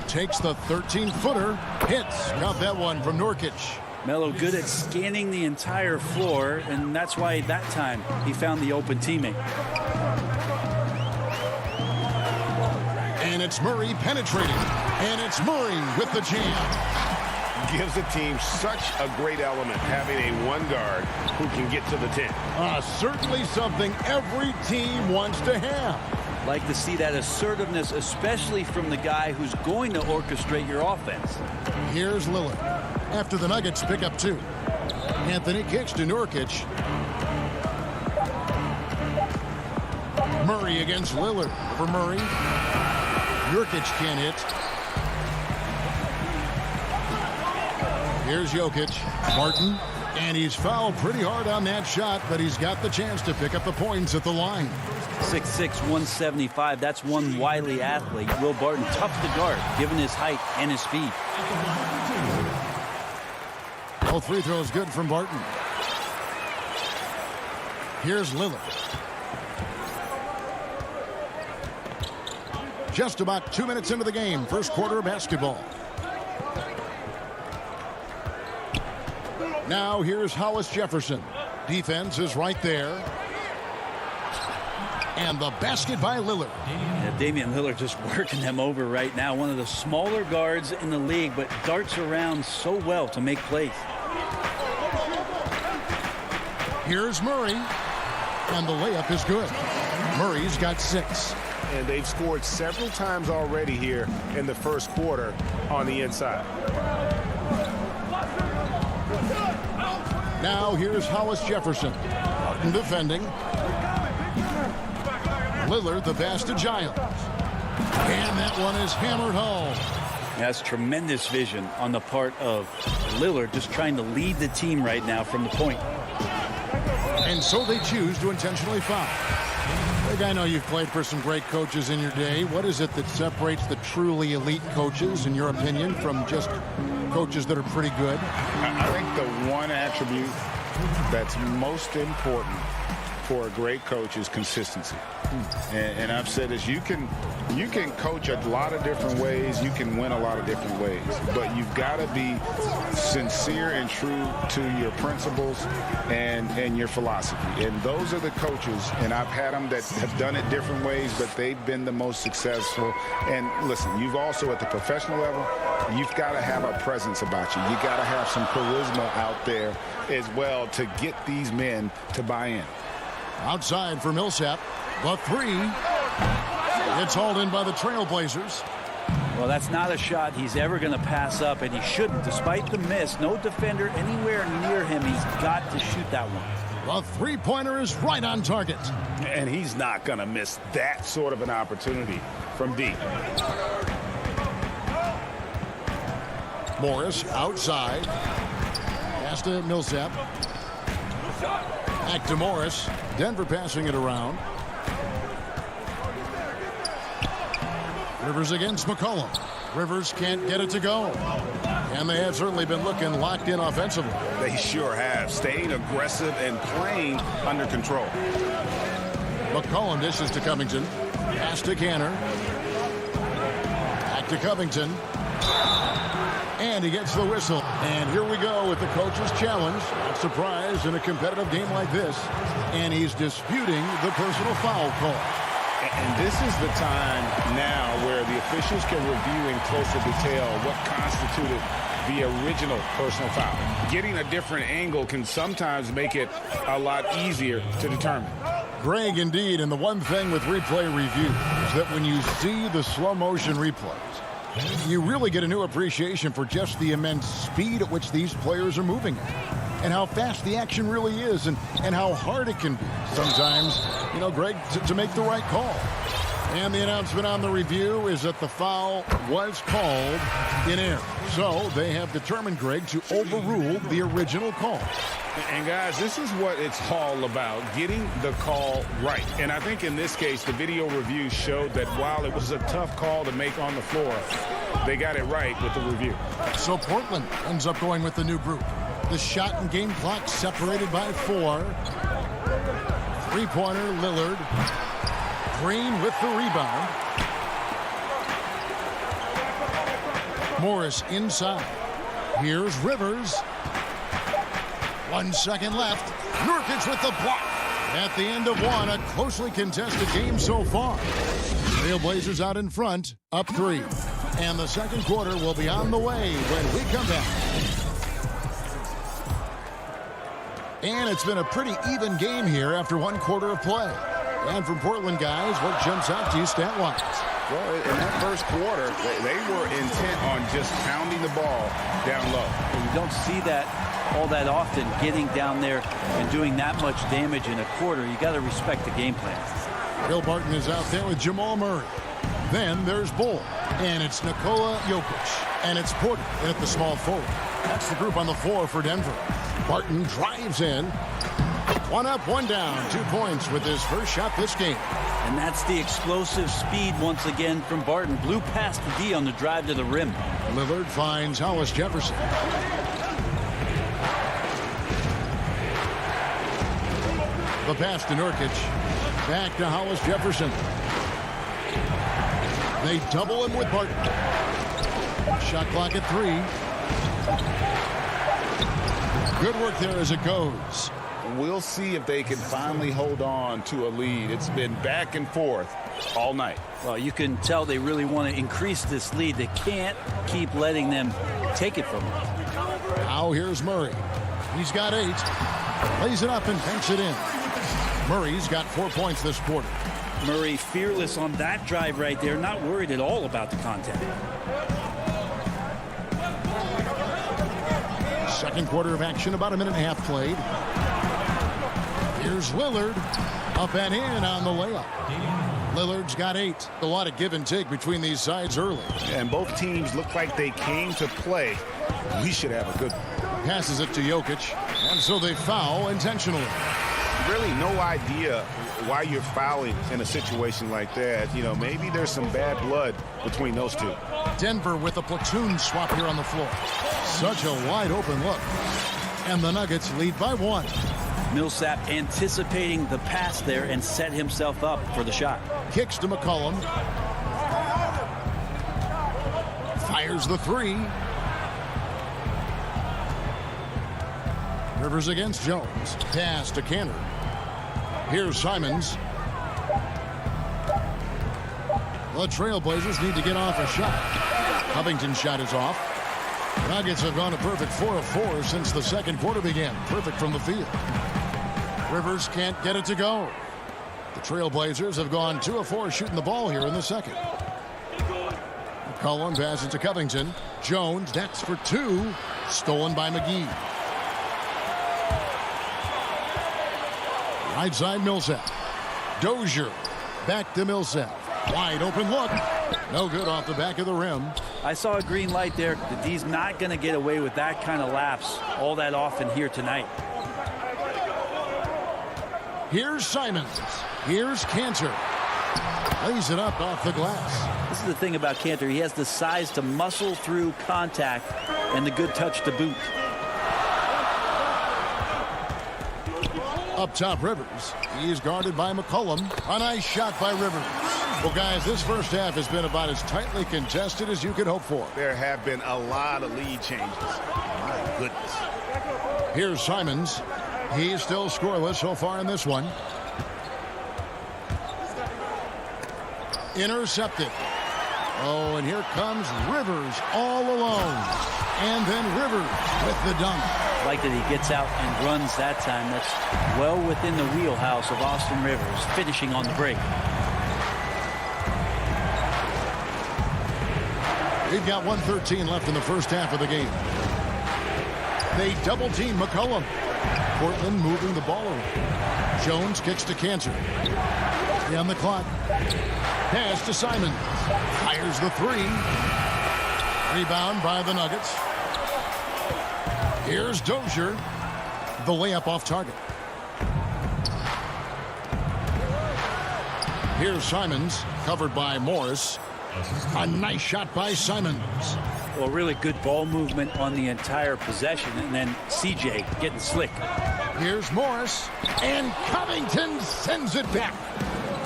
Takes the 13-footer. Hits. Got that one from Nurkic. Melo good at scanning the entire floor, and that's why that time he found the open teammate. And it's Murray penetrating. And it's Murray with the jam. Gives the team such a great element having a 1 guard who can get to the 10. Certainly something every team wants to have. Like to see that assertiveness, especially from the guy who's going to orchestrate your offense. Here's Lillard. After the Nuggets pick up 2. Anthony kicks to Nurkic. Murray against Lillard. For Murray. Nurkic can't hit. Here's Jokic. Martin. And he's fouled pretty hard on that shot, but he's got the chance to pick up the points at the line. 6'6", 175. That's one wily athlete. Will Barton, tough to guard, given his height and his speed. Both free throws good from Barton. Here's Lillard. Just about 2 minutes into the game. First quarter of basketball. Now here's Hollis Jefferson. Defense is right there. And the basket by Lillard. Yeah, Damian Lillard just working them over right now. One of the smaller guards in the league, but darts around so well to make plays. Here's Murray. And the layup is good. Murray's got 6. And they've scored several times already here in the first quarter on the inside. Now here's Hollis Jefferson. Martin defending. Lillard the pass to Giles. And that one is hammered home. That's tremendous vision on the part of Lillard, just trying to lead the team right now from the point. And so they choose to intentionally foul. Greg, I know you've played for some great coaches in your day. What is it that separates the truly elite coaches, in your opinion, from just coaches that are pretty good? I think the one attribute that's most important for a great coach is consistency. And I've said this, you can coach a lot of different ways, you can win a lot of different ways, but you've got to be sincere and true to your principles and your philosophy. And those are the coaches, and I've had them that have done it different ways, but they've been the most successful. And listen, you've also at the professional level, you've got to have a presence about you. You got to have some charisma out there as well to get these men to buy in. Outside for Millsap. The 3. It's hauled in by the Trailblazers. Well, that's not a shot he's ever going to pass up, and he shouldn't. Despite the miss, no defender anywhere near him. He's got to shoot that one. The three-pointer is right on target. And he's not going to miss that sort of an opportunity from deep. Morris outside. Pass to Millsap. Back to Morris. Denver passing it around. Rivers against McCollum. Rivers can't get it to go. And they have certainly been looking locked in offensively. They sure have. Staying aggressive and playing under control. McCollum dishes to Covington. Pass to Canner. Back to Covington. And he gets the whistle. And here we go with the coach's challenge. Not surprised in a competitive game like this. And he's disputing the personal foul call. And this is the time now where the officials can review in closer detail what constituted the original personal foul. Getting a different angle can sometimes make it a lot easier to determine. Greg, indeed, and the one thing with replay review is that when you see the slow motion replays, you really get a new appreciation for just the immense speed at which these players are moving and how fast the action really is and how hard it can be sometimes, Greg, to make the right call. And the announcement on the review is that the foul was called in error. So they have determined, Greg, to overrule the original call. And guys, this is what it's all about, getting the call right. And I think in this case, the video review showed that while it was a tough call to make on the floor, they got it right with the review. So Portland ends up going with the new group. The shot and game clock separated by 4. Three-pointer, Lillard. Green with the rebound. Morris inside. Here's Rivers. 1 second left. Nurkic with the block. At the end of one, a closely contested game so far. Trailblazers out in front, up 3. And the second quarter will be on the way when we come back. And it's been a pretty even game here after 1 quarter of play. And from Portland, guys, what jumps out to you stat-wise? Well, in that first quarter, they were intent on just pounding the ball down low. And you don't see that all that often, getting down there and doing that much damage in a quarter. You got to respect the game plan. Bill Barton is out there with Jamal Murray. Then there's Bull. And it's Nikola Jokic. And it's Porter at the small forward. That's the group on the floor for Denver. Barton drives in. 1 up, 1 down. 2 points with his first shot this game. And that's the explosive speed once again from Barton. Blew past the D on the drive to the rim. Lillard finds Hollis Jefferson. The pass to Nurkic. Back to Hollis Jefferson. They double him with Barton. Shot clock at 3. Good work there as it goes. We'll see if they can finally hold on to a lead. It's been back and forth all night. Well, you can tell they really want to increase this lead. They can't keep letting them take it from them. Now here's Murray. He's got 8. Lays it up and banks it in. Murray's got 4 points this quarter. Murray fearless on that drive right there. Not worried at all about the contact. Second quarter of action, about a minute and a half played. Here's Lillard, up and in on the layup. Lillard's got 8. A lot of give and take between these sides early. And both teams look like they came to play. We should have a good one. Passes it to Jokic, and so they foul intentionally. Really no idea why you're fouling in a situation like that. Maybe there's some bad blood between those two. Denver with a platoon swap here on the floor. Such a wide open look. And the Nuggets lead by 1. Millsap anticipating the pass there and set himself up for the shot. Kicks to McCollum. Fires the 3. Rivers against Jones. Pass to Cantor. Here's Simons. The Trailblazers need to get off a shot. Covington's shot is off. Nuggets have gone a perfect 4 of 4 since the second quarter began. Perfect from the field. Rivers can't get it to go. The Trailblazers have gone 2 of 4 shooting the ball here in the second. McCollum passes to Covington. Jones, that's for 2. Stolen by McGee. Right side Millsap. Dozier back to Millsap. Wide open look. No good off the back of the rim. I saw a green light there. The D's not going to get away with that kind of lapse all that often here tonight. Here's Simons. Here's Cantor. Lays it up off the glass. This is the thing about Cantor. He has the size to muscle through contact and the good touch to boot. Up top, Rivers. He is guarded by McCollum. A nice shot by Rivers. Well, guys, this first half has been about as tightly contested as you could hope for. There have been a lot of lead changes. My goodness. Here's Simons. He's still scoreless so far in this one. Intercepted. Oh, and here comes Rivers all alone. And then Rivers with the dunk. Like that he gets out and runs that time. That's well within the wheelhouse of Austin Rivers, finishing on the break. We've got 1:13 left in the first half of the game. They double-team McCollum. Portland moving the ball around. Jones kicks to Cantor. On the clock. Pass to Simon. Fires the three. Rebound by the Nuggets. Here's Dozier. The layup off target. Here's Simons, covered by Morris. A nice shot by Simons. Well, really good ball movement on the entire possession, and then CJ getting slick. Here's Morris, and Covington sends it back.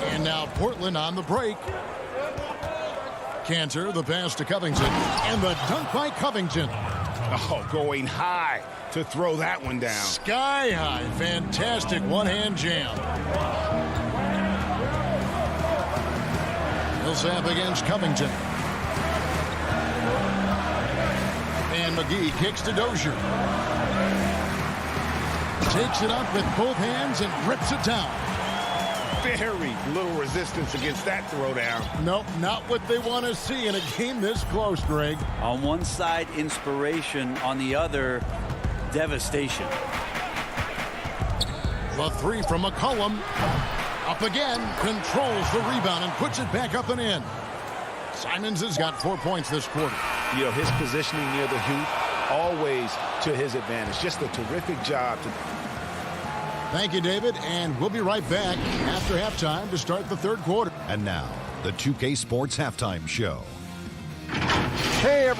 And now Portland on the break. Cantor, the pass to Covington, and the dunk by Covington. Oh, going high to throw that one down. Sky high. Fantastic one-hand jam. Millsap against Covington. And McGee kicks to Dozier. Takes it up with both hands and rips it down. Very little resistance against that throwdown. Nope, not what they want to see in a game this close, Greg. On one side, inspiration. On the other, devastation. The three from McCollum. Up again, controls the rebound and puts it back up and in. Simons has got 4 points this quarter. You know, his positioning near the hoop, always to his advantage. Just a terrific job. Thank you, David, and we'll be right back after halftime to start the third quarter. And now, the 2K Sports Halftime Show. Hey,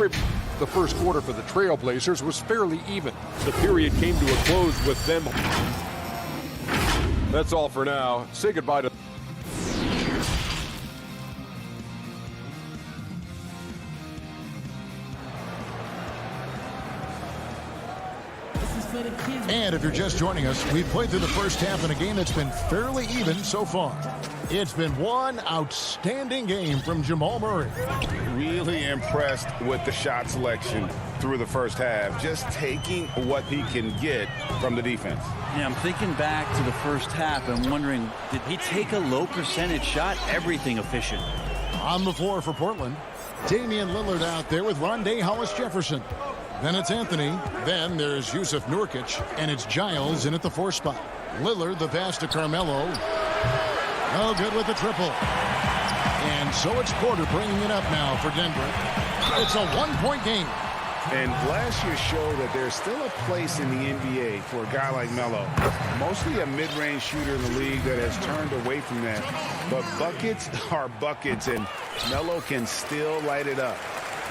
the first quarter for the Trailblazers was fairly even. The period came to a close with them. That's all for now. Say goodbye to... And if you're just joining us, we've played through the first half in a game that's been fairly even so far. It's been one outstanding game from Jamal Murray. Really impressed with the shot selection through the first half. Just taking what he can get from the defense. Yeah, I'm thinking back to the first half and wondering, did he take a low percentage shot? Everything efficient. On the floor for Portland, Damian Lillard out there with Rondé Hollis-Jefferson. Then it's Anthony. Then there's Yusuf Nurkic. And it's Giles in at the 4 spot. Lillard, the pass to Carmelo. No good with the triple. And so it's Porter bringing it up now for Denver. It's a 1-point game. And last year showed that there's still a place in the NBA for a guy like Melo. Mostly a mid-range shooter in the league that has turned away from that. But buckets are buckets, and Melo can still light it up.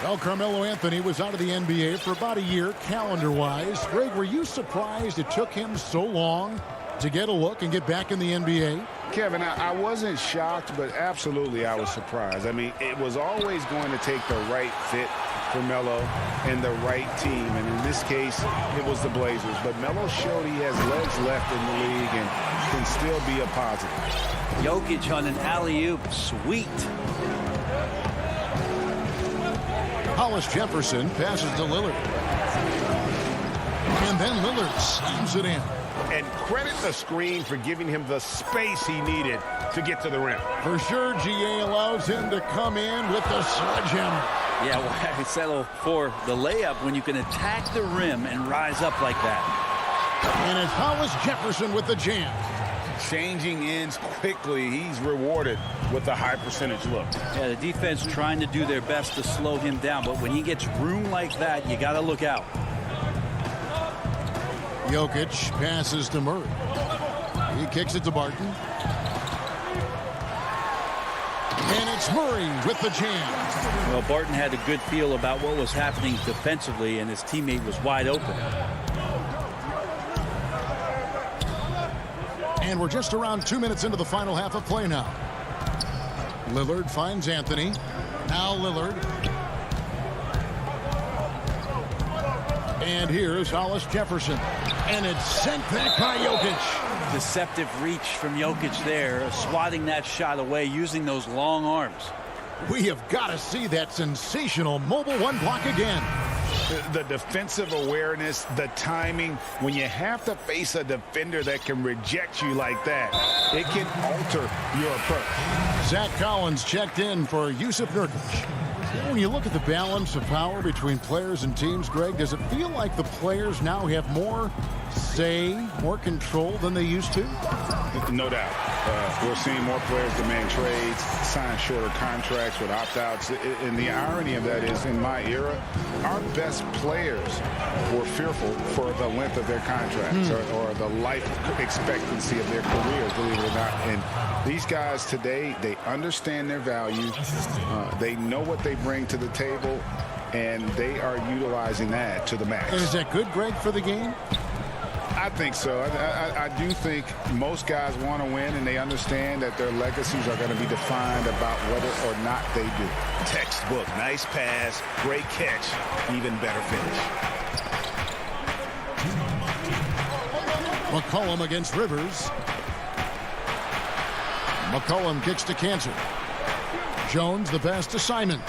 Well, Carmelo Anthony was out of the NBA for about a year, calendar-wise. Greg, were you surprised it took him so long to get a look and get back in the NBA? Kevin, I wasn't shocked, but absolutely I was surprised. I mean, it was always going to take the right fit for Melo and the right team. And in this case, it was the Blazers. But Melo showed he has legs left in the league and can still be a positive. Jokic on an alley-oop. Sweet. Hollis-Jefferson passes to Lillard. And then Lillard slams it in. And credit the screen for giving him the space he needed to get to the rim. For sure, GA allows him to come in with the sledgehammer. Yeah, why settle for the layup when you can attack the rim and rise up like that? And it's Hollis-Jefferson with the jam. Changing ends quickly. He's rewarded with a high percentage look. Yeah, the defense trying to do their best to slow him down, but when he gets room like that, you got to look out. Jokic passes to Murray. He kicks it to Barton. And it's Murray with the jam. Well, Barton had a good feel about what was happening defensively, and his teammate was wide open. And we're just around 2 minutes into the final half of play now. Lillard finds Anthony. Now Lillard. And here's Hollis-Jefferson. And it's sent back by Jokic. deceptive reach from Jokic there, swatting that shot away, using those long arms. We have got to see that sensational mobile one block again. The defensive awareness, the timing, when you have to face a defender that can reject you like that, it can alter your approach. Zach Collins checked in for Yusuf Nurkic. When you look at the balance of power between players and teams, Greg, does it feel like the players now have more say, more control than they used to? No doubt. We're seeing more players demand trades, sign shorter contracts with opt-outs. And the irony of that is, in my era, our best players were fearful for the length of their contracts or the life expectancy of their careers, believe it or not. And these guys today, they understand their value. They know what they bring to the table, and they are utilizing that to the max. And is that good, Greg, for the game? I think so. I do think most guys want to win, and they understand that their legacies are going to be defined about whether or not they do. Textbook. Nice pass. Great catch. Even better finish. McCollum against Rivers. McCollum kicks to Cantor. Jones the pass to Simons.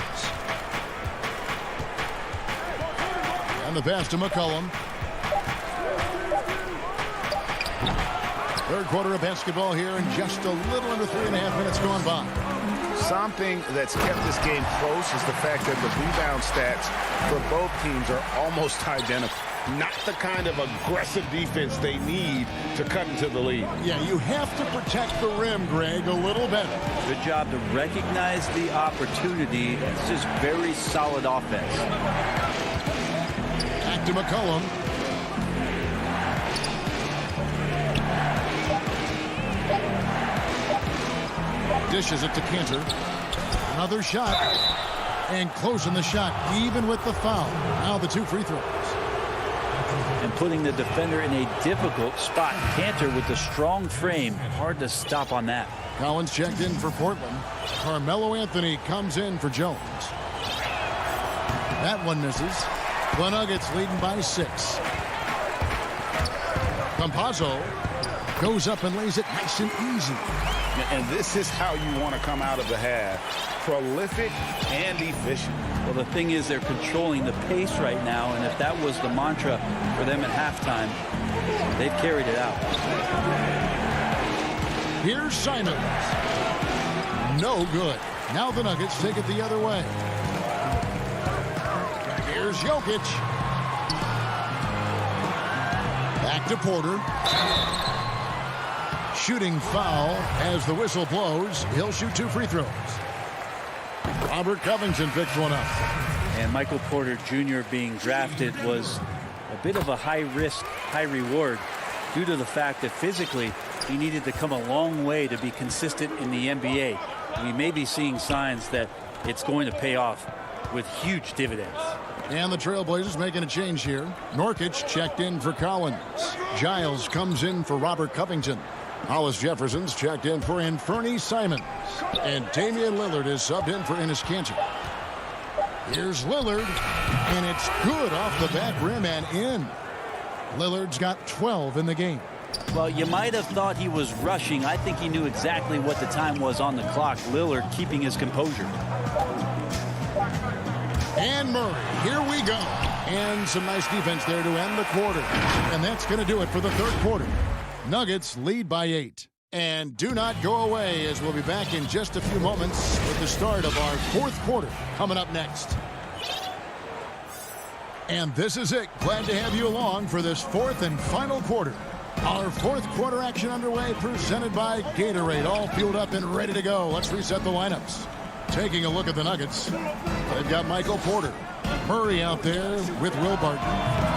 And the pass to McCollum. Third quarter of basketball here, and just a little under 3.5 minutes gone by. Something that's kept this game close is the fact that the rebound stats for both teams are almost identical. Not the kind of aggressive defense they need to cut into the lead. Yeah, you have to protect the rim, Greg, a little better. Good job to recognize the opportunity. It's just very solid offense. Back to McCollum. Dishes it to Cantor. Another shot. And closing the shot, even with the foul. Now the 2 free throws. And putting the defender in a difficult spot. Cantor with the strong frame. Hard to stop on that. Collins checked in for Portland. Carmelo Anthony comes in for Jones. That one misses. The Nuggets leading by 6. Campazzo goes up and lays it nice and easy. And this is how you want to come out of the half. Prolific and efficient. Well, the thing is, they're controlling the pace right now, and if that was the mantra for them at halftime, they've carried it out. Here's Simons. No good. Now the Nuggets take it the other way. Here's Jokic. Back to Porter. Shooting foul as the whistle blows. He'll shoot 2 free throws. Robert Covington picks one up. And Michael Porter Jr. being drafted was a bit of a high risk, high reward due to the fact that physically he needed to come a long way to be consistent in the NBA. We may be seeing signs that it's going to pay off with huge dividends. And the Trailblazers making a change here. Nurkic checked in for Collins. Giles comes in for Robert Covington. Hollis Jefferson's checked in for Anthony Simons. And Damian Lillard is subbed in for Enes Kanter. Here's Lillard. And it's good off the back rim and in. Lillard's got 12 in the game. Well, you might have thought he was rushing. I think he knew exactly what the time was on the clock. Lillard keeping his composure. And Murray, here we go. And some nice defense there to end the quarter. And that's going to do it for the third quarter. Nuggets lead by 8. And do not go away, as we'll be back in just a few moments with the start of our fourth quarter coming up next. And this is it. Glad to have you along for this fourth and final quarter. Our fourth quarter action underway, presented by Gatorade. All fueled up and ready to go. Let's reset the lineups. Taking a look at the Nuggets, they've got Michael Porter. Murray out there with Will Barton.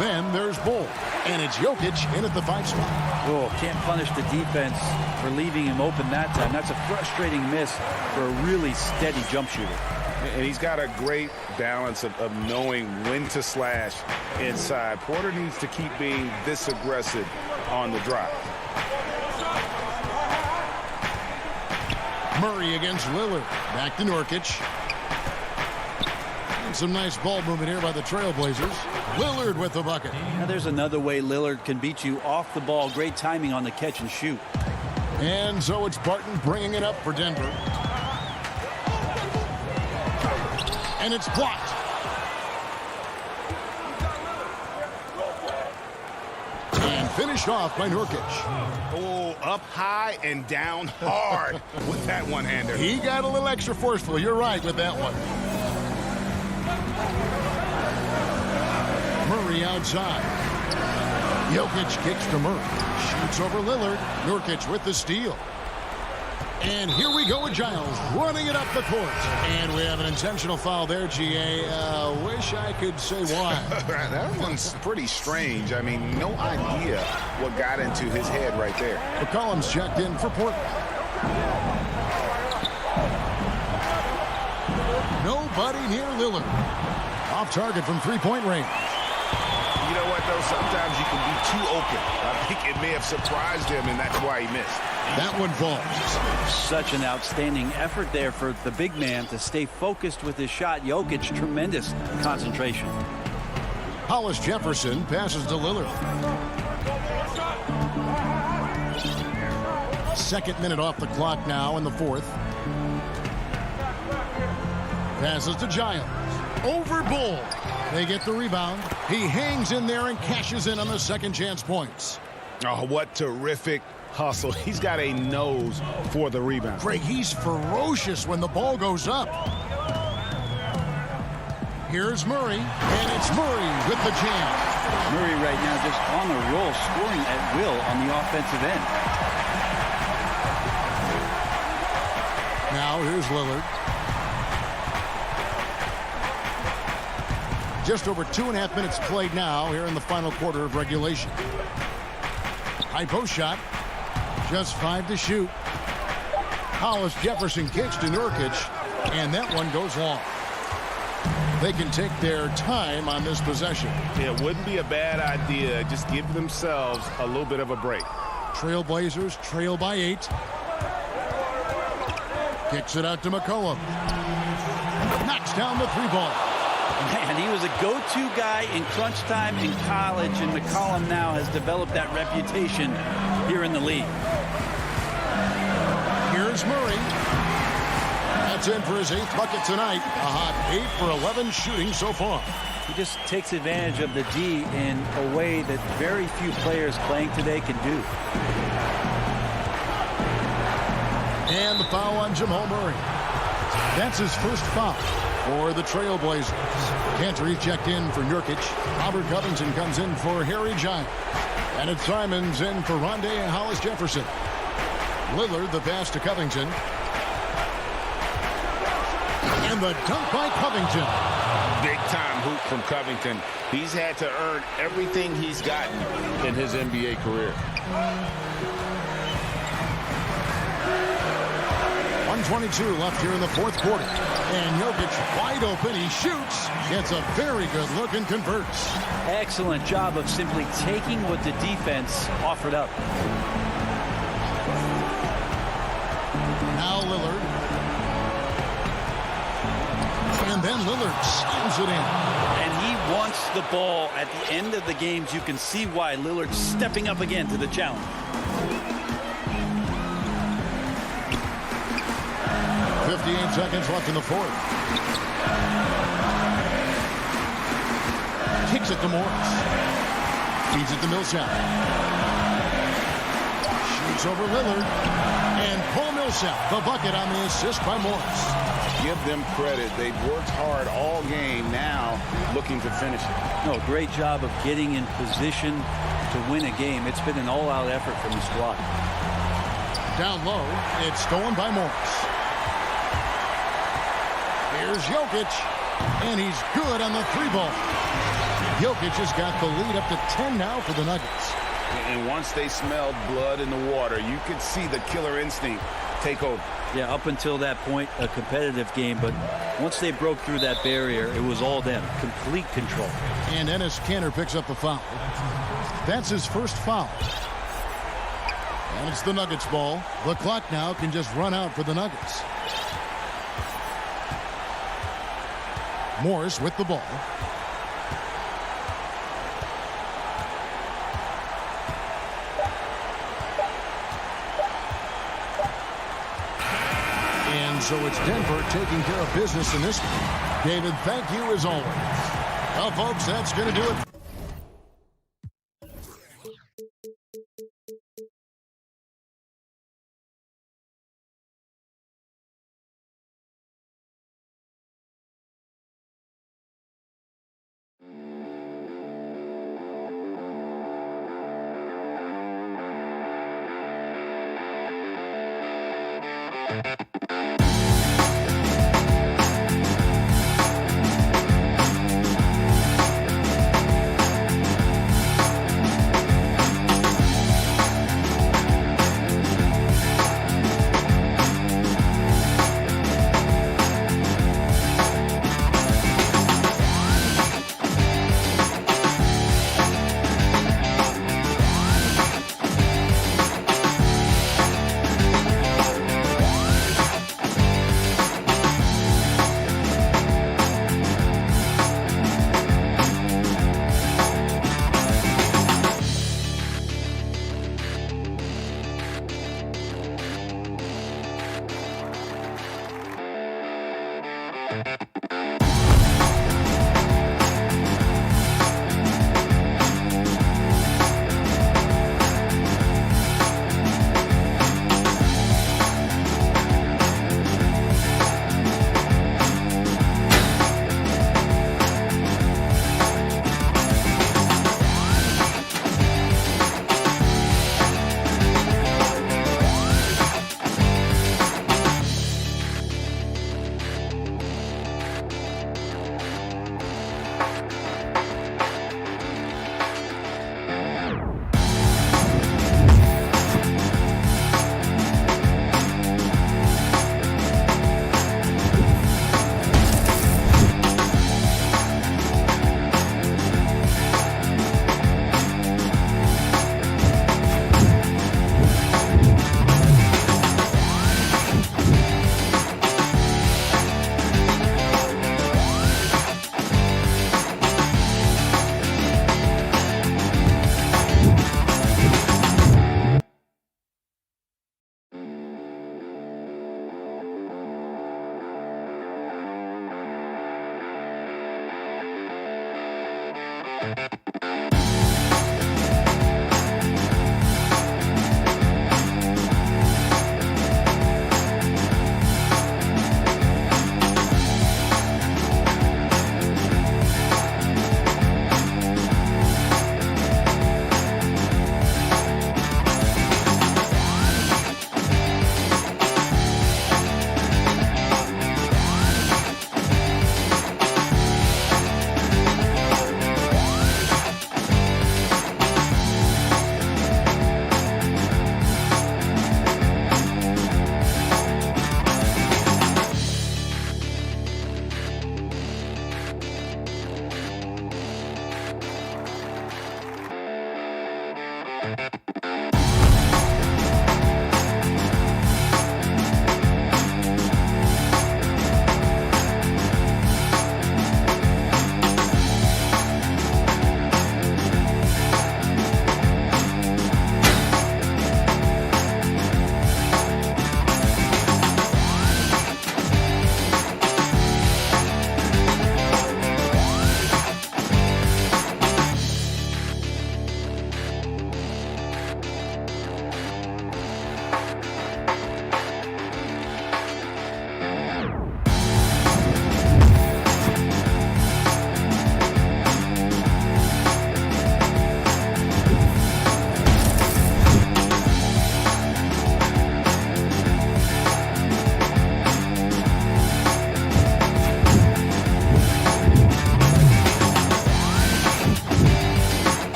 Then there's Bull. And it's Jokic in at the 5 spot. Oh, can't punish the defense for leaving him open that time. That's a frustrating miss for a really steady jump shooter. And he's got a great balance of knowing when to slash inside. Porter needs to keep being this aggressive on the drive. Murray against Lillard. Back to Nurkic. And some nice ball movement here by the Trailblazers. Lillard with the bucket. Now there's another way Lillard can beat you off the ball. Great timing on the catch and shoot. And so it's Barton bringing it up for Denver. And it's blocked. And finished off by Nurkic. Oh, up high and down hard with that one-hander. He got a little extra forceful. You're right with that one. Murray outside. Jokic kicks to Murray. Shoots over Lillard. Nurkic with the steal. And here we go with Giles running it up the court. And we have an intentional foul there, GA. Wish I could say why. That one's pretty strange. I mean, no idea what got into his head right there. McCollum's checked in for Portland. Nobody near Lillard. Off target from three-point range. You know what, though? Sometimes you can be too open. I think it may have surprised him, and that's why he missed. That one falls. Such an outstanding effort there for the big man to stay focused with his shot. Jokic, tremendous concentration. Hollis Jefferson passes to Lillard. Second minute off the clock now in the fourth. Passes to Giles. Over Bull. They get the rebound. He hangs in there and cashes in on the second chance points. Oh, what terrific hustle. He's got a nose for the rebound. Greg, he's ferocious when the ball goes up. Here's Murray, and it's Murray with the jam. Murray right now just on the roll, scoring at will on the offensive end. Now here's Lillard. Just over 2.5 minutes played now here in the final quarter of regulation. High post shot. Just 5 to shoot. Hollis Jefferson kicks to Nurkic, and that one goes long. They can take their time on this possession. It wouldn't be a bad idea. Just give themselves a little bit of a break. Trailblazers trail by 8. Kicks it out to McCollum. Knocks down the 3-ball. Man, he was a go-to guy in crunch time in college, and McCollum now has developed that reputation here in the league. Here's Murray. That's in for his 8th bucket tonight. A hot 8 for 11 shooting so far. He just takes advantage of the D in a way that very few players playing today can do. And the foul on Jamal Murray. That's his first foul for the Trailblazers. Cantor checked in for Nurkic. Robert Covington comes in for Harry Giles. And it's Simons in for Rondé and Hollis Jefferson. Lillard the pass to Covington. And the dunk by Covington. Big time hoop from Covington. He's had to earn everything he's gotten in his NBA career. 1:22 left here in the fourth quarter. And Jokic wide open. He shoots. Gets a very good look and converts. Excellent job of simply taking what the defense offered up. Now Lillard. And then Lillard slams it in. And he wants the ball at the end of the games. You can see why Lillard's stepping up again to the challenge. 58 seconds left in the fourth. Kicks it to Morris. Feeds it to Millsap. Shoots over Lillard. And Paul Millsap, the bucket on the assist by Morris. Give them credit. They've worked hard all game, now looking to finish it. No, great job of getting in position to win a game. It's been an all-out effort from the squad. Down low, it's stolen by Morris. Here's Jokic, and he's good on the 3-ball. Jokic has got the lead up to 10 now for the Nuggets. And once they smelled blood in the water, you could see the killer instinct take over. Yeah, up until that point, a competitive game, but once they broke through that barrier, it was all them. Complete control. And Enes Kanter picks up the foul. That's his first foul. And it's the Nuggets ball. The clock now can just run out for the Nuggets. Morris with the ball. And so it's Denver taking care of business in this one. David, thank you as always. Well, folks, that's going to do it.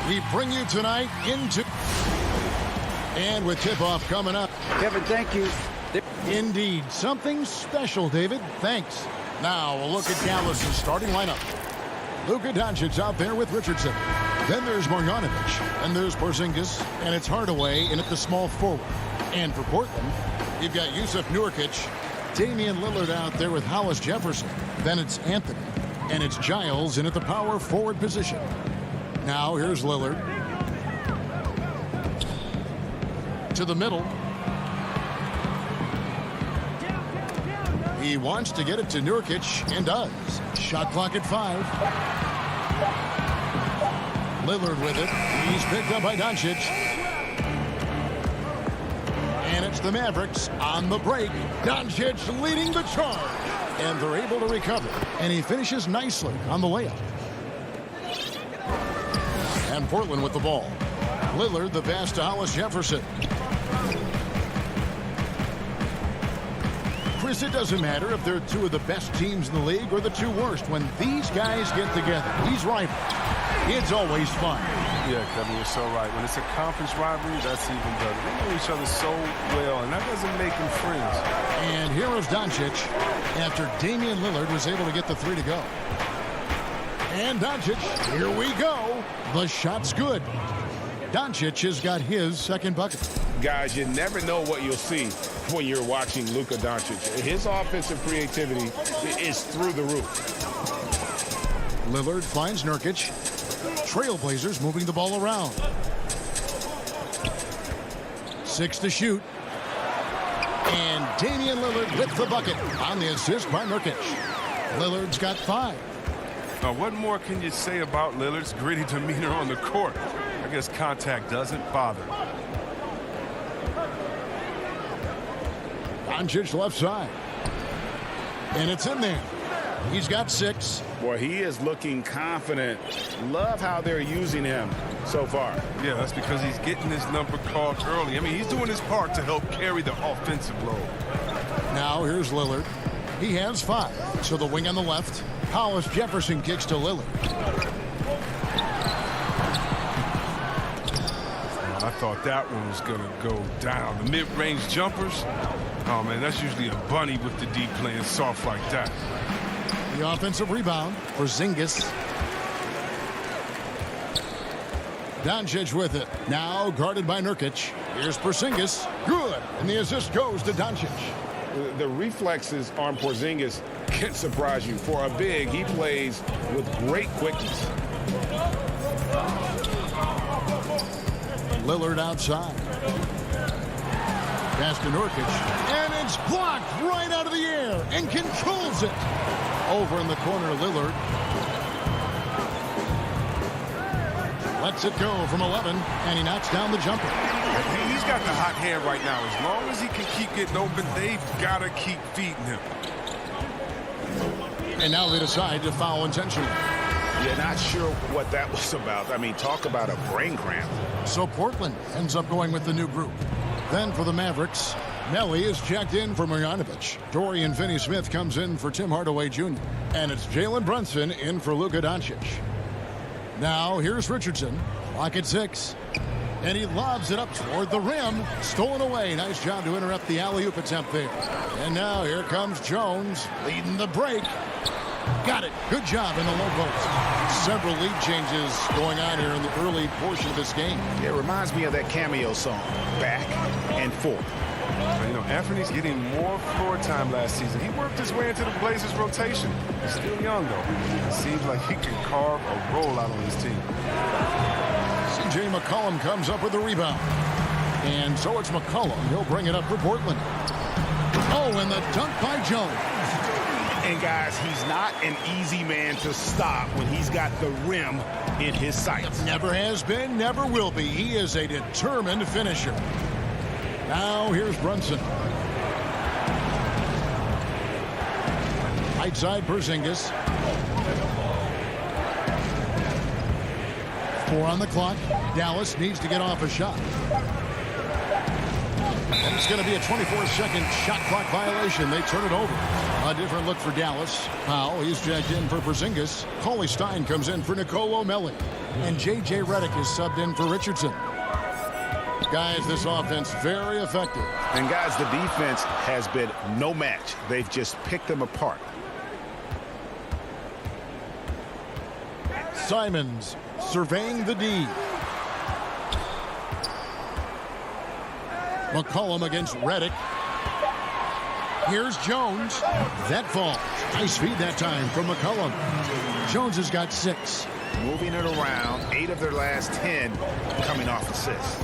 We bring you tonight into... And with tip-off coming up. Kevin, thank you. Indeed. Something special, David. Thanks. Now, a look at Dallas' starting lineup. Luka Doncic out there with Richardson. Then there's Marjanovic. And there's Porzingis. And it's Hardaway in at the small forward. And for Portland, you've got Yusuf Nurkic, Damian Lillard out there with Hollis Jefferson. Then it's Anthony. And it's Giles in at the power forward position. Now, here's Lillard. To the middle. He wants to get it to Nurkic and does. Shot clock at 5. Lillard with it. He's picked up by Doncic. And it's the Mavericks on the break. Doncic leading the charge. And they're able to recover. And he finishes nicely on the layup. And Portland with the ball. Lillard the pass to Hollis Jefferson. Chris, it doesn't matter if they're two of the best teams in the league or the two worst. When these guys get together, these rivals, it's always fun. Yeah, Kevin, you're so right. When it's a conference rivalry, that's even better. They know each other so well, and that doesn't make them friends. And here is Doncic after Damian Lillard was able to get the 3 to go. And Doncic, here we go. The shot's good. Doncic has got his second bucket. Guys, you never know what you'll see when you're watching Luka Doncic. His offensive creativity is through the roof. Lillard finds Nurkic. Trailblazers moving the ball around. 6 to shoot. And Damian Lillard with the bucket on the assist by Nurkic. Lillard's got 5. Now, what more can you say about Lillard's gritty demeanor on the court? I guess contact doesn't bother. Doncic left side. And it's in there. He's got 6. Boy, he is looking confident. Love how they're using him so far. Yeah, that's because he's getting his number called early. I mean, he's doing his part to help carry the offensive load. Now here's Lillard. He has 5. So the wing on the left. Hollis Jefferson kicks to Lillard. I thought that one was going to go down. The mid-range jumpers, oh, man, that's usually a bunny with the deep playing soft like that. The offensive rebound for Porzingis. Doncic with it. Now guarded by Nurkic. Here's Porzingis. Good. And the assist goes to Doncic. The reflexes on Porzingis can surprise you. For a big, he plays with great quickness. Lillard outside. Pass to Nurkic. And it's blocked right out of the air and controls it. Over in the corner, Lillard. Lets it go from 11, and he knocks down the jumper. He's got the hot hand right now. As long as he can keep getting open, they've got to keep feeding him. And now they decide to foul intentionally. Yeah, not sure what that was about. I mean, talk about a brain cramp. So Portland ends up going with the new group. Then for the Mavericks, Nelly is checked in for Marjanovic. Dorian Finney-Smith comes in for Tim Hardaway Jr. And it's Jalen Brunson in for Luka Doncic. Now here's Richardson. Clock at 6. And he lobs it up toward the rim. Stolen away. Nice job to interrupt the alley-oop attempt there. And now here comes Jones leading the break. Got it. Good job in the low post. Several lead changes going on here in the early portion of this game. It reminds me of that cameo song, Back and Forth. You know, Anthony's getting more floor time last season. He worked his way into the Blazers rotation. He's still young, though. It seems like he can carve a roll out on his team. C.J. McCollum comes up with the rebound. And so it's McCollum. He'll bring it up for Portland. Oh, and the dunk by Jones. And, guys, he's not an easy man to stop when he's got the rim in his sights. Never has been, never will be. He is a determined finisher. Now here's Brunson. Right side Porzingis. 4 on the clock. Dallas needs to get off a shot. And it's going to be a 24-second shot clock violation. They turn it over. A different look for Dallas. Powell, he's jacked in for Porzingis. Cauley Stein comes in for Nicolo Melli. And J.J. Redick is subbed in for Richardson. Guys, this offense very effective. And guys, the defense has been no match. They've just picked them apart. Simons surveying the D. McCollum against Redick. Here's Jones. That falls. Nice feed that time from McCollum. Jones has got 6. Moving it around, 8 of their last 10 coming off assists.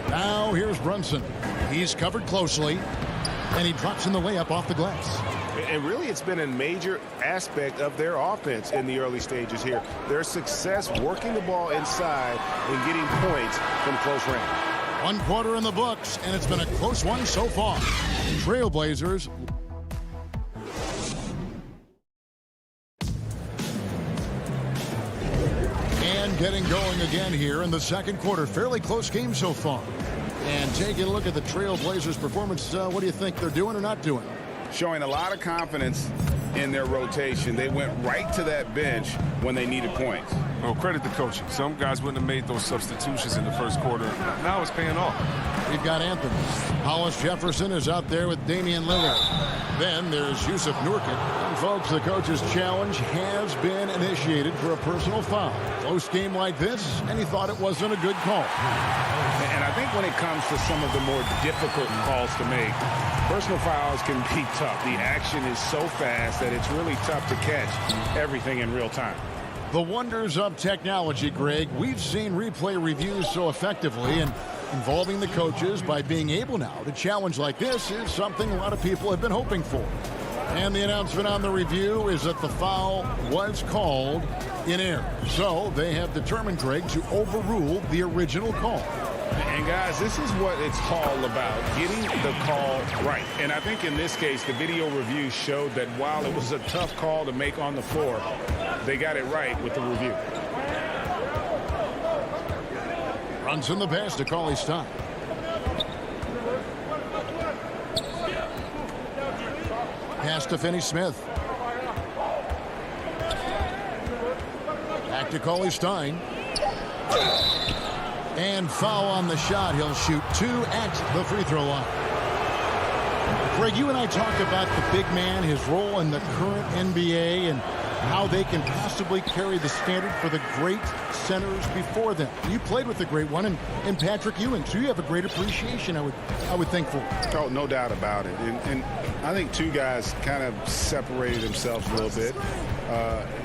Now here's Brunson. He's covered closely, and he drops in the layup off the glass. And really, it's been a major aspect of their offense in the early stages here. Their success working the ball inside and getting points from close range. 1 quarter in the books, and it's been a close one so far. Trailblazers. And getting going again here in the second quarter. Fairly close game so far. And taking a look at the Trailblazers' performance, what do you think they're doing or not doing? Showing a lot of confidence in their rotation. They went right to that bench when they needed points. Well, credit the coaching. Some guys wouldn't have made those substitutions in the first quarter. Now it's paying off. We've got Anthony. Hollis Jefferson is out there with Damian Lillard. Then there's Yusuf Nurkic. And folks, the coach's challenge has been initiated for a personal foul. Close game like this, and he thought it wasn't a good call. And I think when it comes to some of the more difficult calls to make, personal fouls can be tough. The action is so fast that it's really tough to catch everything in real time. The wonders of technology, Greg. We've seen replay reviews so effectively, and involving the coaches by being able now to challenge like this is something a lot of people have been hoping for. And the announcement on the review is that the foul was called in error. So they have determined, Greg, to overrule the original call. And guys, this is what it's all about, getting the call right. And I think in this case, the video review showed that while it was a tough call to make on the floor, they got it right with the review. Runs in the pass to Cauley Stein. Pass to Finney-Smith. Back to Cauley Stein. And foul on the shot. He'll shoot 2 at the free throw line. Greg, you and I talked about the big man, his role in the current NBA, and how they can possibly carry the standard for the great centers before them. You played with the great one, and Patrick Ewing, so you have a great appreciation, I would think, for it. Oh, no doubt about it. And I think 2 guys kind of separated themselves a little bit.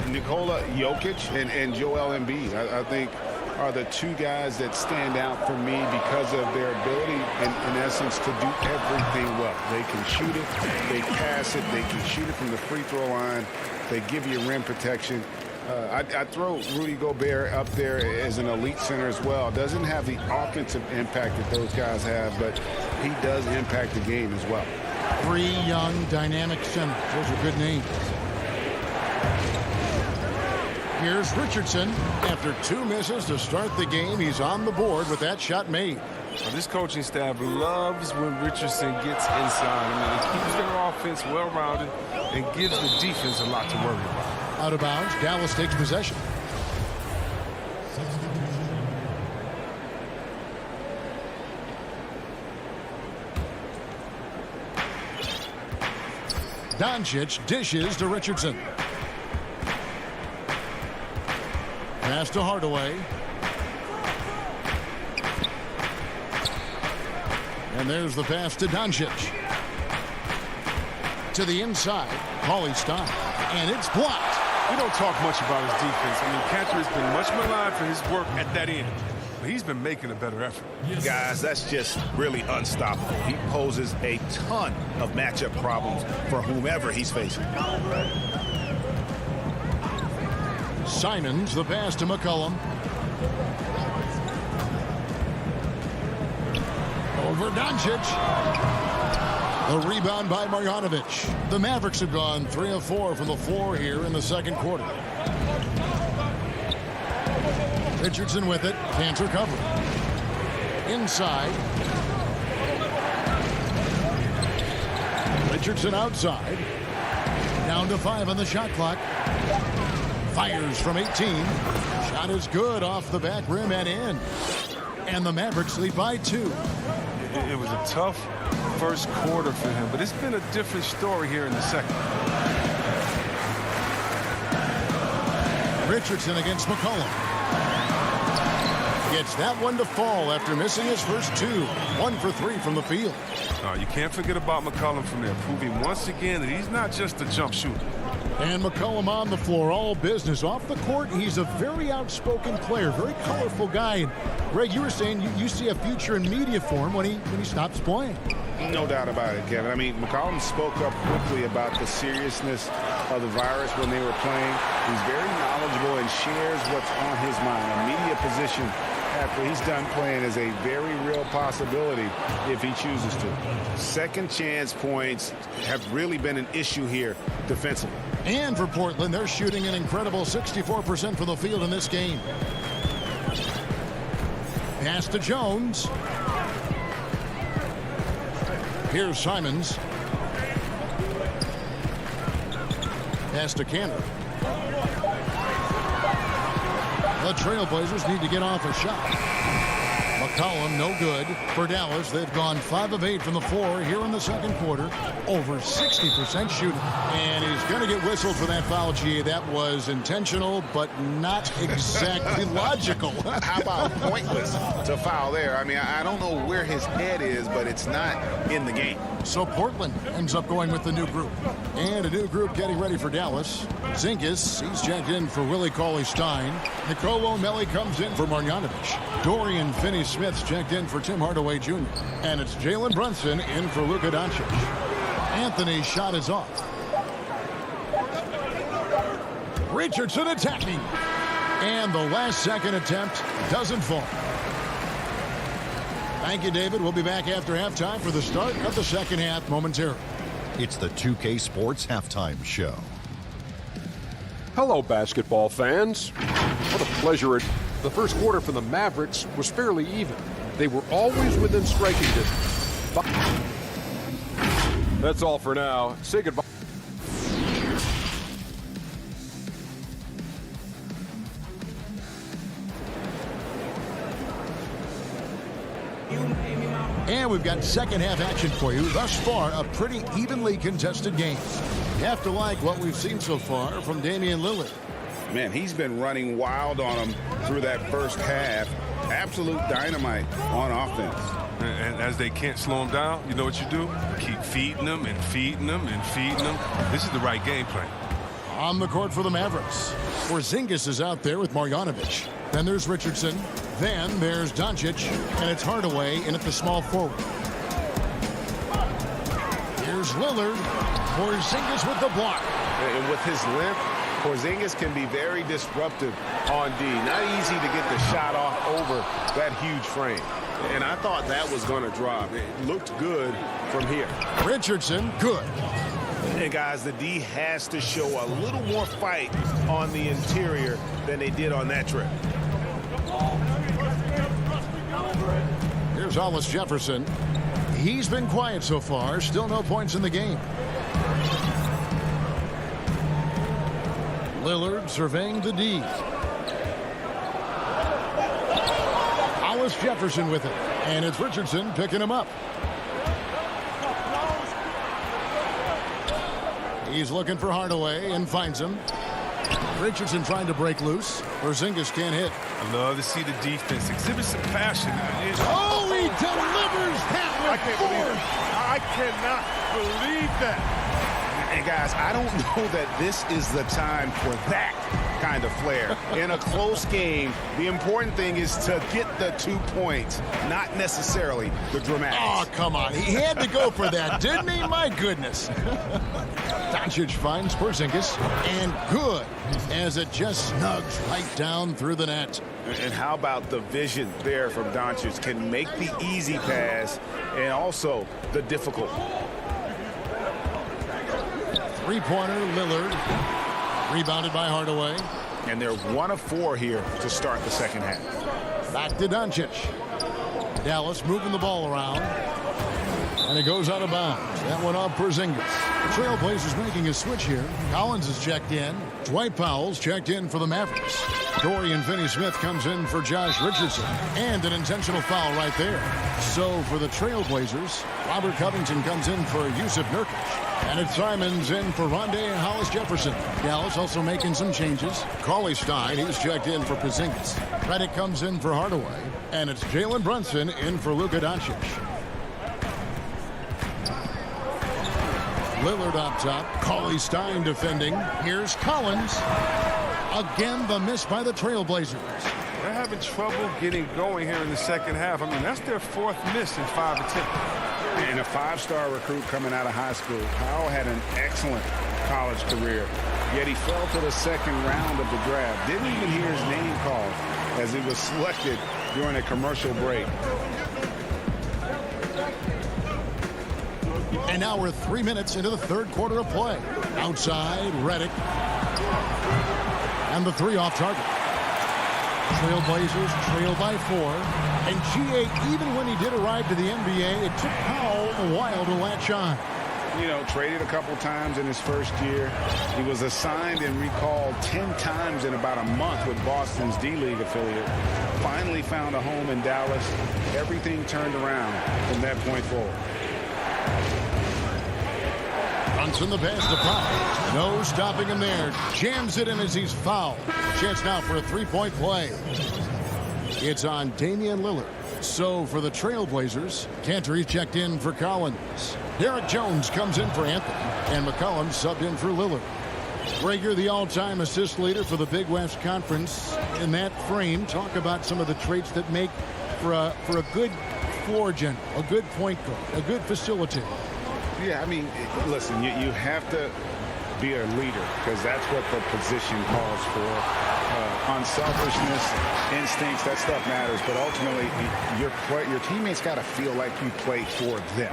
Nikola Jokic and Joel Embiid, I think, are the 2 guys that stand out for me because of their ability, in essence, to do everything well. They can shoot it, they pass it, they can shoot it from the free throw line, they give you rim protection. I throw Rudy Gobert up there as an elite center as well. Doesn't have the offensive impact that those guys have, but he does impact the game as well. 3 young, dynamic centers. Those are good names. Here's Richardson. After 2 misses to start the game, he's on the board with that shot made. Well, this coaching staff loves when Richardson gets inside. I mean, it keeps their offense well-rounded and gives the defense a lot to worry about. Out of bounds, Dallas takes possession. Doncic dishes to Richardson. Pass to Hardaway. And there's the pass to Doncic. To the inside, Cauley Stein. And it's blocked. We don't talk much about his defense. I mean, Cantor has been much maligned for his work at that end. But he's been making a better effort. Guys, that's just really unstoppable. He poses a ton of matchup problems for whomever he's facing. Simons, the pass to McCollum. Over Doncic. The rebound by Marjanovic. The Mavericks have gone 3 of 4 from the floor here in the second quarter. Richardson with it. Can't recover. inside. Richardson outside. Down to 5 on the shot clock. Fires from 18. Shot is good off the back rim and in. And the Mavericks lead by 2. It was a tough first quarter for him, but it's been a different story here in the second. Richardson against McCollum. Gets that one to fall after missing his first 2. 1 for 3 from the field. You can't forget about McCollum from there, proving once again that he's not just a jump shooter. And McCollum on the floor, all business. Off the court, he's a very outspoken player, very colorful guy. And Greg, you were saying you see a future in media for him when he stops playing. No doubt about it, Kevin. I mean, McCollum spoke up quickly about the seriousness of the virus when they were playing. He's very knowledgeable and shares what's on his mind. A media position after he's done playing is a very real possibility if he chooses to. Second chance points have really been an issue here defensively. And for Portland, they're shooting an incredible 64% from the field in this game. Pass to Jones. Here's Simons. Pass to Cantor. The Trailblazers need to get off a shot. McCollum, no good. For Dallas, they've gone 5 of 8 from the floor here in the second quarter. Over 60% shooting. And he's going to get whistled for that foul, G. That was intentional, but not exactly logical. How about pointless to foul there? I mean, I don't know where his head is, but it's not in the game. So Portland ends up going with the new group. And a new group getting ready for Dallas. Zingas, he's checked in for Willie Cauley-Stein. Nicolo Melli comes in for Marjanovic. Dorian Finney-Smith's checked in for Tim Hardaway Jr. And it's Jalen Brunson in for Luka Doncic. Anthony's shot is off. Richardson attacking. And the last second attempt doesn't fall. Thank you, David. We'll be back after halftime for the start of the second half momentarily. It's the 2K Sports Halftime Show. Hello, basketball fans. What a pleasure. The first quarter for the Mavericks was fairly even. They were always within striking distance. That's all for now. Say goodbye. And we've got second half action for you. Thus far, a pretty evenly contested game. You have to like what we've seen so far from Damian Lillard. Man, he's been running wild on him through that first half. Absolute dynamite on offense. And as they can't slow him down, you know what you do? Keep feeding them and feeding them and feeding them. This is the right game plan. On the court for the Mavericks. Porzingis is out there with Marjanovic. Then there's Richardson. Then there's Doncic. And it's Hardaway in at the small forward. Here's Lillard. Porzingis with the block. And with his length, Porzingis can be very disruptive on D. Not easy to get the shot off over that huge frame. And I thought that was going to drop. It looked good from here. Richardson, good. And guys, the D has to show a little more fight on the interior than they did on that trip. Here's Hollis Jefferson. He's been quiet so far. Still no points in the game. Lillard surveying the D. Hollis Jefferson with it. And it's Richardson picking him up. He's looking for Hardaway and finds him. Richardson trying to break loose. Porzingis can't hit. I love to see the defense exhibit some passion. Oh, he delivers that with force. I cannot believe that. And guys, I don't know that this is the time for that kind of flair. In a close game, the important thing is to get the 2 points, not necessarily the dramatics. Oh, come on. He had to go for that, didn't he? My goodness. Doncic finds Porzingis, and good, as it just snugs right down through the net. And how about the vision there from Doncic? Can make the easy pass and also the difficult. Three-pointer, Lillard. Rebounded by Hardaway. And they're 1 of 4 here to start the second half. Back to Doncic. Dallas moving the ball around. And it goes out of bounds. That one off Porzingis. The Trailblazers making a switch here. Collins is checked in. Dwight Powell's checked in for the Mavericks. Dorian Finney-Smith comes in for Josh Richardson. And an intentional foul right there. So for the Trailblazers, Robert Covington comes in for Yusuf Nurkic. And it's Simons in for Rondé Hollis-Jefferson. Dallas also making some changes. Cauley Stein, he's checked in for Porzingis. Redick comes in for Hardaway. And it's Jalen Brunson in for Luka Doncic. Lillard up top. Cauley Stein defending. Here's Collins. Again, the miss by the Trailblazers. They're having trouble getting going here in the second half. I mean, that's their 4th miss in 5 attempts. And a 5-star recruit coming out of high school. Powell had an excellent college career, yet he fell to the second round of the draft. Didn't even hear his name called as he was selected during a commercial break. And now we're 3 minutes into the third quarter of play. Outside, Redick. And the 3 off target. Trailblazers trail by 4. And G.A., even when he did arrive to the NBA, it took Powell a while to latch on. You know, traded a couple times in his first year. He was assigned and recalled 10 times in about a month with Boston's D-League affiliate. Finally found a home in Dallas. Everything turned around from that point forward. Brunson the pass to Powell. No stopping him there. Jams it in as he's fouled. Chance now for a 3-point play. It's on Damian Lillard. So for the Trailblazers, Cantor checked in for Collins. Derek Jones comes in for Anthony. And McCollum subbed in for Lillard. Rager, the all-time assist leader for the Big West Conference. In that frame, talk about some of the traits that make for a good floor general, a good point guard, a good facilitator. Yeah, I mean, listen, you have to be a leader because that's what the position calls for. Unselfishness, instincts, that stuff matters. But ultimately, your teammates got to feel like you play for them.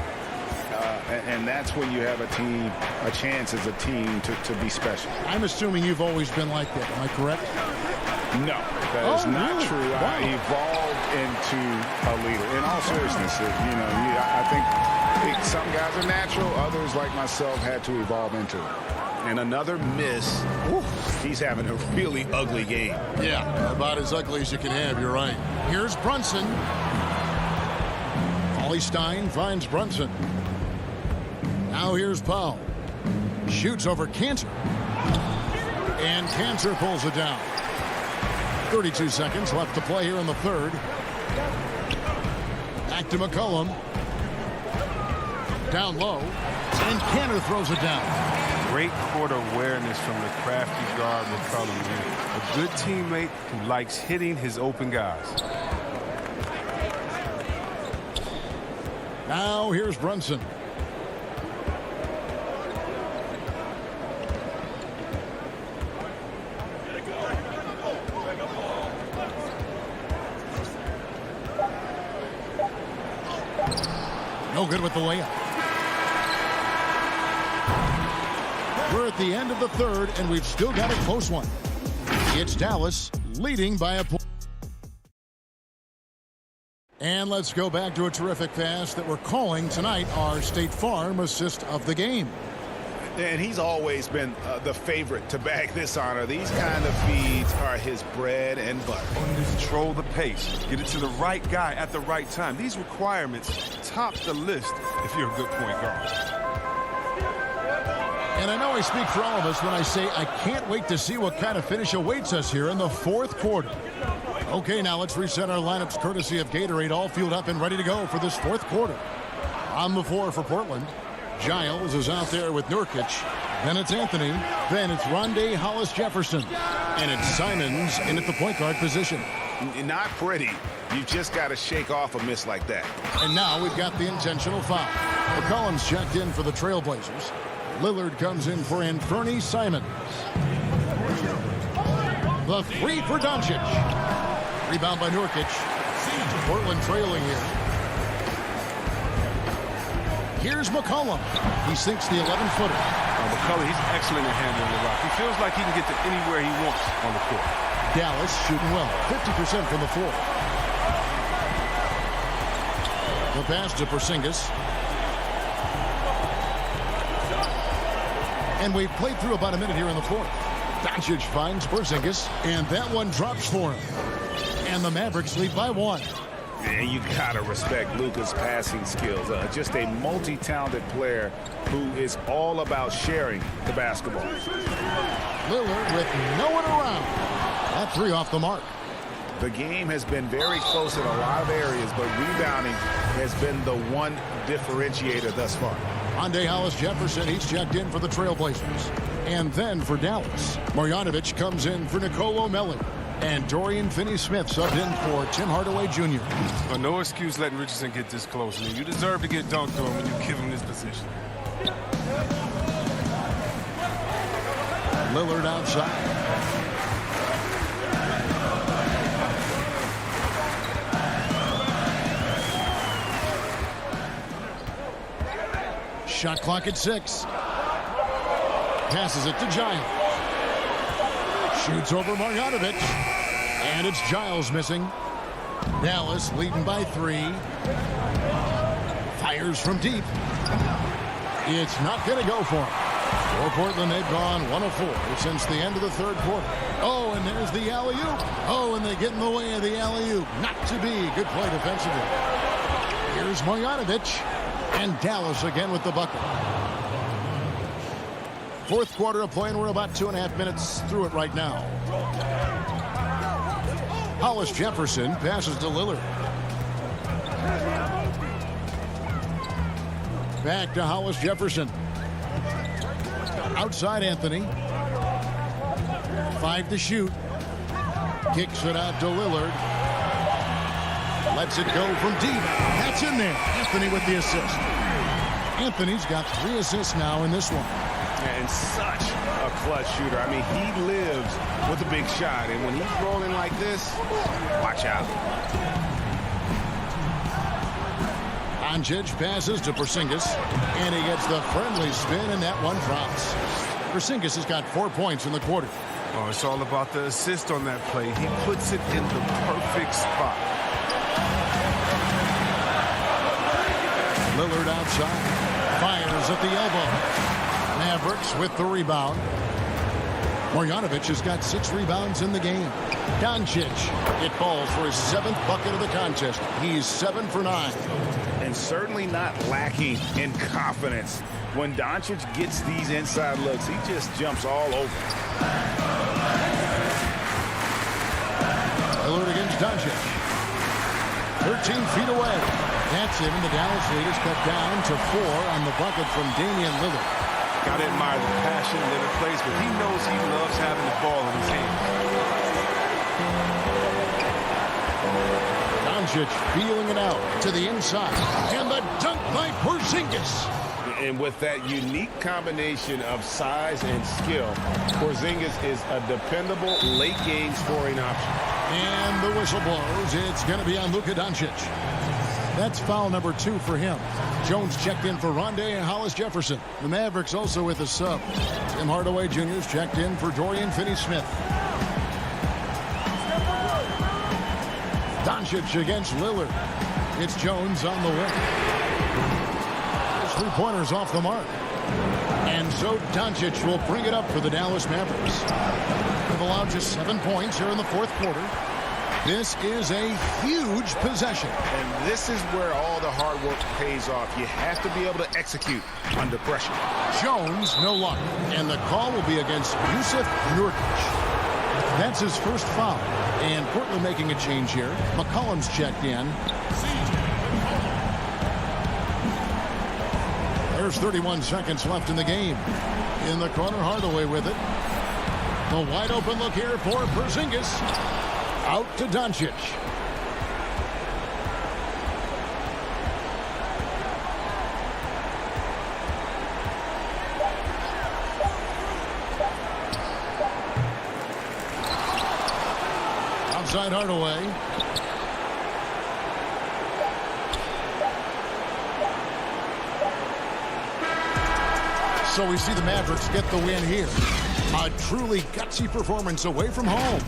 And that's when you have a chance as a team to be special. I'm assuming you've always been like that. Am I correct? No, that is not really? true. Wow. I evolved into a leader. In all seriousness, I think some guys are natural. Others, like myself, had to evolve into it. And another miss. Ooh, he's having a really ugly game. Yeah, about as ugly as you can have. You're right. Here's Brunson. Cauley Stein finds Brunson. Now here's Powell. Shoots over Cantor. And Cantor pulls it down. 32 seconds left to play here in the third. Back to McCollum. Down low. And Cantor throws it down. Great court awareness from the crafty guard McCollum. A good teammate who likes hitting his open guys. Now here's Brunson. No good with the layup. We're at the end of the third, and we've still got a close one. It's Dallas leading by a point. And let's go back to a terrific pass that we're calling tonight our State Farm assist of the game. And he's always been the favorite to bag this honor. These kind of feeds are his bread and butter. Control the pace. Get it to the right guy at the right time. These requirements top the list if you're a good point guard. And I know I speak for all of us when I say I can't wait to see what kind of finish awaits us here in the fourth quarter. Okay, now let's reset our lineups courtesy of Gatorade, all fueled up and ready to go for this fourth quarter. On the floor for Portland, Giles is out there with Nurkic. Then it's Anthony. Then it's Rondé Hollis-Jefferson. And it's Simons in at the point guard position. Not pretty. You just got to shake off a miss like that. And now we've got the intentional foul. McCollum's checked in for the Trailblazers. Lillard comes in for Anthony Simons. The three for Doncic. Rebound by Nurkic. Portland trailing here. Here's McCollum. He sinks the 11-footer. McCollum, he's excellent at handling the rock. He feels like he can get to anywhere he wants on the court. Dallas shooting well, 50% from the floor. The pass to Porzingis. And we've played through about a minute here in the fourth. Doncic finds Porzingis, and that one drops for him. And the Mavericks lead by 1. And you gotta respect Luka's passing skills. Just a multi-talented player who is all about sharing the basketball. Lillard with no one around. That 3 off the mark. The game has been very close in a lot of areas, but rebounding has been the one differentiator thus far. Monday Hollis-Jefferson, he's checked in for the Trailblazers. And then for Dallas, Marjanovic comes in for Nicolo Melli. And Dorian Finney-Smith subbed in for Tim Hardaway Jr. Well, no excuse letting Richardson get this close. Man. You deserve to get dunked on when you give him this position. Lillard outside. Shot clock at 6. Passes it to Giles. Shoots over Marjanovic. And it's Giles missing. Dallas leading by 3. Fires from deep. It's not going to go for him. For Portland, they've gone 1 of 4 since the end of the third quarter. Oh, and there's the alley-oop. Oh, and they get in the way of the alley-oop. Not to be. Good play defensively. Here's Marjanovic. And Dallas again with the bucket. Fourth quarter of play, and we're about 2.5 minutes through it right now. Hollis-Jefferson passes to Lillard. Back to Hollis-Jefferson. Outside Anthony. 5 to shoot. Kicks it out to Lillard. Lets it go from deep. That's in there. Anthony with the assist. Anthony's got 3 assists now in this one. And such a clutch shooter. I mean, he lives with a big shot. And when he's rolling like this, watch out. Doncic passes to Porzingis. And he gets the friendly spin, and that one drops. Porzingis has got 4 points in the quarter. Oh, it's all about the assist on that play. He puts it in the perfect spot. Lillard outside. Fires at the elbow. Mavericks with the rebound. Marjanovic has got 6 rebounds in the game. Doncic, it falls for his 7th bucket of the contest. He's 7 for 9. And certainly not lacking in confidence. When Doncic gets these inside looks, he just jumps all over. Lillard against Doncic. 13 feet away. That's it, and the Dallas lead is cut down to 4 on the bucket from Damian Lillard. Gotta admire the passion Lillard plays, but he knows he loves having the ball in his hands. Doncic feeling it out to the inside. And the dunk by Porzingis. And with that unique combination of size and skill, Porzingis is a dependable late-game scoring option. And the whistle blows. It's going to be on Luka Doncic. That's foul number 2 for him. Jones checked in for Rondé and Hollis-Jefferson. The Mavericks also with a sub. Tim Hardaway Jr.'s checked in for Dorian Finney-Smith. Doncic against Lillard. It's Jones on the wing. His 3-pointers off the mark. And so Doncic will bring it up for the Dallas Mavericks. They've allowed just 7 points here in the fourth quarter. This is a huge possession. And this is where all the hard work pays off. You have to be able to execute under pressure. Jones, no luck. And the call will be against Yusuf Nurkic. That's his first foul. And Portland making a change here. McCollum's checked in. There's 31 seconds left in the game. In the corner, Hardaway with it. The wide open look here for Porzingis. Out to Doncic. Outside Hardaway. So we see the Mavericks get the win here. A truly gutsy performance away from home.